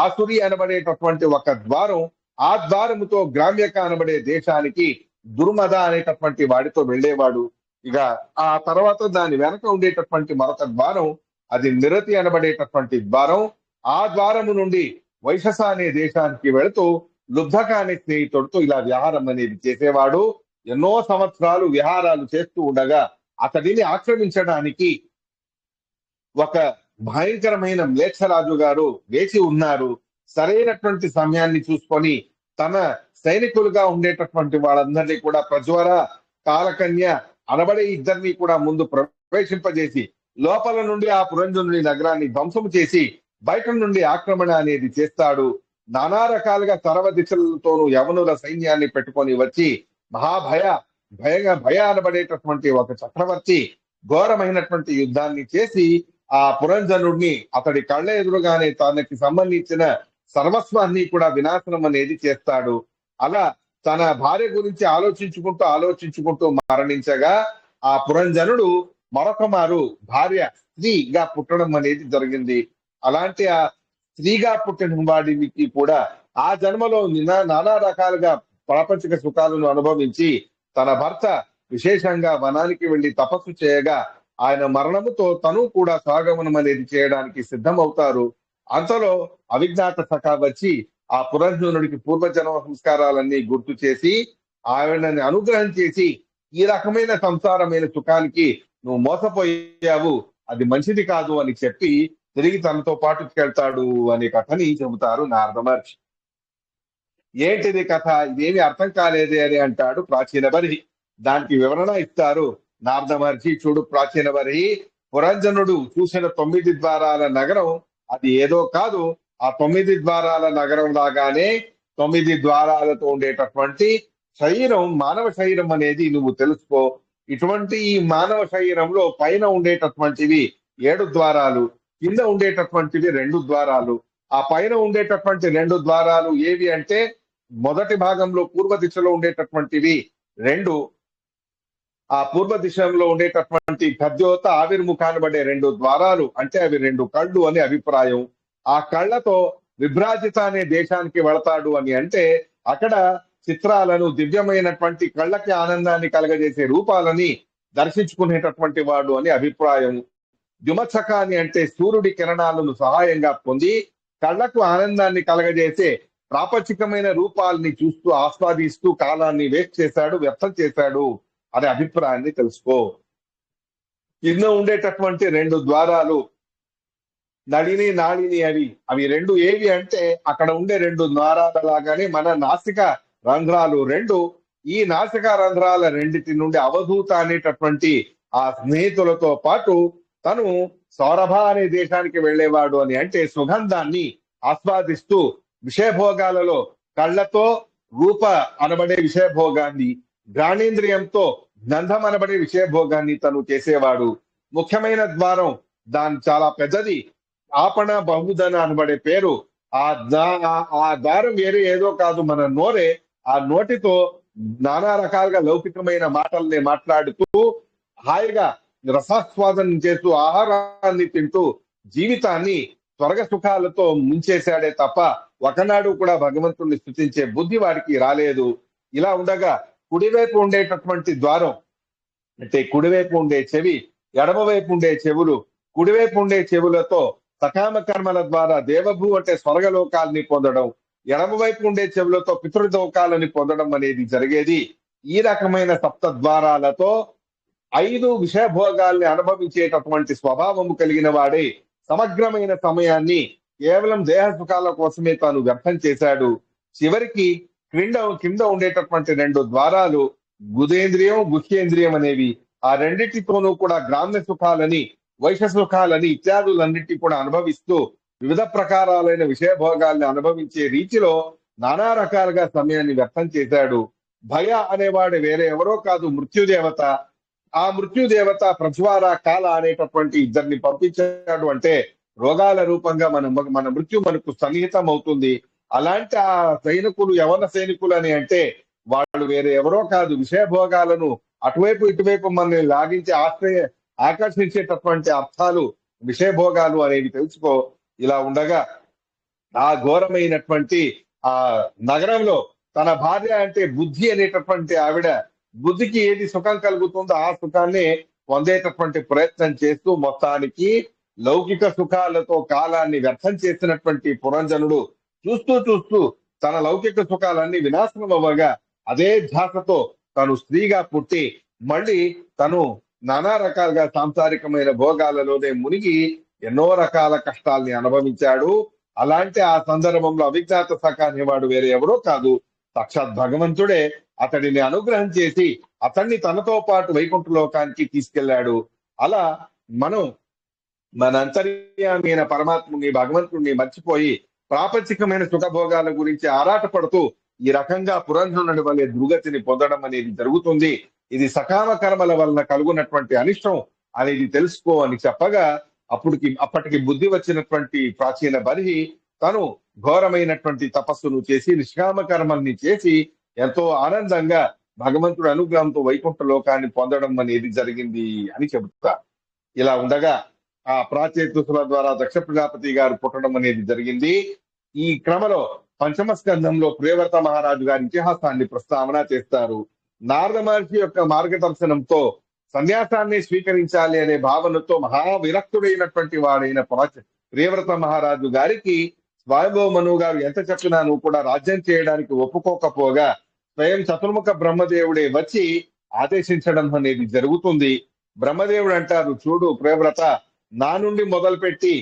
ఆసురి అనబడేటటువంటి ఒక ద్వారం. ఆ ద్వారముతో గ్రామ్యక అనబడే దేశానికి దుర్మద అనేటటువంటి వాడితో వెళ్లేవాడు. ఇక ఆ తర్వాత దాని వెనక ఉండేటటువంటి మరొక ద్వారం అది నిరతి అనబడేటటువంటి ద్వారం. ఆ ద్వారము నుండి వైశస అనే దేశానికి వెళుతూ లుబ్ధక అనే స్నేహితుడితో ఇలా విహారం అనేది చేసేవాడు. ఎన్నో సంవత్సరాలు విహారాలు చేస్తూ ఉండగా అతడిని ఆక్రమించడానికి ఒక భయంకరమైన మ్లేచ్ఛరాజు గారు వేచి ఉన్నారు. సరైనటువంటి సమయాన్ని చూసుకొని తన సైనికులుగా ఉండేటటువంటి వాళ్ళందరినీ కూడా ప్రజ్వర, కాలకన్య అనబడే ఇద్దరిని కూడా ముందు ప్రవేశింపజేసి లోపల నుండి ఆ పురంజనుడి నగరాన్ని ధ్వంసము చేసి బయట నుండి ఆక్రమణ అనేది చేస్తాడు. నానా రకాలుగా సర్వ దిశలతోనూ యవనుల సైన్యాన్ని పెట్టుకొని వచ్చి భయ అనబడేటటువంటి ఒక చక్రవర్తి ఘోరమైనటువంటి యుద్ధాన్ని చేసి ఆ పురంజనుడిని అతడి కళ్ళ ఎదురుగానే తనకి సంబంధించిన సర్వస్వాన్ని కూడా వినాశనం అనేది చేస్తాడు. అలా తన భార్య గురించి ఆలోచించుకుంటూ మరణించగా ఆ పురంజనుడు మరొక మారు భార్య స్త్రీగా పుట్టడం అనేది జరిగింది. అలాంటి ఆ స్త్రీగా పుట్టిన వాడికి కూడా ఆ జన్మలో నానా రకాలుగా ప్రాపంచిక సుఖాలను అనుభవించి తన భర్త విశేషంగా వనానికి వెళ్లి తపస్సు చేయగా ఆయన మరణముతో తను కూడా స్వాగమనం అనేది చేయడానికి సిద్ధమవుతారు. అంతలో అవిజ్ఞాత సఖ వచ్చి ఆ పురంజనుడికి పూర్వజన్మ సంస్కారాలన్నీ గుర్తు చేసి ఆయనని అనుగ్రహం చేసి ఈ రకమైన సంసారమైన సుఖానికి నువ్వు మోసపోయావు, అది మంచిది కాదు అని చెప్పి తిరిగి తనతో పాటు వెళ్తాడు అనే కథని చెబుతారు నారద మహర్షి. ఏంటిది కథ, ఇదేమి అర్థం కాలేదే అని అంటాడు ప్రాచీన బర్హి. దానికి వివరణ ఇస్తారు నారద మహర్షి. చూడు ప్రాచీన బర్హి, పురంజనుడు చూసిన 9 ద్వారాల నగరం అది ఏదో కాదు. ఆ 9 ద్వారాల నగరం లాగానే 9 ద్వారాలతో ఉండేటటువంటి శరీరం మానవ శరీరం అనేది నువ్వు తెలుసుకో. ఇటువంటి ఈ మానవ శరీరంలో పైన ఉండేటటువంటివి 7 ద్వారాలు, కింద ఉండేటటువంటివి 2 ద్వారాలు. ఆ పైన ఉండేటటువంటి 2 ద్వారాలు ఏవి అంటే మొదటి భాగంలో పూర్వ దిశలో ఉండేటటువంటివి 2, ఆ పూర్వ దిశలో ఉండేటటువంటి ఖద్యోత ఆవిర్ముఖాన్ని పడే 2 ద్వారాలు అంటే అవి 2 కళ్ళు అని అభిప్రాయం. ఆ కళ్ళతో విభ్రాజిత అనే దేశానికి వెళతాడు అని అంటే అక్కడ చిత్రాలను, దివ్యమైనటువంటి కళ్ళకి ఆనందాన్ని కలగజేసే రూపాలని దర్శించుకునేటటువంటి వాడు అని అభిప్రాయం. ద్యుమత్సక అని అంటే సూర్యుడి కిరణాలను సహాయంగా పొంది కళ్ళకు ఆనందాన్ని కలగజేసే ప్రాపంచికమైన రూపాలని చూస్తూ ఆస్వాదిస్తూ కాలాన్ని వేస్ట్ చేశాడు, వ్యర్థం చేశాడు అనే అభిప్రాయాన్ని తెలుసుకో. కింద ఉండేటటువంటి 2 ద్వారాలు నళిని నాళిని అవి 2 ఏవి అంటే అక్కడ ఉండే 2 ద్వారాల లాగానే మన నాసిక రంధ్రాలు 2. ఈ నాసిక రంధ్రాల రెండిటి నుండి అవధూత అనేటటువంటి ఆ స్నేహితులతో పాటు తను సౌరభ అనే దేశానికి వెళ్లేవాడు అని అంటే సుగంధాన్ని ఆస్వాదిస్తూ విషయభోగాలలో కళ్ళతో రూప అనబడే విషయభోగాన్ని, ఘ్రాణేంద్రియంతో గంధం అనబడే విషయభోగాన్ని తను చేసేవాడు. ముఖ్యమైన ద్వారం దాని చాలా పెద్దది, ఆపణ బహుధన అనబడే పేరు. ఆ ద్వారం వేరే ఏదో కాదు, మన నోరే. ఆ నోటితో నానా రకాలుగా లౌకికమైన మాటల్ని మాట్లాడుతూ హాయిగా రసాస్వాదనం చేస్తూ ఆహారాన్ని తింటూ జీవితాన్ని స్వర్గ సుఖాలతో ముంచేశాడే తప్ప ఒకనాడు కూడా భగవంతుణ్ణి స్తుతించే బుద్ధి వాడికి రాలేదు. ఇలా ఉండగా కుడివైపు ఉండేటటువంటి ద్వారం అంటే కుడివైపు ఉండే చెవి, ఎడమవైపు ఉండే చెవులు, కుడివైపు ఉండే చెవులతో సకామ కర్మల ద్వారా దేవభూ అంటే స్వర్గలోకాలని పొందడం, ఎడమవైపు ఉండే చెవులతో పితృలోకాలని పొందడం అనేది జరిగేది. ఈ రకమైన సప్త ద్వారాలతో 5 విషయభోగాల్ని అనుభవించేటటువంటి స్వభావము కలిగిన వాడే సమగ్రమైన సమయాన్ని కేవలం దేహ సుఖాల కోసమే తాను వ్యర్థం చేశాడు. చివరికి కింద ఉండేటటువంటి 2 ద్వారాలు గుదేంద్రియం, గుహ్యేంద్రియం అనేవి. ఆ రెండింటితోనూ కూడా గ్రామ్య సుఖాలని, వైశ్య సుఖాలని ఇత్యాదులన్నిటి కూడా అనుభవిస్తూ వివిధ ప్రకారాలైన విషయభోగాల్ని అనుభవించే రీతిలో నానా రకాలుగా సమయాన్ని వ్యర్థం చేశాడు. భయ అనేవాడు వేరే ఎవరో కాదు, మృత్యుదేవత. ఆ మృత్యుదేవత ప్రజ్వార కాల అనేటటువంటి ఇద్దరిని పంపించాడు అంటే రోగాల రూపంగా మన మృత్యు మనకు సన్నిహితం అవుతుంది. అలాంటి ఆ సైనికులు యవన సైనికులు అని అంటే వాళ్ళు వేరే ఎవరో కాదు, విషయభోగాలను అటువైపు ఇటువైపు మనల్ని లాగించి ఆకర్షించేటటువంటి అర్థాలు విషయభోగాలు అనేవి తెలుసుకో. ఇలా ఉండగా ఆ ఘోరమైనటువంటి ఆ నగరంలో తన భార్య అంటే బుద్ధి అనేటటువంటి ఆవిడ బుద్ధికి ఏది సుఖం కలుగుతుందో ఆ సుఖాన్ని పొందేటటువంటి ప్రయత్నం చేస్తూ మొత్తానికి లౌకిక సుఖాలతో కాలాన్ని వ్యర్థం చేసినటువంటి పురంజనుడు చూస్తూ తన లౌకిక సుఖాలన్నీ వినాశనం అవ్వగా అదే ధ్యాసతో తను స్త్రీగా పుట్టి మళ్ళీ తను నానా రకాలుగా సాంసారికమైన భోగాలలోనే మునిగి ఎన్నో రకాల కష్టాల్ని అనుభవించాడు. అలాంటి ఆ సందర్భంలో అవిజ్ఞాత సఖ అనేవాడు వేరే ఎవరో కాదు, సాక్షాత్ భగవంతుడే అతడిని అనుగ్రహం చేసి అతన్ని తనతో పాటు వైకుంఠ లోకానికి తీసుకెళ్లాడు. అలా మనం మన అంతర్యామి అయిన పరమాత్ముని, భగవంతుడిని మర్చిపోయి ప్రాపంచికమైన సుఖభోగాల గురించి ఆరాటపడుతూ ఈ రకంగా పురంజనుడి వలె దుర్గతిని పొందడం అనేది జరుగుతుంది. ఇది సకామ కర్మల వలన కలుగునటువంటి అనిష్టం అనేది తెలుసుకో అని చెప్పగా అప్పటికి బుద్ధి వచ్చినటువంటి ప్రాచీన బర్హి తను ఘోరమైనటువంటి తపస్సును చేసి నిష్కామ కర్మల్ని చేసి ఎంతో ఆనందంగా భగవంతుడి అనుగ్రహంతో వైకుంఠ లోకాన్ని పొందడం అనేది జరిగింది అని చెబుతా. ఇలా ఉండగా ఆ ప్రాచేతుల ద్వారా దక్ష ప్రజాపతి గారు పుట్టడం అనేది జరిగింది. ఈ క్రమలో పంచమ స్కంధంలో ప్రియవ్రత మహారాజు గారి ఇతిహాసాన్ని ప్రస్తావన చేస్తారు. నారద మహర్షి యొక్క మార్గదర్శనంతో సన్యాసాన్ని స్వీకరించాలి అనే భావనతో మహావిరక్తుడైనటువంటి వాడైన ప్రియవ్రత మహారాజు గారికి స్వయంభవ మనువు గారు ఎంత చెప్పినా నువ్వు కూడా రాజ్యం చేయడానికి ఒప్పుకోకపోగా స్వయం చతుర్ముఖ బ్రహ్మదేవుడే వచ్చి ఆదేశించడం అనేది జరుగుతుంది. బ్రహ్మదేవుడు అంటారు, చూడు ప్రియవ్రత, నా నుండి మొదలుపెట్టి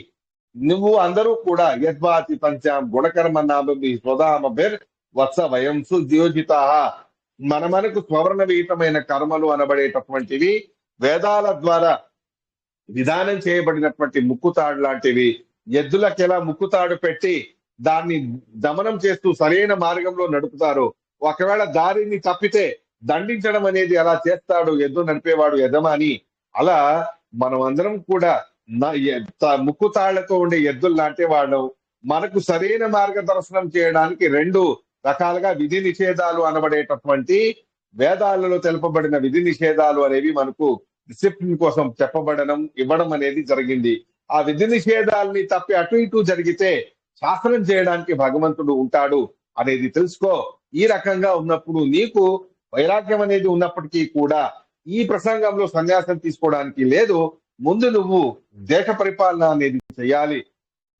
నువ్వు అందరూ కూడా యద్వాతి పంచాం గుణకర్మ నామీ స్వధామభిర్ వత్స వయంసు దియోజిత మనకు స్వర్ణ విహితమైన కర్మలు అనబడేటటువంటివి వేదాల ద్వారా విధానం చేయబడినటువంటి ముక్కుతాడు లాంటివి. ఎద్దులకు ఎలా ముక్కుతాడు పెట్టి దాన్ని దమనం చేస్తూ సరైన మార్గంలో నడుపుతారు. ఒకవేళ దారిని తప్పితే దండించడం అనేది ఎలా చేస్తాడు ఎద్దు నడిపేవాడు యజమాని, అలా మనం అందరం కూడా ముక్కుతాళ్లతో ఉండే ఎద్దులు లాంటి వాడు. మనకు సరైన మార్గదర్శనం చేయడానికి రెండు రకాలుగా విధి నిషేధాలు అనబడేటటువంటి వేదాలలో తెలుపబడిన విధి నిషేధాలు అనేవి మనకు డిసిప్లిన్ కోసం చెప్పబడడం ఇవ్వడం అనేది జరిగింది. ఆ విధి నిషేధాలని తప్పి అటు ఇటు జరిగితే శాసనం చేయడానికి భగవంతుడు ఉంటాడు అనేది తెలుసుకో. ఈ రకంగా ఉన్నప్పుడు నీకు వైరాగ్యం అనేది ఉన్నప్పటికీ కూడా ఈ ప్రసంగంలో సన్యాసం తీసుకోవడానికి లేదు. ముందు నువ్వు దేశ పరిపాలన అనేది చెయ్యాలి,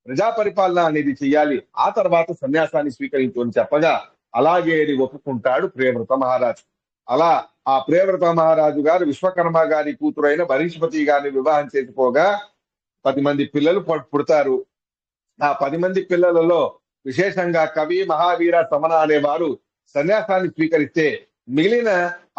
ప్రజా పరిపాలన అనేది చెయ్యాలి, ఆ తర్వాత సన్యాసాన్ని స్వీకరించు అని చెప్పగా అలాగే ఒప్పుకుంటాడు ప్రియవ్రత మహారాజు. అలా ఆ ప్రియవ్రత మహారాజు గారు విశ్వకర్మ గారి కూతురైన బహిష్పతి గారిని వివాహం చేసుకోగా 10 మంది పిల్లలు పుడతారు. ఆ 10 మంది పిల్లలలో విశేషంగా కవి మహావీర సమన అనేవారు సన్యాసాన్ని స్వీకరిస్తే మిగిలిన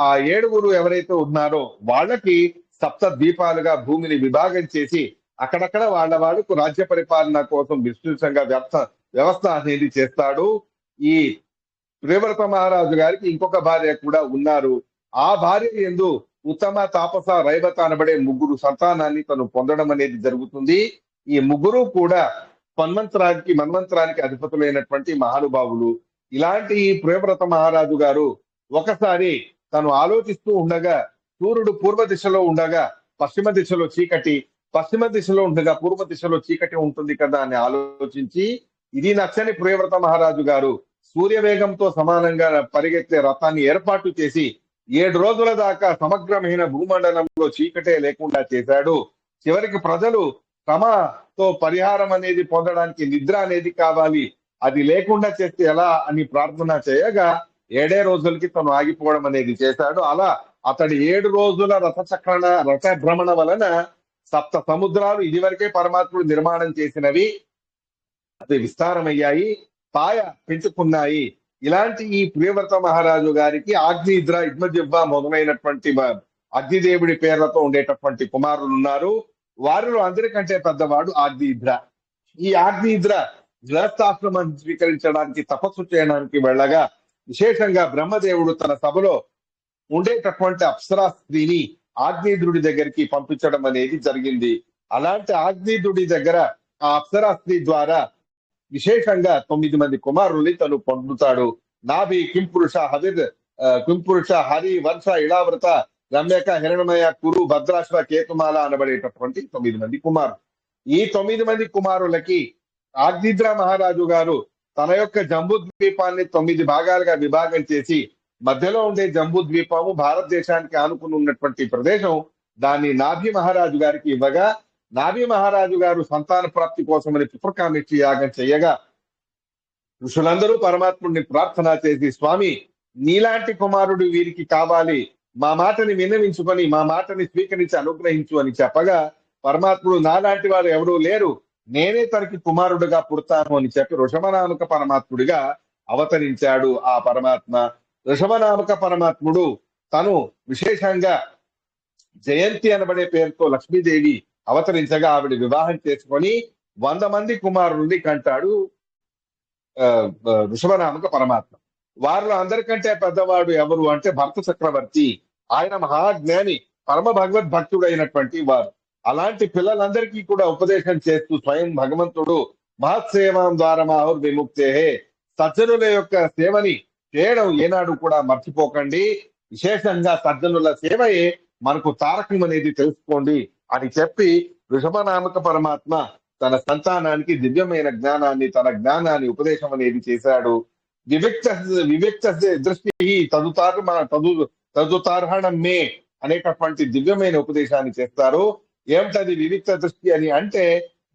ఆ 7 ఎవరైతే ఉన్నారో వాళ్ళకి సప్త ద్వీపాలుగా భూమిని విభాగం చేసి అక్కడక్కడ వాళ్ళకు రాజ్య పరిపాలన కోసం విస్తృతంగా వ్యవస్థ అనేది చేస్తాడు. ఈ ప్రియవ్రత మహారాజు గారికి ఇంకొక భార్య కూడా ఉన్నారు. ఆ భార్య యందు ఉత్తమ తాపస రైవత అనబడే 3 సంతానాన్ని తను పొందడం అనేది జరుగుతుంది. ఈ 3 కూడా మన్వంతరానికి అధిపతులైనటువంటి మహానుభావులు. ఇలాంటి ఈ ప్రియవ్రత మహారాజు గారు ఒకసారి తను ఆలోచిస్తూ ఉండగా సూర్యుడు పూర్వ దిశలో ఉండగా పశ్చిమ దిశలో చీకటి, పశ్చిమ దిశలో ఉండగా పూర్వ దిశలో చీకటి ఉంటుంది కదా అని ఆలోచించి ఇది నచ్చని ప్రియవ్రత మహారాజు గారు సూర్యవేగంతో సమానంగా పరిగెత్తే రథాన్ని ఏర్పాటు చేసి 7 రోజుల దాకా సమగ్రమైన భూమండలంలో చీకటే లేకుండా చేశాడు. చివరికి ప్రజలు తమతో పరిహారం అనేది పొందడానికి నిద్ర అనేది కావాలి, అది లేకుండా చేస్తే ఎలా అని ప్రార్థన చేయగా 7 రోజులకి తను ఆగిపోవడం అనేది చేశాడు. అలా అతడి 7 రోజుల రథ భ్రమణ వలన 7 సముద్రాలు ఇదివరకే పరమాత్ముడు నిర్మాణం చేసినవి అది విస్తారమయ్యాయి, పాయ పెంచుకున్నాయి. ఇలాంటి ఈ ప్రియవ్రత మహారాజు గారికి ఆగ్నిద్ర ఇద్మజివ్వ మొదలైనటువంటి అగ్నిదేవుడి పేర్లతో ఉండేటటువంటి కుమారులు ఉన్నారు. వారిలో అందరికంటే పెద్దవాడు ఆగ్నిద్ర. ఈ ఆగ్నిద్ర గృహస్థాశ్రమాన్ని స్వీకరించడానికి తపస్సు చేయడానికి వెళ్ళగా విశేషంగా బ్రహ్మదేవుడు తన సభలో ఉండేటటువంటి అప్సరా స్త్రీని ఆగ్నేయుడి దగ్గరికి పంపించడం అనేది జరిగింది. అలాంటి ఆగ్నేయుడి దగ్గర ఆ అప్సరా స్త్రీ ద్వారా విశేషంగా 9 మంది కుమారుల్ని తను పొందుతాడు. నాభి కింపురుష హరి వర్ష ఇళావృత రమ్యక హిరణమయ కురు భద్రాశ్వ కేతుమాల అనబడేటటువంటి 9 మంది కుమారులు. ఈ 9 మంది కుమారులకి ఆగ్నిద్ర మహారాజు గారు తన యొక్క జంబూ ద్వీపాన్ని 9 భాగాలుగా విభాగం చేసి మధ్యలో ఉండే జంబూ ద్వీపము భారతదేశానికి ఆనుకుని ఉన్నటువంటి ప్రదేశం దాన్ని నాభి మహారాజు గారికి ఇవ్వగా నాభి మహారాజు గారు సంతాన ప్రాప్తి కోసమని పితృకామేక్షి యాగం చేయగా ఋషులందరూ పరమాత్ముడిని ప్రార్థన చేసి స్వామి నీలాంటి కుమారుడు వీరికి కావాలి, మా మాటని విన్నవించుకొని మా మాటని స్వీకరించి అనుగ్రహించు అని చెప్పగా పరమాత్ముడు నాలాంటి వారు ఎవరూ లేరు, నేనే తనకి కుమారుడుగా పుడతాను అని చెప్పి ఋషభనామక పరమాత్ముడిగా అవతరించాడు. ఆ పరమాత్మ ఋషభనామక పరమాత్ముడు తను విశేషంగా జయంతి అనబడే పేరుతో లక్ష్మీదేవి అవతరించగా ఆవిడ వివాహం చేసుకొని 100 మంది కుమారుల్ని కంటాడు ఋషభనామక పరమాత్మ. వారిలో అందరికంటే పెద్దవాడు ఎవరు అంటే భరత చక్రవర్తి. ఆయన మహాజ్ఞాని, పరమ భగవద్భక్తుడైనటువంటి వారు. అలాంటి పిల్లలందరికీ కూడా ఉపదేశం చేస్తూ స్వయం భగవంతుడు మహత్సేవాం ద్వారా మాహుర్ విముక్తే. సజ్జనుల యొక్క సేవని చేయడం ఏనాడు కూడా మర్చిపోకండి. విశేషంగా సజ్జనుల సేవయే మనకు తారకం అనేది తెలుసుకోండి అని చెప్పి వృషభనామక పరమాత్మ తన సంతానానికి దివ్యమైన జ్ఞానాన్ని, తన జ్ఞానాన్ని ఉపదేశం అనేది చేశాడు. వివిక్త వివిక్త దృష్టి తదుతార్హణం మే అనేటటువంటి దివ్యమైన ఉపదేశాన్ని చేస్తారు. ఏమిటది వివిక్త దృష్టి అని అంటే,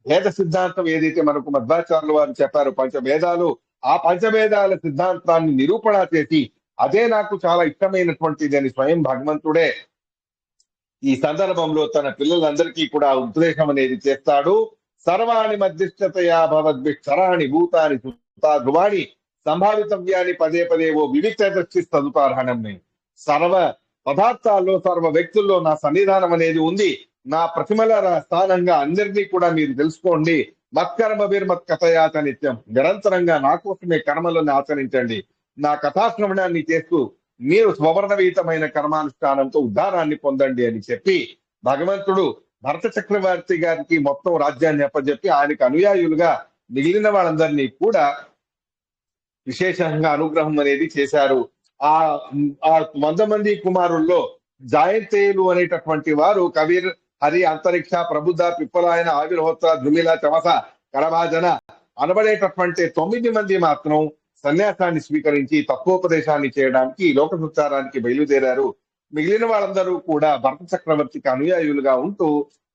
భేద సిద్ధాంతం ఏదైతే మనకు మధ్వాచార్యులు వారు చెప్పారు పంచభేదాలు, ఆ పంచభేదాల సిద్ధాంతాన్ని నిరూపణ చేసి అదే నాకు చాలా ఇష్టమైనటువంటిది అని స్వయం భగవంతుడే ఈ సందర్భంలో తన పిల్లలందరికీ కూడా ఉపదేశం అనేది చేస్తాడు. సర్వాణి మధ్యస్థతయా భవద్భిక్షరాణి భూతాని ధ్రువాణి సంభావితవ్యాన్ని పదే పదే ఓ వివిక్త దృష్టి తదుతార్హణం. సర్వ పదార్థాల్లో, సర్వ వ్యక్తుల్లో నా సన్నిధానం అనేది ఉంది. నా ప్రతిమల స్థానంగా అందరినీ కూడా మీరు తెలుసుకోండి. మత్కర్మ వీర్మత్ కథయాత నిత్యం, నిరంతరంగా నా కోసమే కర్మలను ఆచరించండి. నా కథాశ్రవణాన్ని చేస్తూ మీరు స్వవర్ణవీతమైన కర్మానుష్ఠానంతో ఉద్ధారాన్ని పొందండి అని చెప్పి భగవంతుడు భరత చక్రవర్తి గారికి మొత్తం రాజ్యాన్ని అప్పచెప్పి ఆయనకు అనుయాయులుగా మిగిలిన వాళ్ళందరినీ కూడా విశేషంగా అనుగ్రహం అనేది చేశారు. ఆ 100 మంది కుమారుల్లో జాయంతేయులు అనేటటువంటి వారు కవిర్, హరి, అంతరిక్ష, ప్రబుద్ధ, పిప్పలాయన, ఆవిర్హోత్ర, ధృమిల, చమస, కరభాజన అనబడేటటువంటి 9 మంది మాత్రం సన్యాసాన్ని స్వీకరించి తత్వోపదేశాన్ని చేయడానికి, లోక సంచారానికి బయలుదేరారు. మిగిలిన వాళ్ళందరూ కూడా భరత చక్రవర్తికి అనుయాయులుగా ఉంటూ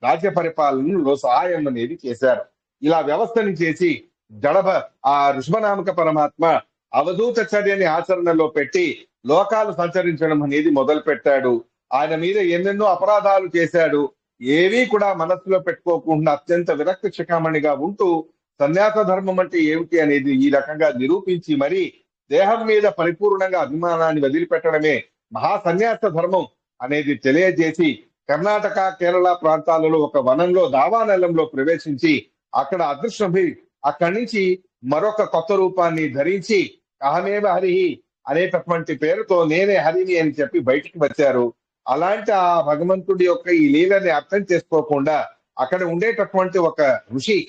రాజ్య పరిపాలనలో సహాయం అనేది చేశారు. ఇలా వ్యవస్థని చేసి ఆ ఋషభనామక పరమాత్మ అవధూత చర్యని ఆచరణలో పెట్టి లోకాలు సంచరించడం అనేది మొదలు పెట్టాడు. ఆయన మీద ఎన్నెన్నో అపరాధాలు చేశాడు. ఏవీ కూడా మనస్సులో పెట్టుకోకుండా అత్యంత విరక్తి శిఖామణిగా ఉంటూ సన్యాస ధర్మం అంటే ఏమిటి అనేది ఈ రకంగా నిరూపించి మరి దేహం మీద పరిపూర్ణంగా అభిమానాన్ని వదిలిపెట్టడమే మహాసన్యాస ధర్మం అనేది తెలియజేసి కర్ణాటక, కేరళ ప్రాంతాలలో ఒక వనంలో దావానలంలో ప్రవేశించి అక్కడ అదృశ్యమై అక్కడి నుంచి మరొక కొత్త రూపాన్ని ధరించి అహమేవ హరిహి అనేటటువంటి పేరుతో నేనే హరిని అని చెప్పి బయటికి వచ్చారు. అలాంటి ఆ భగవంతుడి యొక్క ఈ లీలని అర్థం చేసుకోకుండా అక్కడ ఉండేటటువంటి ఒక ఋషి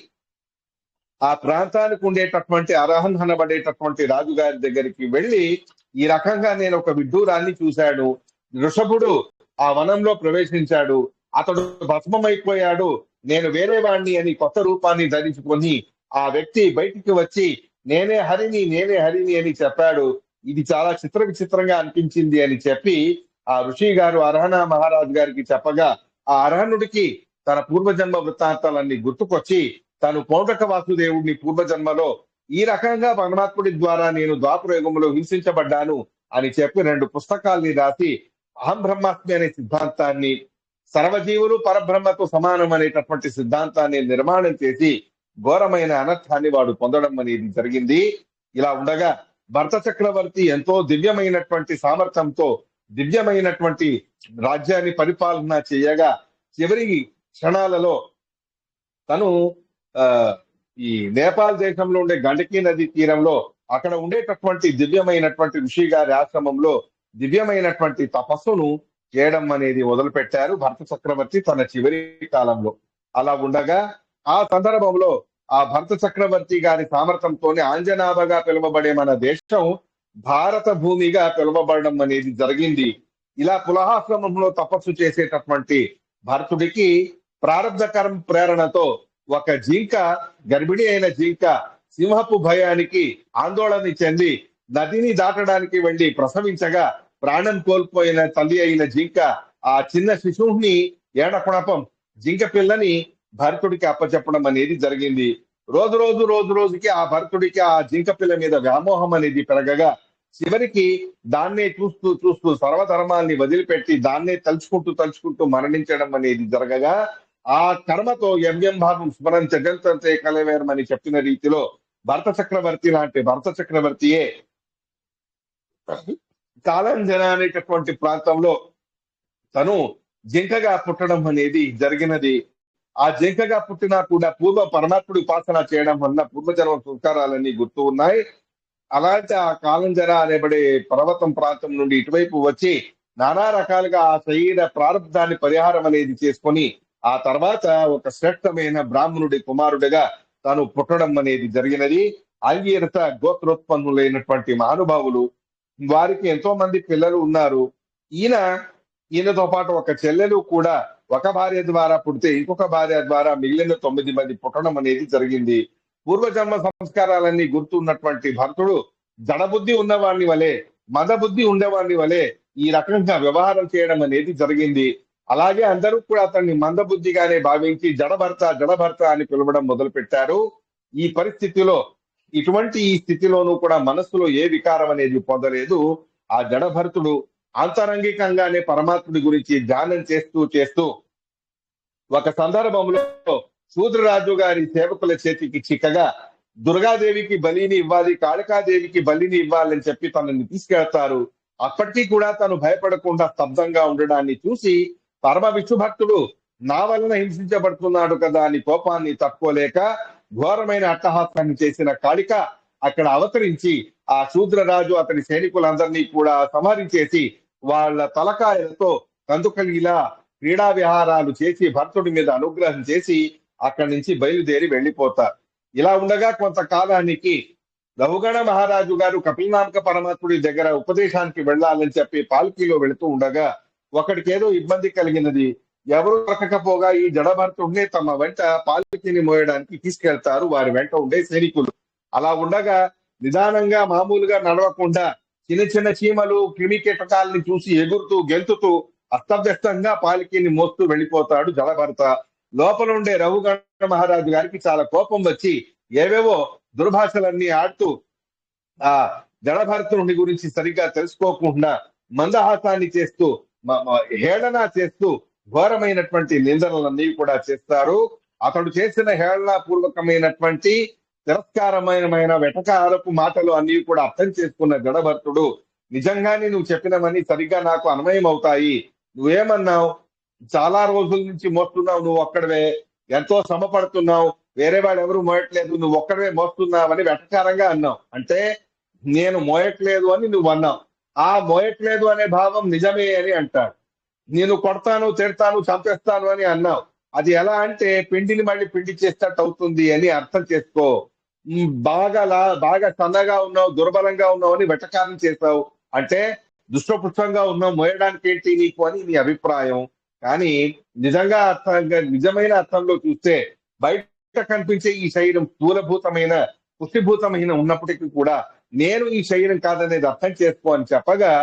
ఆ ప్రాంతానికి ఉండేటటువంటి అర్హన్ అనబడేటటువంటి రాజుగారి దగ్గరికి వెళ్ళి ఈ రకంగా నేను ఒక విడ్డూరాన్ని చూశాడు. వృషభుడు ఆ వనంలో ప్రవేశించాడు, అతడు భస్మమైపోయాడు, నేను వేరే వాణ్ణి అని కొత్త రూపాన్ని ధరించుకొని ఆ వ్యక్తి బయటికి వచ్చి నేనే హరిని అని చెప్పాడు. ఇది చాలా విచిత్రంగా అనిపించింది అని చెప్పి ఆ ఋషి గారు అర్హణ మహారాజు గారికి చెప్పగా ఆ అర్హనుడికి తన పూర్వజన్మ వృత్తాంతాలన్నీ గుర్తుకొచ్చి తను పౌండ్రక వాసుదేవుడిని పూర్వజన్మలో ఈ రకంగా పరమాత్ముడి ద్వారా నేను ద్వాపరయుగంలో హింసించబడ్డాను అని చెప్పి 2 పుస్తకాల్ని రాసి అహం బ్రహ్మాస్మి అనే సిద్ధాంతాన్ని, సర్వజీవులు పరబ్రహ్మతో సమానం అనేటటువంటి సిద్ధాంతాన్ని నిర్మాణం చేసి ఘోరమైన అనర్థాన్ని వాడు పొందడం అనేది జరిగింది. ఇలా ఉండగా భరత చక్రవర్తి ఎంతో దివ్యమైనటువంటి సామర్థ్యంతో దివ్యమైనటువంటి రాజ్యాన్ని పరిపాలన చేయగా చివరి క్షణాలలో తను ఈ నేపాల్ దేశంలో ఉండే గండకీ నది తీరంలో అక్కడ ఉండేటటువంటి దివ్యమైనటువంటి ఋషి గారి ఆశ్రమంలో దివ్యమైనటువంటి తపస్సును చేయడం అనేది మొదలు పెట్టారు భరత చక్రవర్తి తన చివరి కాలంలో. అలా ఉండగా ఆ సందర్భంలో ఆ భరత చక్రవర్తి గారి సామర్థ్యంతోనే ఆంజనాభగా పిలువబడే మన దేశం భారత భూమిగా పిలువబడడం అనేది జరిగింది. ఇలా పులహాశ్రమంలో తపస్సు చేసేటటువంటి భరతుడికి ప్రారబ్ధ కర్మ ప్రేరణతో ఒక జింక, గర్భిణి అయిన జింక సింహపు భయానికి ఆందోళన చెంది నదిని దాటడానికి వెళ్లి ప్రసవించగా ప్రాణం కోల్పోయిన తల్లి అయిన జింక ఆ చిన్న శిశువుని ఏడకుణపం జింక పిల్లని భరతుడికి అప్పచెప్పడం అనేది జరిగింది. రోజుకి ఆ భరతుడికి ఆ జింక పిల్ల మీద వ్యామోహం అనేది పెరగగా చివరికి దాన్నే చూస్తూ సర్వధర్మాల్ని వదిలిపెట్టి దాన్నే తలుచుకుంటూ మరణించడం అనేది జరగగా ఆ కర్మతో ఎవ్యం భావం స్మరం జగంతంతే కలవేరమని చెప్పిన రీతిలో భరత చక్రవర్తి లాంటి భరత చక్రవర్తియే కాలంజన అనేటటువంటి ప్రాంతంలో తను జింకగా పుట్టడం అనేది జరిగినది. ఆ జింకగా పుట్టినా కూడా పూర్వ పరమాత్ముడి ఉపాసన చేయడం వల్ల పూర్వజన్మ సంస్కారాలన్నీ గుర్తు ఉన్నాయి. అలాంటి ఆ కాలంజన అనేబడే పర్వతం ప్రాంతం నుండి ఇటువైపు వచ్చి నానా రకాలుగా ఆ శరీర ప్రారంధాన్ని పరిహారం అనేది చేసుకొని ఆ తర్వాత ఒక శ్రేష్టమైన బ్రాహ్మణుడి కుమారుడిగా తాను పుట్టడం అనేది జరిగినది. అంగీరస గోత్రోత్పన్నులైనటువంటి మహానుభావులు, వారికి ఎంతో మంది పిల్లలు ఉన్నారు. ఈయనతో పాటు ఒక చెల్లెలు కూడా ఒక భార్య ద్వారా పుడితే ఇంకొక భార్య ద్వారా మిగిలిన 9 మంది పుట్టడం అనేది జరిగింది. పూర్వజన్మ సంస్కారాలన్నీ గుర్తున్నటువంటి భరతుడు జడబుద్ధి ఉన్నవాడిని వలె, మదబుద్ధి ఉండేవాడిని వలె ఈ రకంగా వ్యవహారం చేయడం అనేది జరిగింది. అలాగే అందరూ కూడా అతన్ని మందబుద్ధిగానే భావించి జడభర్త అని పిలవడం మొదలు పెట్టారు. ఈ పరిస్థితిలో ఈ స్థితిలోనూ కూడా మనస్సులో ఏ వికారం అనేది పొందలేదు. ఆ జడభర్తుడు అంతరంగికంగానే పరమాత్ముడి గురించి ధ్యానం చేస్తూ ఒక సందర్భంలో శూద్రరాజు గారి సేవకుల చేతికి చిక్కగా దుర్గాదేవికి బలిని ఇవ్వాలి, కాళికాదేవికి బలిని ఇవ్వాలని చెప్పి తనని తీసుకెళ్తారు. అప్పటికీ కూడా తను భయపడకుండా స్తబ్దంగా ఉండడాన్ని చూసి పరమ విష్ణు భక్తుడు నా వలన హింసించబడుతున్నాడు కదా అని కోపాన్ని తట్టుకోలేక ఘోరమైన అట్టహాసాన్ని చేసిన కాళిక అక్కడ అవతరించి ఆ శూద్రరాజు అతని సైనికులందరినీ కూడా సంహరించేసి వాళ్ళ తలకాయలతో కందుకలీలా క్రీడా విహారాలు చేసి భర్తుడి మీద అనుగ్రహం చేసి అక్కడి నుంచి బయలుదేరి వెళ్ళిపోతారు. ఇలా ఉండగా కొంతకాలానికి రఘుగణ మహారాజు గారు కపిలనామక పరమాత్ముడి దగ్గర ఉపదేశానికి వెళ్ళాలని చెప్పి పాల్కీలో వెళుతూ ఉండగా ఒకడికి ఏదో ఇబ్బంది కలిగినది. ఎవరు దొరకకపోగా ఈ జడభర్తుడిని తమ వెంట పాల్కీని మోయడానికి తీసుకెళ్తారు వారి వెంట ఉండే సైనికులు. అలా ఉండగా నిదానంగా మామూలుగా నడవకుండా చిన్న చిన్న చీమలు క్రిమి కీటకాలని చూసి ఎగురుతూ గెంతుతూ అస్తవ్యస్తంగా పాలికీని మోస్తూ వెళ్ళిపోతాడు జడభర్త. లోపల ఉండే రఘుగణ మహారాజు గారికి చాలా కోపం వచ్చి ఏవేవో దుర్భాషలన్నీ ఆడుతూ ఆ జడభర్తుని గురించి సరిగ్గా తెలుసుకోకుండా మందహాసాన్ని చేస్తూ హేళన చేస్తూ ఘోరమైనటువంటి నిందనలన్నీ కూడా చేస్తారు. అతడు చేసిన హేళన పూర్వకమైనటువంటి తిరస్కారమైన వెటకారపు మాటలు అన్ని కూడా అర్థం చేసుకున్న జడభర్తుడు నిజంగానే నువ్వు చెప్పినవన్నీ సరిగ్గా నాకు అన్వయం అవుతాయి. నువ్వేమన్నావు, చాలా రోజుల నుంచి మోస్తున్నావు, నువ్వు ఒక్కడవే ఎంతో శ్రమ పడుతున్నావు, వేరే వాడు ఎవరు మోయట్లేదు, నువ్వు ఒక్కడవే మోస్తున్నావని వెటకారంగా అన్నావు. అంటే నేను మోయట్లేదు అని నువ్వు అన్నావు. ఆ మోయట్లేదు అనే భావం నిజమే అని అంటాడు. నేను కొడతాను, తిడతాను, చంపేస్తాను అని అన్నావు. అది ఎలా అంటే పిండిని మళ్ళీ పిండి చేస్తట్టు అవుతుంది అని అర్థం చేసుకో. బాగా సన్నగా ఉన్నావు, దుర్బలంగా ఉన్నావు అని వెటకారం చేస్తావు. అంటే దుష్టపుష్టంగా ఉన్నావు, మోయడానికి ఏంటి నీకు అని నీ అభిప్రాయం. కానీ నిజమైన అర్థంలో చూస్తే బయట కనిపించే ఈ శరీరం స్థూలభూతమైన పుష్టిభూతమైన ఉన్నప్పటికీ కూడా నేను ఈ శరీరం కాదనేది అర్థం చేసుకో అని చెప్పగా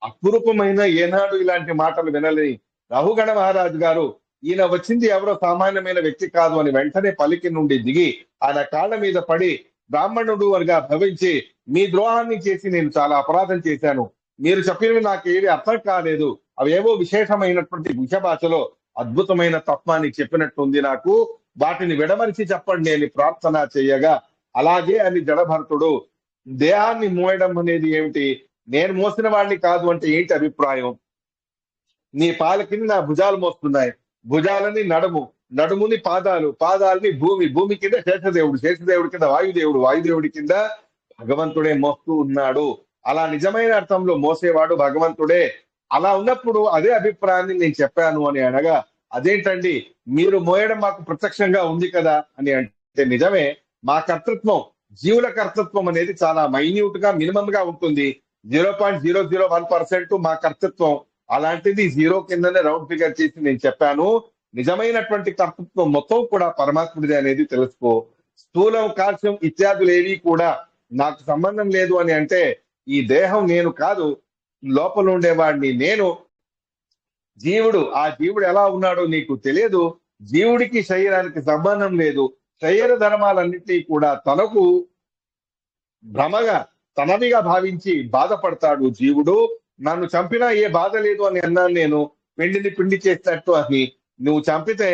అపురూపమైన ఏనాడు ఇలాంటి మాటలు వినలేని రఘుగణ మహారాజు గారు ఈయన వచ్చింది ఎవరో సామాన్యమైన వ్యక్తి కాదు అని వెంటనే పలికి నుండి దిగి ఆయన కాళ్ళ మీద పడి బ్రాహ్మణుడు అనిగా భవించి మీ ద్రోహాన్ని చేసి నేను చాలా అపరాధం చేశాను, మీరు చెప్పినవి నాకు ఏది అర్థం కాలేదు, అవేవో విశేషమైనటువంటి విష భాషలో అద్భుతమైన తత్వాన్ని చెప్పినట్టుంది, నాకు వాటిని విడమరిచి చెప్పండి అని ప్రార్థన చేయగా అలాగే అని జడభర్తుడు దేహాన్ని మోయడం అనేది ఏమిటి, నేను మోసిన వాడిని కాదు అంటే ఏంటి అభిప్రాయం, నీ పాలకిని నా భుజాలు మోస్తున్నాయి, భుజాలని నడుముని పాదాలని భూమి కింద శేషదేవుడి కింద వాయుదేవుడి కింద భగవంతుడే మోస్తూ ఉన్నాడు. అలా నిజమైన అర్థంలో మోసేవాడు భగవంతుడే. అలా ఉన్నప్పుడు అదే అభిప్రాయాన్ని నేను చెప్పాను అని అనగా అదేంటండి మీరు మోయడం మాకు ప్రత్యక్షంగా ఉంది కదా అని అంటే నిజమే. మా కర్తృత్వం, జీవుల కర్తృత్వం అనేది చాలా మైన్యూట్ గా మినిమం గా ఉంటుంది. 0.001% మా కర్తృత్వం. అలాంటిది 0 కిందనే రౌండ్ ఫిగర్ చేసి నేను చెప్పాను. నిజమైనటువంటి కర్తృత్వం మొత్తం కూడా పరమాత్ముడిది అనేది తెలుసుకో. స్థూలం, కాల్స్యం ఇత్యాదులు ఏవి కూడా నాకు సంబంధం లేదు అని అంటే ఈ దేహం నేను కాదు, లోపల ఉండేవాడిని నేను. ఆ జీవుడు ఎలా ఉన్నాడో నీకు తెలియదు. జీవుడికి శరీరానికి సంబంధం లేదు. శరీర ధర్మాలన్నింటినీ కూడా తనకు భ్రమగా తనదిగా భావించి బాధపడతాడు జీవుడు. నన్ను చంపినా ఏ బాధ లేదు అని అన్నాను నేను, పిండి చేసినట్టు అని. నువ్వు చంపితే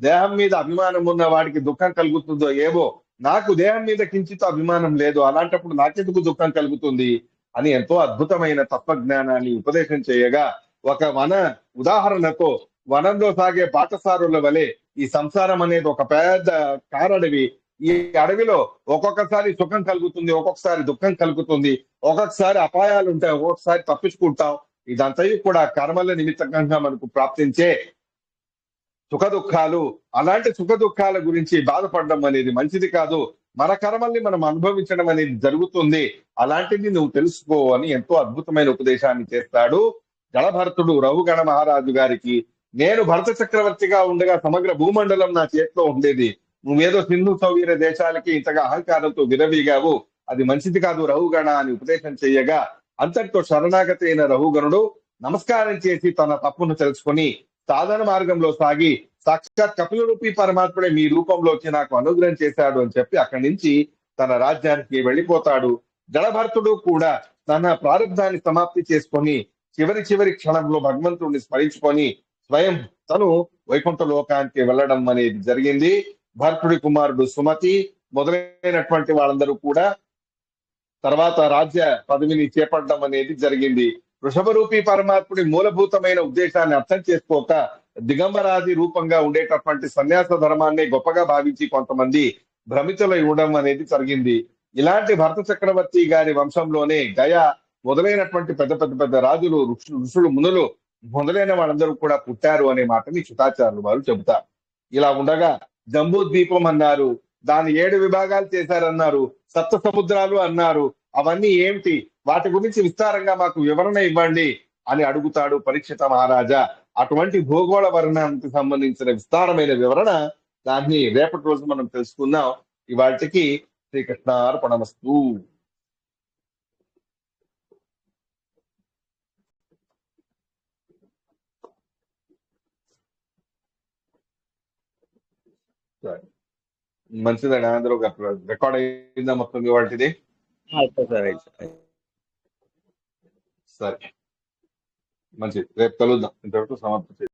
దేహం మీద అభిమానం ఉన్న వాడికి దుఃఖం కలుగుతుందో ఏవో, నాకు దేహం మీద కించిత అభిమానం లేదు, అలాంటప్పుడు నాకెందుకు దుఃఖం కలుగుతుంది అని ఎంతో అద్భుతమైన తత్వజ్ఞానాన్ని ఉపదేశం చేయగా ఒక ఉదాహరణతో వనంలో సాగే పాఠశారుల వలె ఈ సంసారం అనేది ఒక పెద్ద కారడవి. ఈ అడవిలో ఒక్కొక్కసారి సుఖం కలుగుతుంది, ఒక్కొక్కసారి దుఃఖం కలుగుతుంది, ఒక్కొక్కసారి అపాయాలు ఉంటాయి, ఒక్కొక్కసారి తప్పించుకుంటాం. ఇదంతా కూడా కర్మల నిమిత్తంగా మనకు ప్రాప్తించే సుఖ దుఃఖాలు, అలాంటి సుఖ దుఃఖాల గురించి బాధపడడం అనేది మంచిది కాదు. మన కర్మల్ని మనం అనుభవించడం అనేది జరుగుతుంది. అలాంటిది నువ్వు తెలుసుకో అని ఎంతో అద్భుతమైన ఉపదేశాన్ని చేస్తాడు జలభరతుడు రఘుగణ మహారాజు గారికి. నేను భరత చక్రవర్తిగా ఉండగా సమగ్ర భూమండలం నా చేతిలో ఉండేది. నువ్వేదో సింధు సౌవీర దేశాలకి ఇంతగా అహంకారంతో విరవీగావు, అది మంచిది కాదు రఘుగణ అని ఉపదేశం చేయగా అంతటితో శరణాగతి అయిన రఘుగణుడు నమస్కారం చేసి తన తప్పును తెలుసుకొని సాధన మార్గంలో సాగి సాక్షాత్ కపిల రూపీ పరమాత్ముడే మీ రూపంలోకి నాకు అనుగ్రహం చేశాడు అని చెప్పి అక్కడి నుంచి తన రాజ్యానికి వెళ్ళిపోతాడు. జలభరతుడు కూడా తన ప్రారంధాన్ని సమాప్తి చేసుకొని చివరి క్షణంలో భగవంతుడిని స్మరించుకొని స్వయం తను వైకుంఠ లోకానికి వెళ్ళడం అనేది జరిగింది. భరతుడి కుమారుడు సుమతి మొదలైనటువంటి వాళ్ళందరూ కూడా తర్వాత రాజ్య పదవిని చేపట్టడం అనేది జరిగింది. వృషభరూపి పరమాత్ముడి మూలభూతమైన ఉద్దేశాన్ని అర్థం చేసుకోక దిగంబరాది రూపంగా ఉండేటటువంటి సన్యాస ధర్మాన్ని గొప్పగా భావించి కొంతమంది భ్రమితులు ఇవ్వడం అనేది జరిగింది. ఇలాంటి భరత చక్రవర్తి గారి వంశంలోనే గయ మొదలైనటువంటి పెద్ద రాజులు, ఋషులు, మునులు మొదలైన వాళ్ళందరూ కూడా పుట్టారు అనే మాటని శుతాచార్యులు వారు చెబుతారు. ఇలా ఉండగా జంబూ ద్వీపం అన్నారు, దాని 7 విభాగాలు చేశారన్నారు, సప్త సముద్రాలు అన్నారు. అవన్నీ ఏమిటి, వాటి గురించి విస్తారంగా మాకు వివరణ ఇవ్వండి అని అడుగుతాడు పరీక్షిత మహారాజా. అటువంటి భూగోళ వర్ణానికి సంబంధించిన విస్తారమైన వివరణ దాన్ని రేపటి రోజు మనం తెలుసుకుందాం. ఇవాటికి శ్రీకృష్ణార్పణమస్తు. మంచిదండి, అందరూ రికార్డ్ అయిందా మొత్తం ఇవాటిది? సరే, మంచిది, రేపు కలుద్దాం. ఇంతవరకు సమాప్తి.